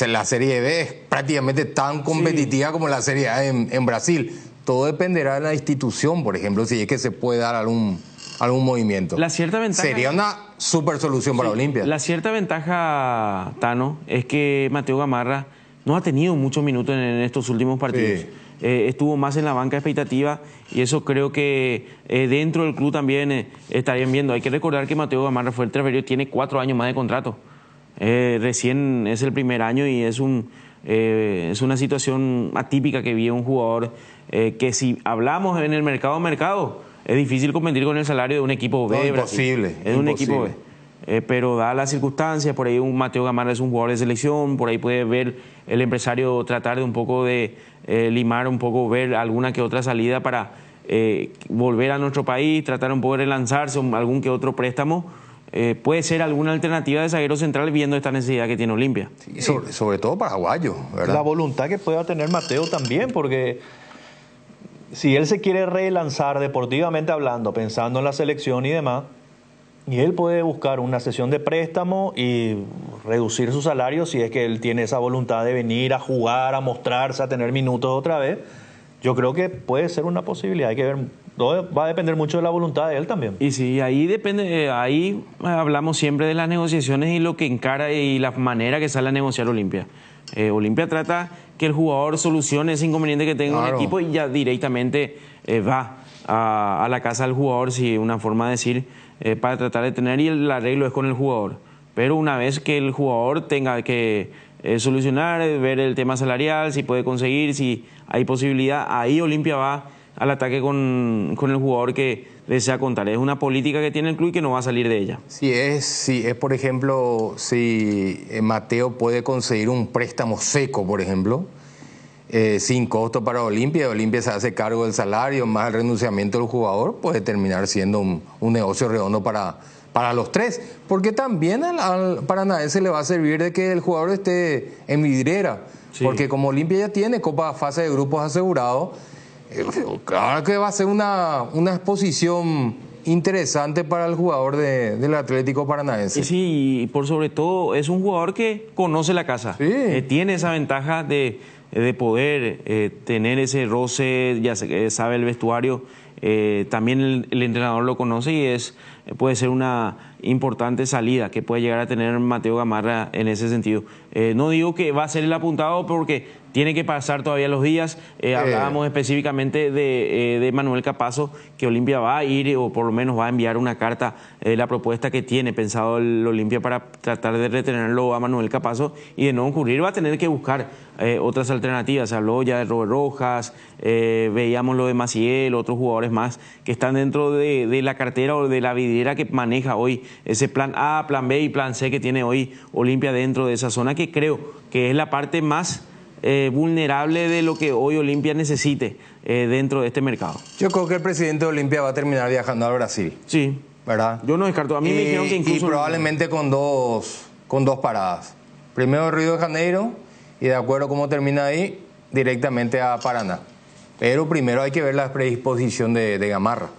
La Serie B es prácticamente tan competitiva como la Serie A en Brasil. Todo dependerá de la institución, por ejemplo, si es que se puede dar algún movimiento. La cierta ventaja, sería una super solución para Olimpia. La cierta ventaja, Tano, es que Mateo Gamarra no ha tenido muchos minutos en estos últimos partidos. Sí. Estuvo más en la banca expectativa, y eso creo que dentro del club también estarían viendo. Hay que recordar que Mateo Gamarra fue el transferido, tiene 4 años más de contrato. Recién es el primer año, y es una situación atípica que vive un jugador que, si hablamos en el mercado, es difícil competir con el salario de un equipo B. No, imposible. Es un equipo B. Pero da las circunstancias, por ahí un Mateo Gamarra es un jugador de selección, por ahí puede ver el empresario tratar de un poco de limar un poco, ver alguna que otra salida para volver a nuestro país, tratar un poco de relanzarse, algún que otro préstamo. Puede ser alguna alternativa de zaguero central viendo esta necesidad que tiene Olimpia. Sí, sobre todo paraguayo, ¿verdad? La voluntad que pueda tener Mateo también, porque si él se quiere relanzar deportivamente hablando, pensando en la selección y demás, y él puede buscar una sesión de préstamo y reducir su salario si es que él tiene esa voluntad de venir a jugar, a mostrarse, a tener minutos otra vez. Yo creo que puede ser una posibilidad. Hay que ver, todo va a depender mucho de la voluntad de él también. Y sí, ahí depende, ahí hablamos siempre de las negociaciones y lo que encara y la manera que sale a negociar Olimpia. Olimpia trata que el jugador solucione ese inconveniente que tenga el equipo, y ya directamente va a la casa del jugador, si una forma de decir, para tratar de tener, y el arreglo es con el jugador. Pero una vez que el jugador tenga que solucionar, ver el tema salarial, si puede conseguir, si hay posibilidad, ahí Olimpia va al ataque con el jugador que desea contar. Es una política que tiene el club y que no va a salir de ella. Si es por ejemplo, si Mateo puede conseguir un préstamo seco, por ejemplo, sin costo para Olimpia se hace cargo del salario más el renunciamiento del jugador, puede terminar siendo un negocio redondo para los tres, porque también al Paranaense le va a servir de que el jugador esté en vidriera, porque como Olimpia ya tiene Copa fase de grupos asegurado, claro que va a ser una exposición interesante para el jugador del Atlético Paranaense. Sí, y por sobre todo es un jugador que conoce la casa, tiene esa ventaja de poder tener ese roce, ya sabe el vestuario, también el entrenador lo conoce, y puede ser una importante salida que puede llegar a tener Mateo Gamarra en ese sentido. No digo que va a ser el apuntado, porque tiene que pasar todavía los días. Hablábamos específicamente de Manuel Capazo, que Olimpia va a ir, o por lo menos va a enviar una carta, la propuesta que tiene pensado el Olimpia para tratar de retenerlo a Manuel Capazo, y de no ocurrir va a tener que buscar otras alternativas. Se habló ya de Robert Rojas, veíamos lo de Maciel, otros jugadores más que están dentro de la cartera o de la vidriera que maneja hoy ese plan A, plan B y plan C que tiene hoy Olimpia dentro de esa zona, que creo que es la parte más vulnerable de lo que hoy Olimpia necesite dentro de este mercado. Yo creo que el presidente de Olimpia va a terminar viajando al Brasil. Sí, ¿verdad? Yo no descarto. A mí me dijeron que incluso... Y probablemente con dos paradas. Primero Río de Janeiro, y de acuerdo a cómo termina ahí, directamente a Paraná. Pero primero hay que ver la predisposición de Gamarra.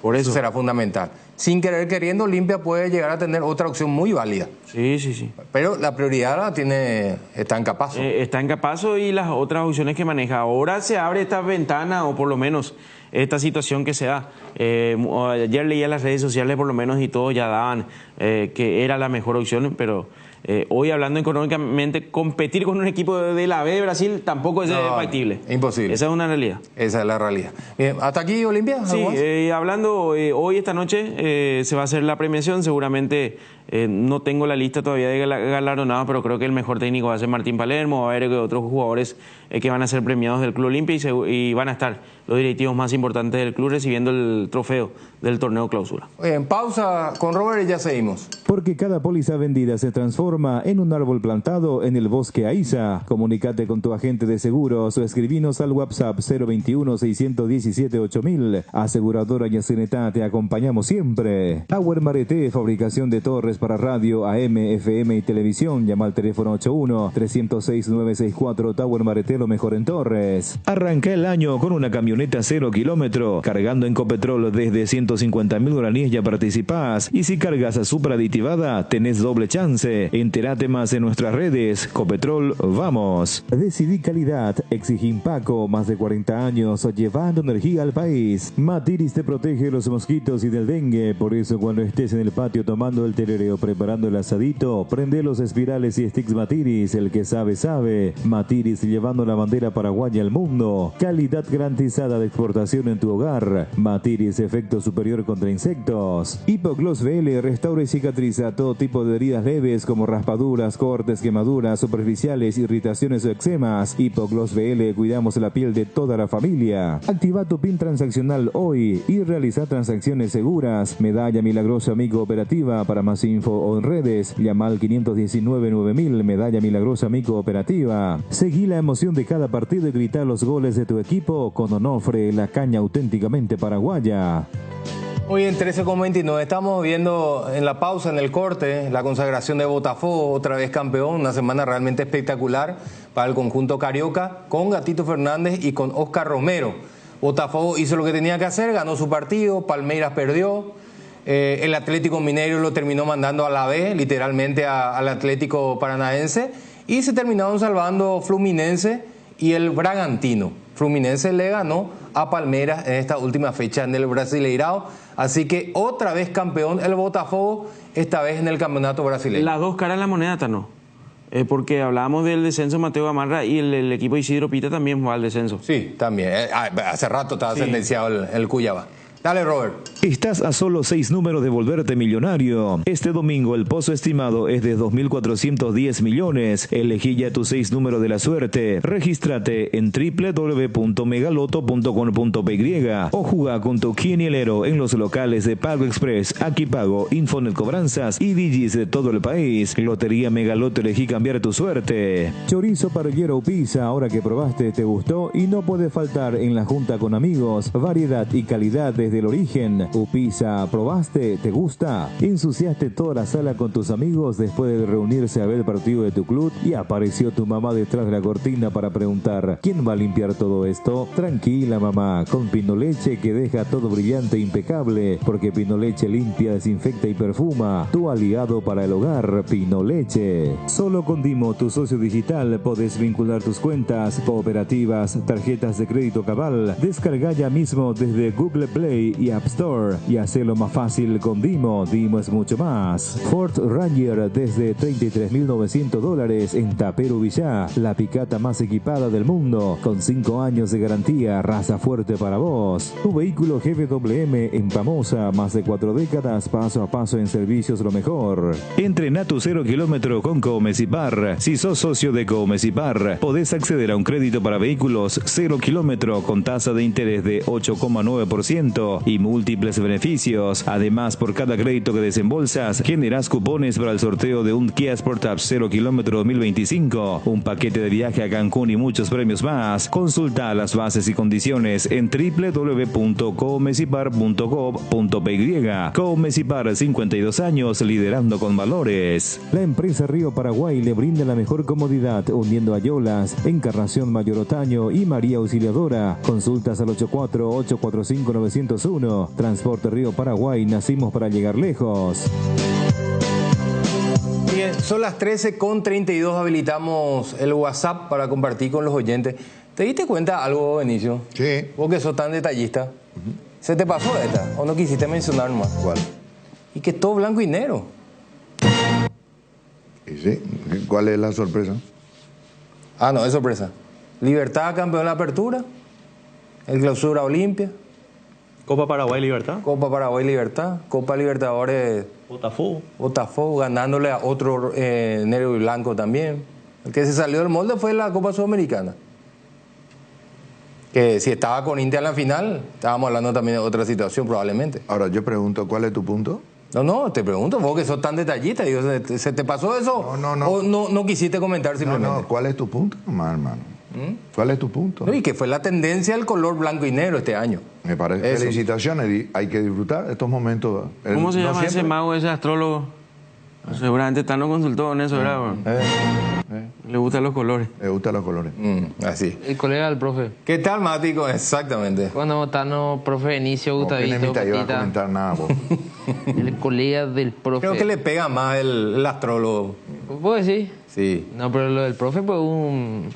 Por eso será fundamental. Sin querer queriendo, Olimpia puede llegar a tener otra opción muy válida. Sí. Pero la prioridad la tiene, está en Capazo. Está en Capazo, y las otras opciones que maneja. Ahora se abre esta ventana, o por lo menos esta situación que se da. Ayer leía en las redes sociales, por lo menos, y todos ya daban que era la mejor opción, pero hoy, hablando económicamente, competir con un equipo de la B de Brasil tampoco es factible. Imposible. Esa es una realidad. Esa es la realidad. Bien, ¿hasta aquí, Olimpia? Sí, hablando, hoy, esta noche, se va a hacer la premiación. Seguramente no tengo la lista todavía de galardonados, pero creo que el mejor técnico va a ser Martín Palermo. Va a haber otros jugadores que van a ser premiados del Club Olimpia, y van a estar los directivos más importantes del club recibiendo el trofeo del torneo clausura. En pausa con Robert y ya seguimos. Porque cada póliza vendida se transforma en un árbol plantado en el bosque Aiza. Comunícate con tu agente de seguros o escribinos al WhatsApp 021-617-8000. Aseguradora Yacenetá, te acompañamos siempre. Tower Marete, fabricación de torres para radio, AM, FM y televisión. Llama al teléfono 81-306-964. Tower Marete, lo mejor en torres. Arranca el año con una camioneta 0 kilómetro. Cargando en Copetrol desde 150.000 guaraníes ya participás. Y si cargas a superaditivada, tenés doble chance. Entérate más en nuestras redes. Copetrol, vamos. Decidí calidad, exigí Impaco, más de 40 años llevando energía al país. Matiris te protege de los mosquitos y del dengue. Por eso cuando estés en el patio tomando el tereré o preparando el asadito, prende los espirales y sticks Matiris. El que sabe, sabe. Matiris, llevando la bandera paraguaya al mundo. Calidad garantizada de exportación en tu hogar. Matiris, efecto superior contra insectos. Hipogloss VL restaura y cicatriza todo tipo de heridas leves como raspaduras, cortes, quemaduras superficiales, irritaciones o eczemas. Hipogloss VL, cuidamos la piel de toda la familia. Activa tu PIN transaccional hoy y realiza transacciones seguras. Medalla Milagrosa Amigo Operativa. Para más info o en redes, llama al 519-9000. Medalla Milagrosa Amigo Operativa. Seguí la emoción de cada partido y grita los goles de tu equipo con Onofre, la caña auténticamente paraguaya. Hoy en 13:29 estamos viendo en la pausa, en el corte, la consagración de Botafogo, otra vez campeón, una semana realmente espectacular para el conjunto carioca, con Gatito Fernández y con Oscar Romero. Botafogo hizo lo que tenía que hacer, ganó su partido, Palmeiras perdió, el Atlético Mineiro lo terminó mandando a la B, literalmente al Atlético Paranaense, y se terminaron salvando Fluminense y el Bragantino. Fluminense le ganó a Palmeiras en esta última fecha en el Brasileirao. Así que otra vez campeón el Botafogo, esta vez en el campeonato brasileño. Las dos caras de la moneda, Tano. Porque hablábamos del descenso Mateo Gamarra y el equipo Isidro Pita también va al descenso. Sí, también. Hace rato estaba sentenciado el Cuyabá. Dale, Robert. Estás a solo 6 números de volverte millonario. Este domingo el pozo estimado es de 2.410 millones. Elegí ya tus 6 números de la suerte. Regístrate en www.megaloto.com.py o juega con tu quinielero en los locales de Pago Express, Aquí Pago, Infonet Cobranzas y Digis de todo el país. Lotería Megaloto, elegí cambiar tu suerte. Chorizo parrillero Upisa, ahora que probaste te gustó y no puede faltar en la junta con amigos. Variedad y calidad desde el origen. Upisa, ¿probaste? ¿Te gusta? Ensuciaste toda la sala con tus amigos después de reunirse a ver el partido de tu club y apareció tu mamá detrás de la cortina para preguntar ¿quién va a limpiar todo esto? Tranquila, mamá, con Pinoleche que deja todo brillante e impecable, porque Pinoleche limpia, desinfecta y perfuma. Tu aliado para el hogar, Pinoleche. Solo con Dimo, tu socio digital, podés vincular tus cuentas, cooperativas, tarjetas de crédito Cabal. Descarga ya mismo desde Google Play y App Store y hacerlo más fácil con Dimo. Dimo es mucho más. Ford Ranger desde $33.900 en Tapero Villá, la picata más equipada del mundo, con 5 años de garantía, raza fuerte para vos. Tu vehículo GWM en Pamosa, más de 4 décadas, paso a paso en servicios lo mejor. Entrena tu 0 kilómetro con Comecipar. Si sos socio de Comecipar, podés acceder a un crédito para vehículos 0 kilómetro con tasa de interés de 8,9% y múltiples beneficios. Además, por cada crédito que desembolsas, generás cupones para el sorteo de un Kia Sportage 0 kilómetro 2025, un paquete de viaje a Cancún y muchos premios más. Consulta las bases y condiciones en www.comecipar.gov.py. Comecipar, 52 años liderando con valores. La empresa Río Paraguay le brinda la mejor comodidad uniendo Ayolas, Encarnación Mayor Otaño y María Auxiliadora. Consultas al 84-845-901. Transporte Río Paraguay, nacimos para llegar lejos. Bien, son las 13:32, habilitamos el WhatsApp para compartir con los oyentes. ¿Te diste cuenta algo, Benicio? Sí. Vos que sos tan detallista. ¿Se te pasó esta? ¿O no quisiste mencionar más? ¿Cuál? Y que todo blanco y negro. ¿Y sí? ¿Cuál es la sorpresa? Ah, no, es sorpresa. Libertad, campeón de la apertura. El Clausura Olimpia. Copa Paraguay Libertad. Copa Paraguay Libertad. Copa Libertadores. Botafogo. Botafogo, ganándole a otro negro y blanco también. El que se salió del molde fue la Copa Sudamericana. Que si estaba con Inter en la final, estábamos hablando también de otra situación probablemente. Ahora yo pregunto, ¿cuál es tu punto? No, te pregunto, vos que sos tan detallista, digo, ¿se te pasó eso? No. ¿O no quisiste comentar simplemente? No, ¿cuál es tu punto, hermano? ¿Cuál es tu punto? No, y que fue la tendencia al color blanco y negro este año. Me parece. Eso. Felicitaciones, hay que disfrutar estos momentos. ¿Cómo se llama ese mago, ese astrólogo? Seguramente Tano consultó en eso, ¿verdad? Le gustan los colores. Le gustan los colores. Así. El colega del profe. ¿Qué tal, Mático? Exactamente. Cuando Tano, profe Benicio, Gustavito, No iba a comentar nada, vos. El colega del profe. Creo que le pega más el astrólogo. ¿Puedo decir? Sí. No, pero lo del profe fue un...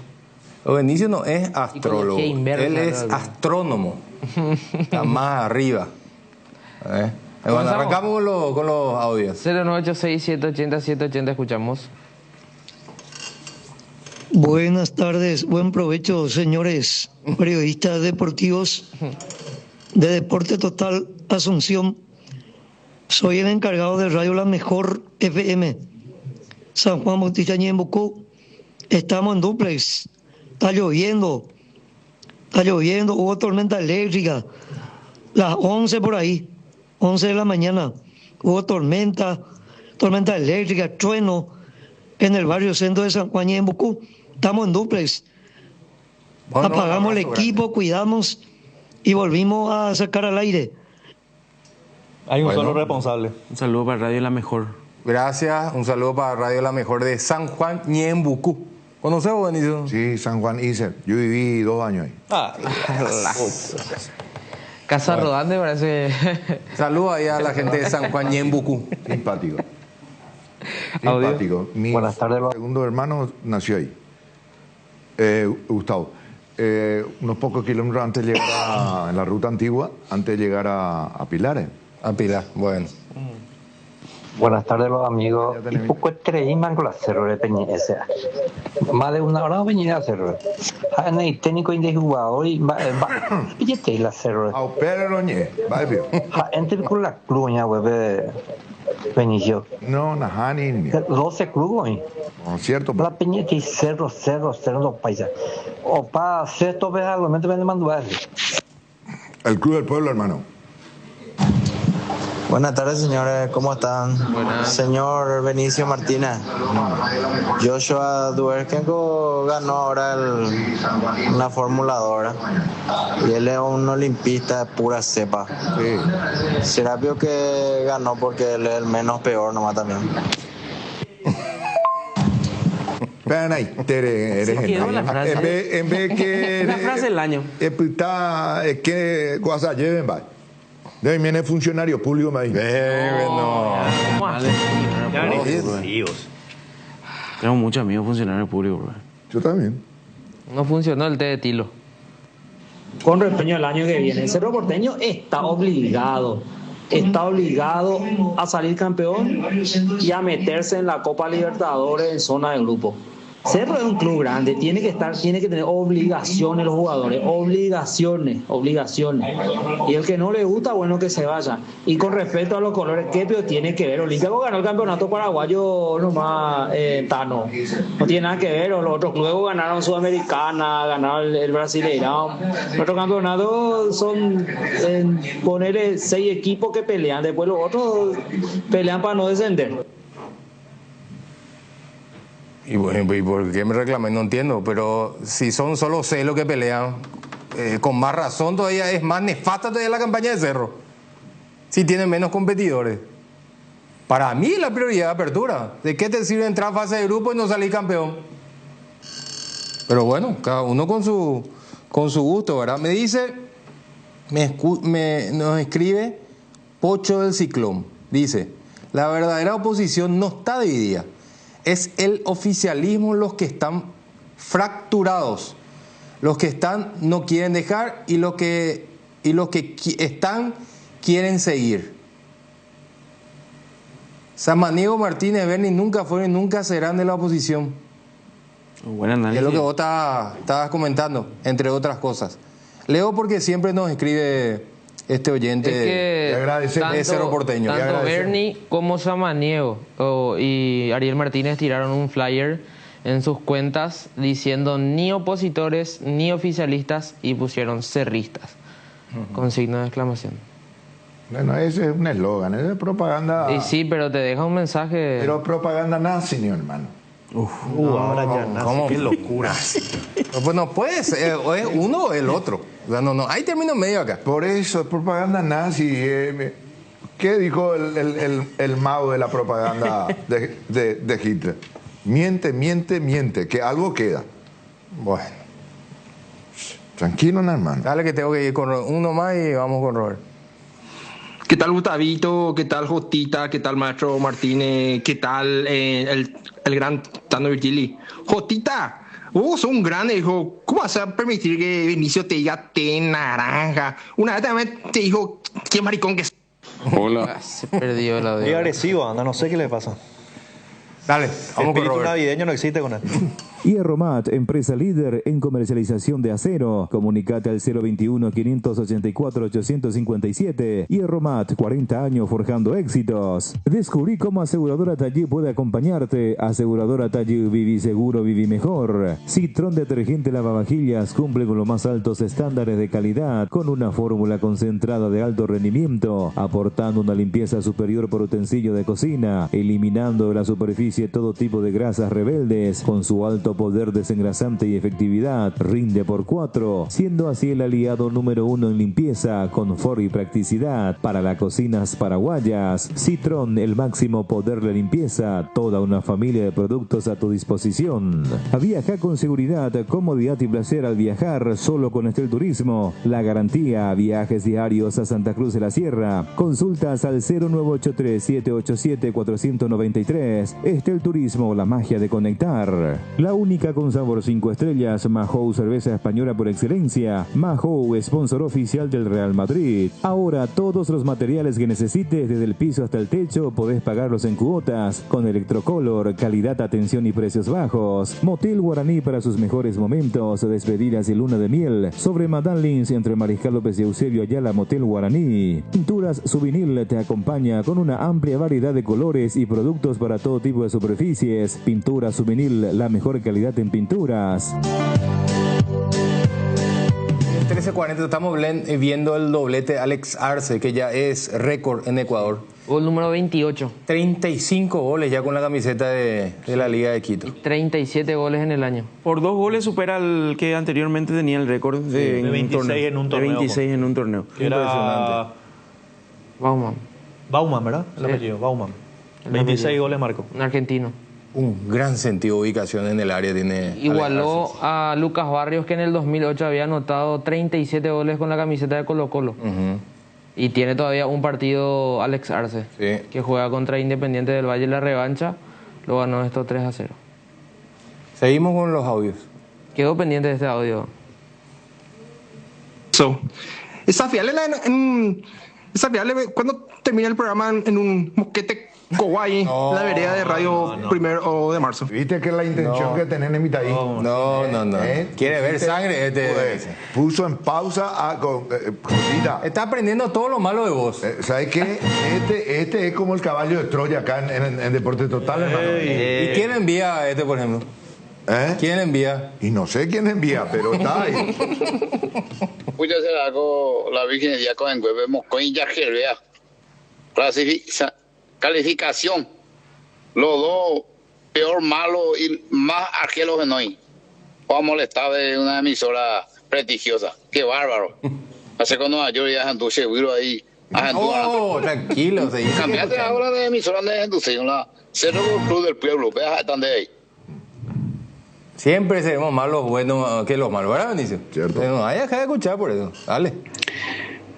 Benicio no es astrólogo. Inversa, él es astrónomo. Está más arriba. Bueno, arrancamos con los audios. 0986780 escuchamos. Buenas tardes, buen provecho, señores periodistas deportivos de Deporte Total Asunción. Soy el encargado de Radio La Mejor FM, San Juan Bautista Ñembucú. Estamos en dúplex. Está lloviendo, hubo tormenta eléctrica, las 11 por ahí, 11 de la mañana, hubo tormenta eléctrica, trueno en el barrio centro de San Juan Ñembucú. Estamos en duplex. Bueno, apagamos el equipo, cuidamos y volvimos a sacar al aire. Hay un solo responsable. Un saludo para Radio La Mejor. Gracias, un saludo para Radio La Mejor de San Juan Ñembucú. ¿Conoces vos, Benicio? Sí, San Juan Iser. Yo viví 2 años ahí. Casa Rodante parece. Saludos ahí a la gente de San Juan Ñembucú. Simpático. Mi Buenas tardes. Segundo hermano nació ahí. Gustavo. Unos pocos kilómetros antes de llegar en la ruta antigua, antes de llegar a Pilares. A Pilar, bueno. Buenas tardes, los amigos. Y poco estreíman con la cerro de Peña ese. Más de una hora venía a cerro. En el técnico de jugador y billete la cerro. A opera roñe, vale. Entre con la cluña, güey, Benicio. No, Najani. 12 clubes hoy. No, cierto. La Peña y cerro los paisas. O para sexto vez al momento vende manduar. El Club del Pueblo, hermano. Buenas tardes, señores, ¿cómo están? Buenas. Señor Benicio Martínez, Joshua Duerkenko ganó ahora una formuladora y él es un olimpista de pura cepa. Sí. Serapio que ganó porque él es el menos peor nomás también. Vean ahí, eres en vez que... La frase del año. Que cosa lleven, va. De ahí viene funcionario público, me dice. Tengo muchos amigos funcionarios públicos, bro. Yo también. No funcionó el té de Tilo. Con respecto al año que viene, el Cerro Porteño está obligado a salir campeón y a meterse en la Copa Libertadores en zona de grupo. Cerro es un club grande, tiene que tener obligaciones los jugadores, obligaciones. Y el que no le gusta, bueno, que se vaya. Y con respecto a los colores, ¿qué tiene que ver? Olímpico ganó el campeonato paraguayo nomás, Tano. No tiene nada que ver, los otros clubes ganaron Sudamericana, ganaron el Brasileirão. Nuestros campeonatos son ponerle 6 equipos que pelean, después los otros pelean para no descender. ¿Y por qué me reclaman? No entiendo, pero si son solo 6 los que pelean, con más razón todavía es más nefasta todavía la campaña de Cerro. Si tienen menos competidores. Para mí la prioridad de apertura. ¿De qué te sirve entrar a fase de grupo y no salir campeón? Pero bueno, cada uno con su gusto, ¿verdad? Me dice, nos escribe Pocho del Ciclón. Dice, la verdadera oposición no está dividida. Es el oficialismo los que están fracturados. Los que están no quieren dejar y los que están quieren seguir. Samaniego, Martínez, Berni nunca fueron y nunca serán de la oposición. Buen análisis. Es lo que vos estabas comentando, entre otras cosas. Leo porque siempre nos escribe este oyente de Cerro Porteño. Tanto Berni como Samaniego y Ariel Martínez tiraron un flyer en sus cuentas diciendo ni opositores ni oficialistas y pusieron cerristas con signo de exclamación. Bueno, ese es un eslogan, esa es propaganda. Y sí, pero te deja un mensaje. Pero propaganda nazi, mi hermano. Ahora ya nazi, ¿cómo? qué locura. Pues no puedes, o es uno o el otro. O sea, no, hay término medio acá. Por eso es propaganda nazi. ¿Qué dijo el mago de la propaganda de Hitler? Miente, miente, miente, que algo queda. Bueno. Tranquilo, hermano. Dale que tengo que ir con uno más y vamos con Robert. ¿Qué tal Gustavito? ¿Qué tal Jotita? ¿Qué tal Maestro Martínez? ¿Qué tal el gran Tano Virgili? Jotita, vos sos un grande, hijo. ¿Cómo vas a permitir que Vinicio te diga té naranja? Una vez también te dijo, qué maricón que es. Hola. Se perdió la Muy agresivo, anda, no sé qué le pasa. Dale, vamos con Robert. El navideño no existe con él. Hierromat, empresa líder en comercialización de acero. Comunicate al 021-584-857. Hierromat, 40 años forjando éxitos. Descubrí cómo Aseguradora Tallí puede acompañarte. Aseguradora Tallí, viví seguro, viví mejor. Citrón detergente lavavajillas cumple con los más altos estándares de calidad, con una fórmula concentrada de alto rendimiento, aportando una limpieza superior por utensilio de cocina, eliminando de la superficie todo tipo de grasas rebeldes, con su alto poder desengrasante y efectividad, rinde por 4, siendo así el aliado número 1 en limpieza, confort y practicidad para las cocinas paraguayas. Citrón, el máximo poder de limpieza, toda una familia de productos a tu disposición. Viaja con seguridad, comodidad y placer al viajar solo con Estel Turismo. La garantía, viajes diarios a Santa Cruz de la Sierra. Consultas al 0983-787-493. Estel Turismo, la magia de conectar. La única con sabor 5 estrellas, Mahou, cerveza española por excelencia. Mahou, sponsor oficial del Real Madrid. Ahora todos los materiales que necesites, desde el piso hasta el techo, podés pagarlos en cuotas. Con Electrocolor, calidad, atención y precios bajos. Motel Guaraní para sus mejores momentos, despedidas y luna de miel. Sobre Madame Lins, entre Mariscal López y Eusebio Ayala, Motel Guaraní. Pinturas Souvenir te acompaña con una amplia variedad de colores y productos para todo tipo de superficies. Pinturas Souvenir, la mejor calidad en pinturas. 13:40 estamos viendo el doblete Alex Arce, que ya es récord en Ecuador. Gol número 28. 35 goles ya con la camiseta de la Liga de Quito. 37 goles en el año. Por 2 goles supera al que anteriormente tenía el récord de 26 en un torneo. De 26 en un torneo. Era Bauman, ¿verdad? El apellido, Bauman. 26 goles marcó. Un argentino. Un gran sentido de ubicación en el área tiene. Igualó a Lucas Barrios, que en el 2008 había anotado 37 goles con la camiseta de Colo-Colo. Y tiene todavía un partido Alex Arce, que juega contra Independiente del Valle, la revancha. Lo ganó esto 3-0. Seguimos con los audios. Quedó pendiente de este audio. Desafiarle cuando termina el programa en un mosquete Kowai, la vereda de radio 1 de marzo. ¿Viste que la intención que tenés en mi ahí? No. Quiere ver sangre. Puso en pausa a Josita. Está aprendiendo todo lo malo de vos. ¿Sabes qué? Este es como el caballo de Troya acá en Deporte Total, hermano. ¿Y quién envía a este, por ejemplo? ¿Quién envía? Y no sé quién envía, pero está ahí. Pucha se hago la Virgen de Diaco en Hueve, Moscoy ya gervea. Calificación. Los dos, peor, malo y más argelos que no hay. O a molestar de una emisora prestigiosa. Qué bárbaro. Hace con Nueva York ya anduve seguro ahí. Tranquilo. Cambiate ahora de emisora de Anduce, la Cerro Club del Pueblo. Veas, están de ahí. Siempre seremos más los buenos que los malos, ¿verdad, Benicio? Cierto. No hay que escuchar por eso. Dale.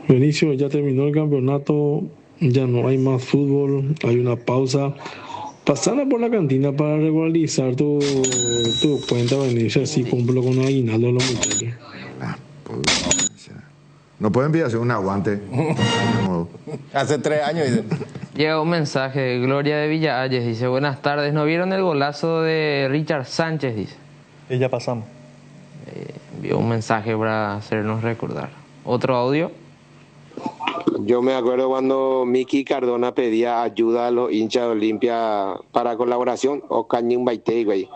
Benicio, ya terminó el campeonato, ya no hay más fútbol, hay una pausa. Pasala por la cantina para regularizar tu cuenta, Benicio, así cumplo con el aguinaldo de los muchachos. No pueden enviarse un aguante. Hace 3 años. Dice. Llega un mensaje, Gloria de Villalles, dice, buenas tardes, ¿no vieron el golazo de Richard Sánchez? Dice. Y ya pasamos. Envió un mensaje para hacernos recordar. ¿Otro audio? Yo me acuerdo cuando Miki Cardona pedía ayuda a los hinchas de Olimpia para colaboración, o Cañín Baité, güey.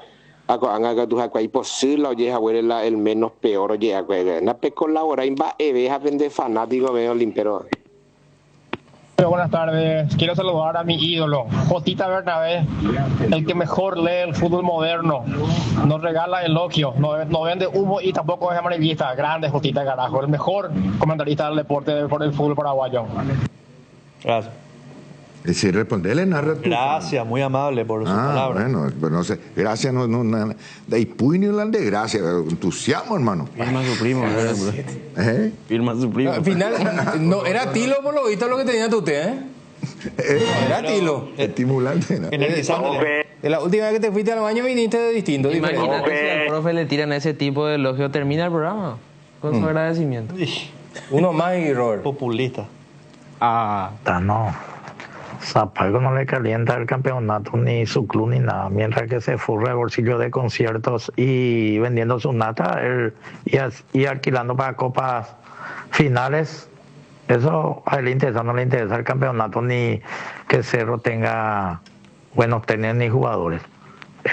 anga tu hakwai posible oye habuela el menos peor oye hakwai na pe colabora imba eve vende fanático veo limpero. Buenas tardes, quiero saludar a mi ídolo, Jotita Bernabé, el que mejor lee el fútbol moderno, nos regala elogios, no vende humo y tampoco es amarillista. Grande Jotita, carajo, el mejor comentarista del deporte por el fútbol paraguayo. Gracias. Si responderle, narra tú. Gracias, muy amable por su palabra. Bueno, pues no sé, gracias no de puño de gracias, entusiasmo, hermano. Firma su primo, firma su primo. Al final, no, era Tilo por lo visto lo que tenía usted, Era Tilo. Estimulante, ¿no? La última vez que te fuiste al baño viniste de distinto. Imagínate si al profe le tiran ese tipo de elogio, termina el programa con su agradecimiento. Uno más y Robert. Populista. No. Zapalco no le calienta el campeonato ni su club ni nada, mientras que se furra el bolsillo de conciertos y vendiendo su nata y alquilando para copas finales. Eso a él interesa, no le interesa el campeonato ni que Cerro tenga buenos técnicos ni jugadores.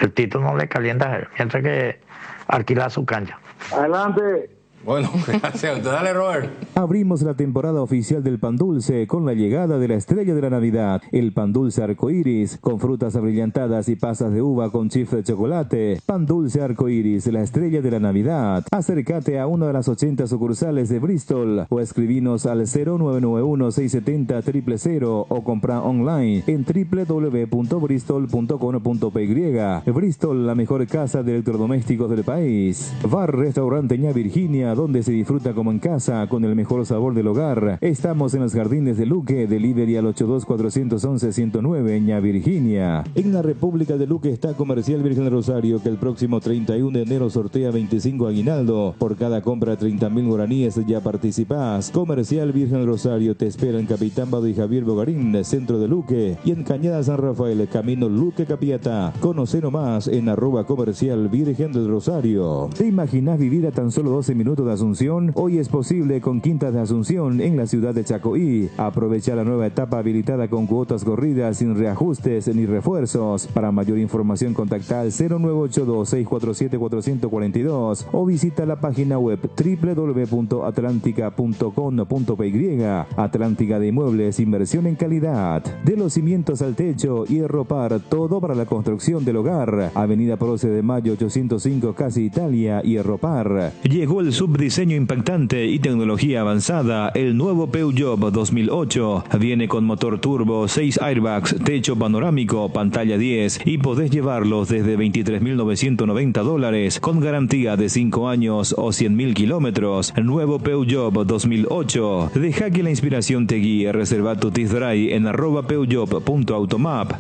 El título no le calienta a él, mientras que alquila su cancha. Adelante. Bueno, gracias. Dale, Robert. Abrimos la temporada oficial del pan dulce con la llegada de la estrella de la Navidad, el pan dulce arcoíris, con frutas abrillantadas y pasas de uva con chifre de chocolate. Pan dulce arcoíris, la estrella de la Navidad. Acércate a una de las 80 sucursales de Bristol o escribinos al 0991-670-000 o compra online en www.bristol.com.py. Bristol, la mejor casa de electrodomésticos del país. Bar Restaurante Ña Virginia, donde se disfruta como en casa con el mejor sabor del hogar. Estamos en los Jardines de Luque, delivery al 82-411-109, Ña Virginia. En la República de Luque está Comercial Virgen del Rosario, que el próximo 31 de enero sortea 25 aguinaldo. Por cada compra de 30.000 guaraníes ya participás. Comercial Virgen del Rosario te espera en Capitán Bado y Javier Bogarín, centro de Luque, y en Cañada San Rafael, camino Luque Capiatá. Conoce nomás en @comercial Virgen del Rosario. ¿Te imaginas vivir a tan solo 12 minutos de Asunción? Hoy es posible con Quintas de Asunción en la ciudad de Chacoí. Aprovecha la nueva etapa habilitada con cuotas corridas sin reajustes ni refuerzos. Para mayor información contacta al 0982-647-442 o visita la página web www.atlantica.com.py. Atlántica de Inmuebles, inversión en calidad. De los cimientos al techo, hierro par, todo para la construcción del hogar. Avenida Proce de Mayo 805, Casi Italia, hierro par. Llegó el subdiseño impactante y tecnología avanzada, el nuevo Peugeot 2008. Viene con motor turbo, 6 airbags, techo panorámico, pantalla 10 y podés llevarlos desde $23.990 con garantía de 5 años o 100.000 kilómetros. Nuevo Peugeot 2008. Deja que la inspiración te guíe. Reserva tu test drive en @peugeot.automap.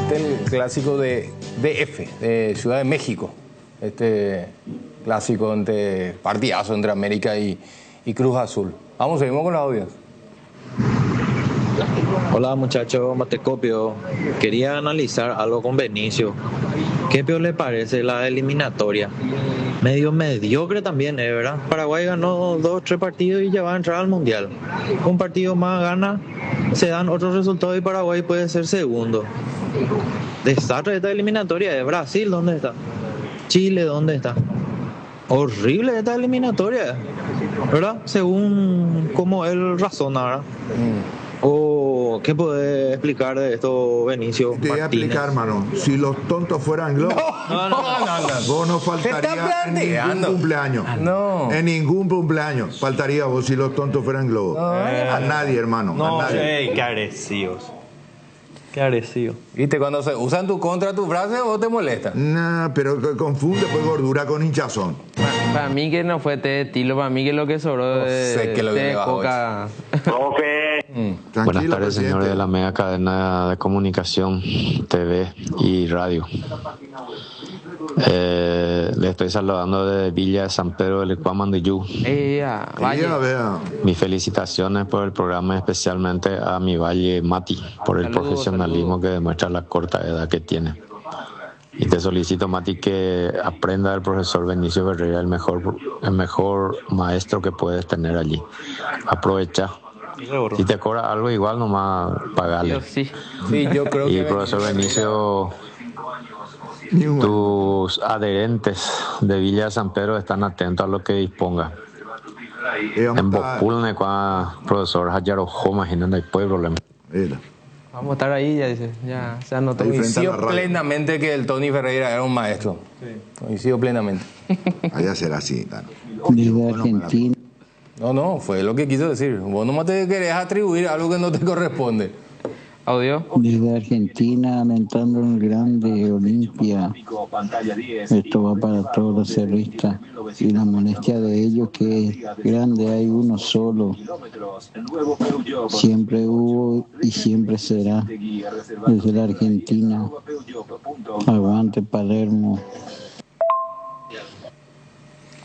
Este es el clásico de DF, de Ciudad de México. Este clásico partidazo entre América y Cruz Azul. Vamos, seguimos con los audios. Hola muchachos, Matecopio. Quería analizar algo con Benicio. ¿Qué peor le parece la eliminatoria? Medio mediocre también, ¿verdad? Paraguay ganó 2 o 3 partidos y ya va a entrar al Mundial. Un partido más gana, se dan otros resultados y Paraguay puede ser segundo. Desastre esta eliminatoria de Brasil, ¿dónde está? Chile, ¿dónde está? Horrible esta eliminatoria, ¿verdad? Según como él razona, ¿verdad? ¿O qué puede explicar de esto, Benicio Martínez? Te voy a explicar, hermano. Si los tontos fueran globos, vos no faltaría en ningún cumpleaños. No. En ningún cumpleaños faltaría vos si los tontos fueran globos. A nadie, hermano. No, a nadie. qué agresivos. Qué agresivo. ¿Viste? Cuando se usan contra tu frase, ¿o te molesta? No, pero confunde pues gordura con hinchazón. Para mí que no fue té de estilo, para mí que lo que sobró sé que lo té viene de bajo coca. Buenas tardes, señores de la mega cadena de comunicación, TV y radio. Le estoy saludando desde Villa de San Pedro del Ecuamandiyú. Mis felicitaciones por el programa, especialmente a mi valle Mati, por el profesionalismo que demuestra la corta edad que tiene. Y te solicito, Mati, que aprenda del profesor Benicio Ferreira, el mejor maestro que puedes tener allí. Aprovecha Si te cobra algo igual, nomás pagale. Sí, yo creo y que... profesor Benicio, tus adherentes de Villa de San Pedro están atentos a lo que disponga. En Bopulne, con el profesor Hayaro Joma, imagínate, hay problema. Vamos a estar ahí, ya dice. Ya se anotó. Coincido plenamente que el Tony Ferreira era un maestro. Coincido plenamente. Vaya a ser así, Tano. Desde Argentina. No, fue lo que quiso decir. Vos nomás te querés atribuir algo que no te corresponde. Audio. Desde Argentina, alentando un grande Olimpia. Esto va para todos los cerristas. Y la molestia de ellos que es grande, hay uno solo. Siempre hubo y siempre será. Desde la Argentina. Aguante Palermo.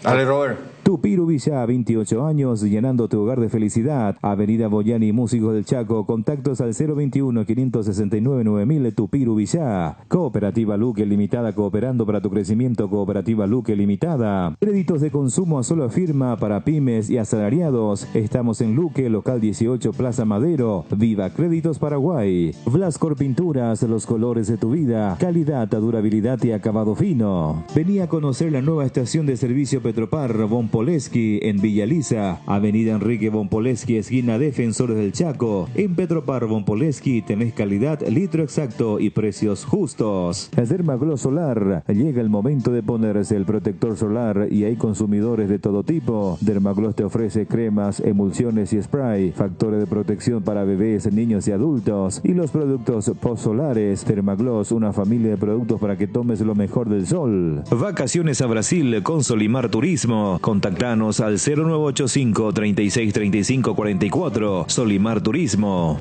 Dale, Robert. Tupiru Villa, 28 años, llenando tu hogar de felicidad. Avenida Boyani, Músicos del Chaco. Contactos al 021-569-9000. Tupiru Villa. Cooperativa Luque Limitada, cooperando para tu crecimiento. Cooperativa Luque Limitada. Créditos de consumo a sola firma para pymes y asalariados. Estamos en Luque, local 18, Plaza Madero. Viva Créditos Paraguay. Blascor Pinturas, los colores de tu vida. Calidad, durabilidad y acabado fino. Vení a conocer la nueva estación de servicio Petropar Von Poleski en Villa Lisa, Avenida Enrique Von Poleski, esquina Defensores del Chaco. En Petropar Von Poleski tenés calidad, litro exacto y precios justos. Dermagloss Solar, llega el momento de ponerse el protector solar y hay consumidores de todo tipo. Dermagloss te ofrece cremas, emulsiones y spray, factores de protección para bebés, niños y adultos y los productos post-solares. Dermagloss, una familia de productos para que tomes lo mejor del sol. Vacaciones a Brasil con Solimar Turismo. Contactanos al 0985 36 35 44. Solimar Turismo.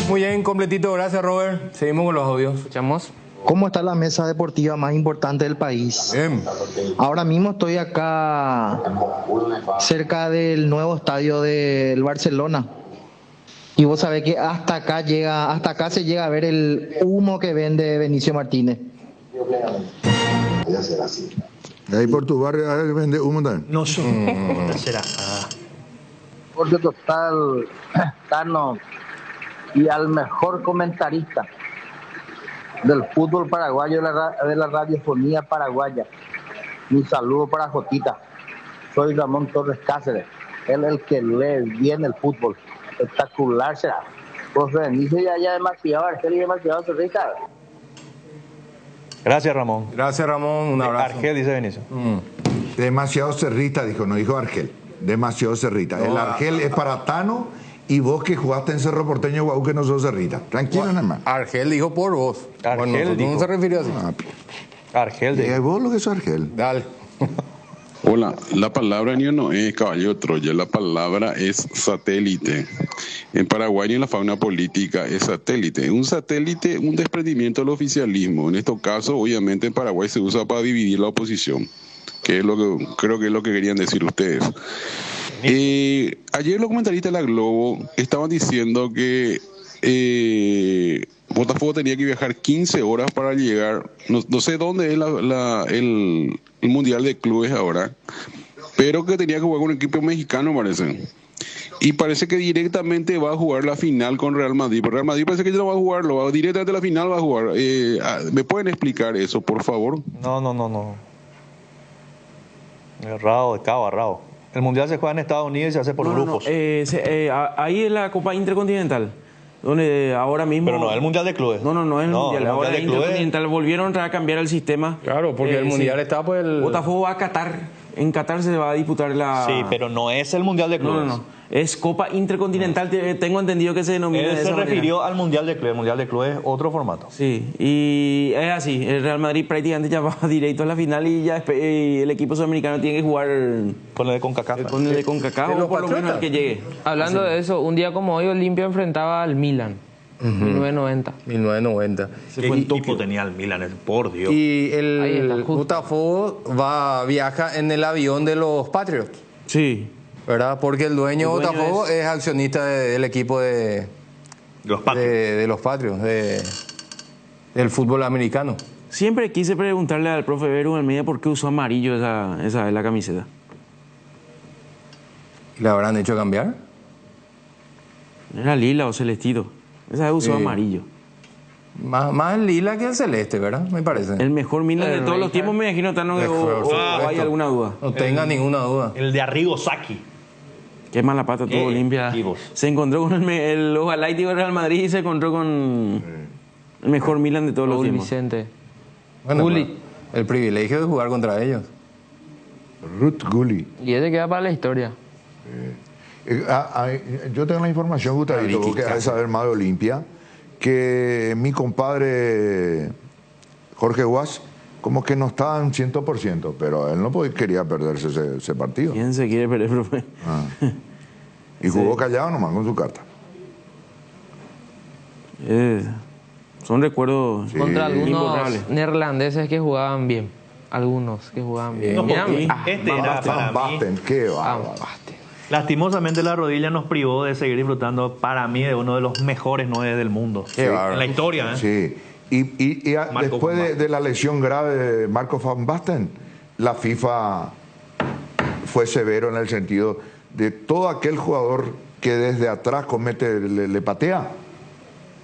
Muy bien, completito. Gracias, Robert. Seguimos con los audios. Escuchamos. ¿Cómo está la mesa deportiva más importante del país? Bien. Ahora mismo estoy acá cerca del nuevo estadio del Barcelona. Y vos sabés que hasta acá se llega a ver el humo que vende Benicio Martínez. Voy a hacer así. Ahí por tu barrio vende humo también. No sé. Será. Porque total, Tano, y al mejor comentarista del fútbol paraguayo, de la radiofonía paraguaya. Mi saludo para Jotita. Soy Ramón Torres Cáceres. Él es el que lee bien el fútbol. Espectacular será. Pues Benicio ya demasiado Argel y demasiado Cerrita. Gracias, Ramón. Gracias, Ramón. Un abrazo. Argel, dice Benicio. Demasiado cerrita, dijo, no dijo Argel. Demasiado cerrita. No, el Argel es para Tano y vos que jugaste en Cerro Porteño, guau, que no sos cerrita. Tranquilo, nada más. Argel dijo por vos. Argel no se refirió así. Argel dijo. Vos lo que sos Argel. Dale. Hola, la palabra no es caballo de Troya, la palabra es satélite. En Paraguay, en la fauna política, es satélite. Un satélite, un desprendimiento del oficialismo. En este caso, obviamente, en Paraguay se usa para dividir la oposición, que es lo que creo que es lo que querían decir ustedes. Ayer los comentaristas de la Globo estaban diciendo que Botafogo tenía que viajar 15 horas para llegar, no sé dónde es el Mundial de Clubes ahora, pero que tenía que jugar con un equipo mexicano, parece. Y parece que directamente va a jugar la final con Real Madrid. Pero Real Madrid parece que ya no va a jugarlo, directamente la final va a jugar. ¿Me pueden explicar eso, por favor? No. Errado, de cabo, errado. El Mundial se juega en Estados Unidos y se hace por grupos. Ahí es la Copa Intercontinental, donde ahora mismo... Pero no es el Mundial de Clubes. No es el Mundial. Ahora de Intercontinental volvieron a cambiar el sistema. Claro, porque el Mundial está por el... Botafogo va a Qatar. En Qatar se va a disputar la... Sí, pero no es el Mundial de Clubes. No. Es Copa Intercontinental. Tengo entendido que se denomina de esa se manera. refirió al Mundial de Clubes. El Mundial de Clubes es otro formato. Sí, y es así. El Real Madrid prácticamente ya va directo a la final y ya el equipo sudamericano tiene que jugar con el de CONCACAF. Con el de CONCACAF o por lo menos el que llegue. Hablando de eso, un día como hoy Olimpia enfrentaba al Milan. 1990. ¿Qué equipo tenía el Milan? Por Dios. Y el Botafogo viaja en el avión de los Patriots. Sí. ¿Verdad? Porque el dueño de Botafogo es accionista del equipo de los Patriots, del fútbol americano. Siempre quise preguntarle al profe Beru Almeida por qué usó amarillo esa es la camiseta. ¿Le habrán hecho cambiar? Era lila o celestito. Esa vez usó amarillo. Más lila que el celeste, ¿verdad? Me parece. El mejor Milan de todos los tiempos, me imagino, o hay alguna duda. No tenga ninguna duda. El de Arrigo Sacchi. Qué mala pata tuvo Olimpia. Se encontró con los Galácticos del Real Madrid y se encontró con el mejor Milan de todos los tiempos. Vicente. Bueno, el privilegio de jugar contra ellos. Ruth Gulli. Y ese queda para la historia. Yo tengo la información, Gustavito, vos que has de saber más de Olimpia, que mi compadre Jorge Guas como que no estaba en 100%, pero él no quería perderse ese partido. ¿Quién se quiere perder, profe? Y jugó callado nomás con su carta. Son recuerdos contra algunos neerlandeses que jugaban bien. Algunos que jugaban bien. No, este era para Basten, qué bárbaro. Lastimosamente la rodilla nos privó de seguir disfrutando, para mí, de uno de los mejores 9 del mundo. Sí, en la historia. Sí. Y después de la lesión grave de Marco van Basten, la FIFA fue severo en el sentido de todo aquel jugador que desde atrás le patea,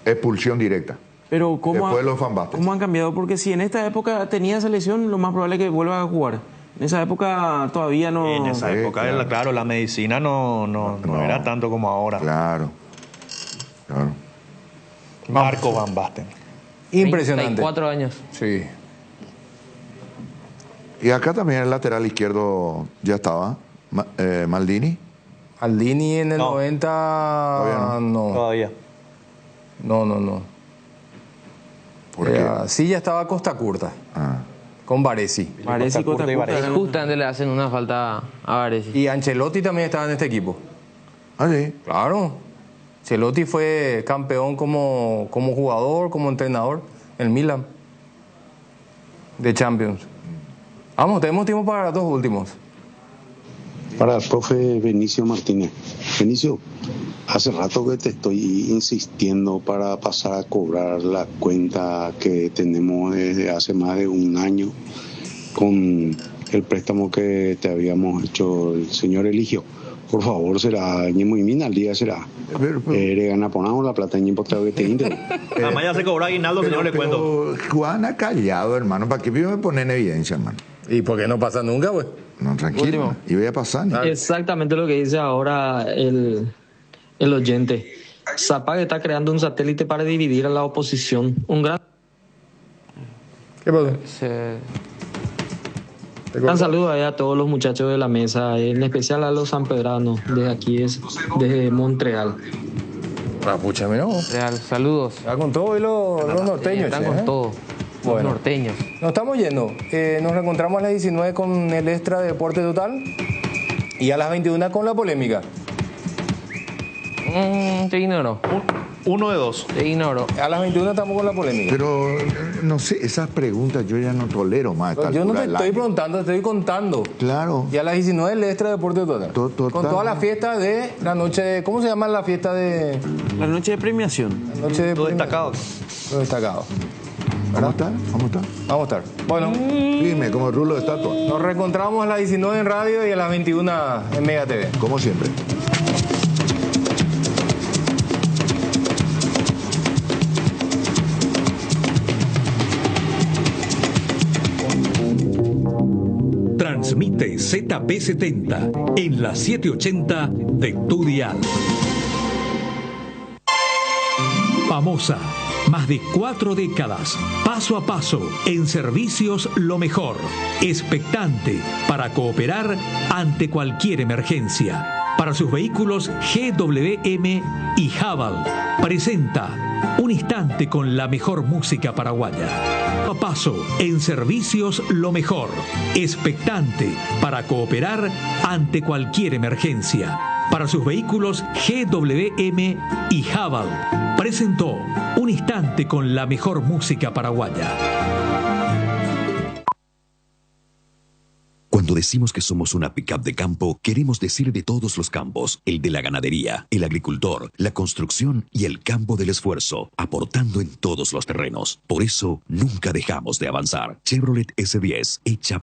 expulsión directa. Pero ¿cómo han cambiado? Porque si en esta época tenía selección, lo más probable es que vuelva a jugar. En esa época todavía no... En esa época, claro, la medicina no era tanto como ahora. Claro. Marco van Basten. Impresionante. 34 años. Sí. Y acá también el lateral izquierdo ya estaba, Maldini. Maldini en el 90... Todavía no. Todavía. No. Sí, ya estaba Costa Curta. Con Baresi. Baresi, Costa Curta. Justamente le hacen una falta a Baresi. Y Ancelotti también estaba en este equipo. Ah, sí. Claro. Ancelotti fue campeón como jugador, como entrenador en Milan. De Champions. Vamos, tenemos tiempo para los dos últimos. Para el profe Benicio Martínez. Benicio, hace rato que te estoy insistiendo para pasar a cobrar la cuenta que tenemos desde hace más de un año con el préstamo que te habíamos hecho el señor Eligio. Por favor, será Ñemuimina al día será. Gana ponamos la plata en importado que te íntegro. Además ya se cobró aguinaldo, señor, le cuento. Juan ha callado, hermano. ¿Para qué me pone en evidencia, hermano? ¿Y por qué no pasa nunca, güey? No, tranquilo. Y voy a pasar. Exactamente lo que dice ahora el oyente. Zapag está creando un satélite para dividir a la oposición. Un gran... ¿Qué pasó? Un saludo a todos los muchachos de la mesa, en especial a los sanpedranos desde aquí, desde Montreal. Pucha, mira. Saludos. Está con todo y los norteños. Están con todo. Los norteños. Nos estamos yendo. Nos reencontramos a las 19 con el extra de Deporte Total y a las 21 con la polémica. Te ignoro. 1 de 2. Te ignoro. A las 21 estamos con la polémica. Pero, no sé, esas preguntas yo ya no tolero más. Yo no te estoy preguntando, te estoy contando. Claro. Y a las 19 el extra Deporte Total. Con toda la fiesta de la noche de... ¿Cómo se llama la fiesta de...? La noche de premiación. La noche de Los destacados. Los destacados. ¿Vamos a estar? Bueno. Dime, como rulo de estatua. Nos reencontramos a las 19 en radio y a las 21 en Mega TV. Como siempre. Transmite ZP70 en la 780 de tu dial. Famosa. Más de 4 décadas, paso a paso, en servicios lo mejor. Expectante para cooperar ante cualquier emergencia. Para sus vehículos GWM y Haval, presenta Un Instante con la mejor música paraguaya. Paso a paso, en servicios lo mejor. Expectante para cooperar ante cualquier emergencia. Para sus vehículos GWM y Haval, presentó Un Instante con la mejor música paraguaya. Cuando decimos que somos una pick-up de campo, queremos decir de todos los campos, el de la ganadería, el agricultor, la construcción y el campo del esfuerzo, aportando en todos los terrenos. Por eso, nunca dejamos de avanzar. Chevrolet S10, hecha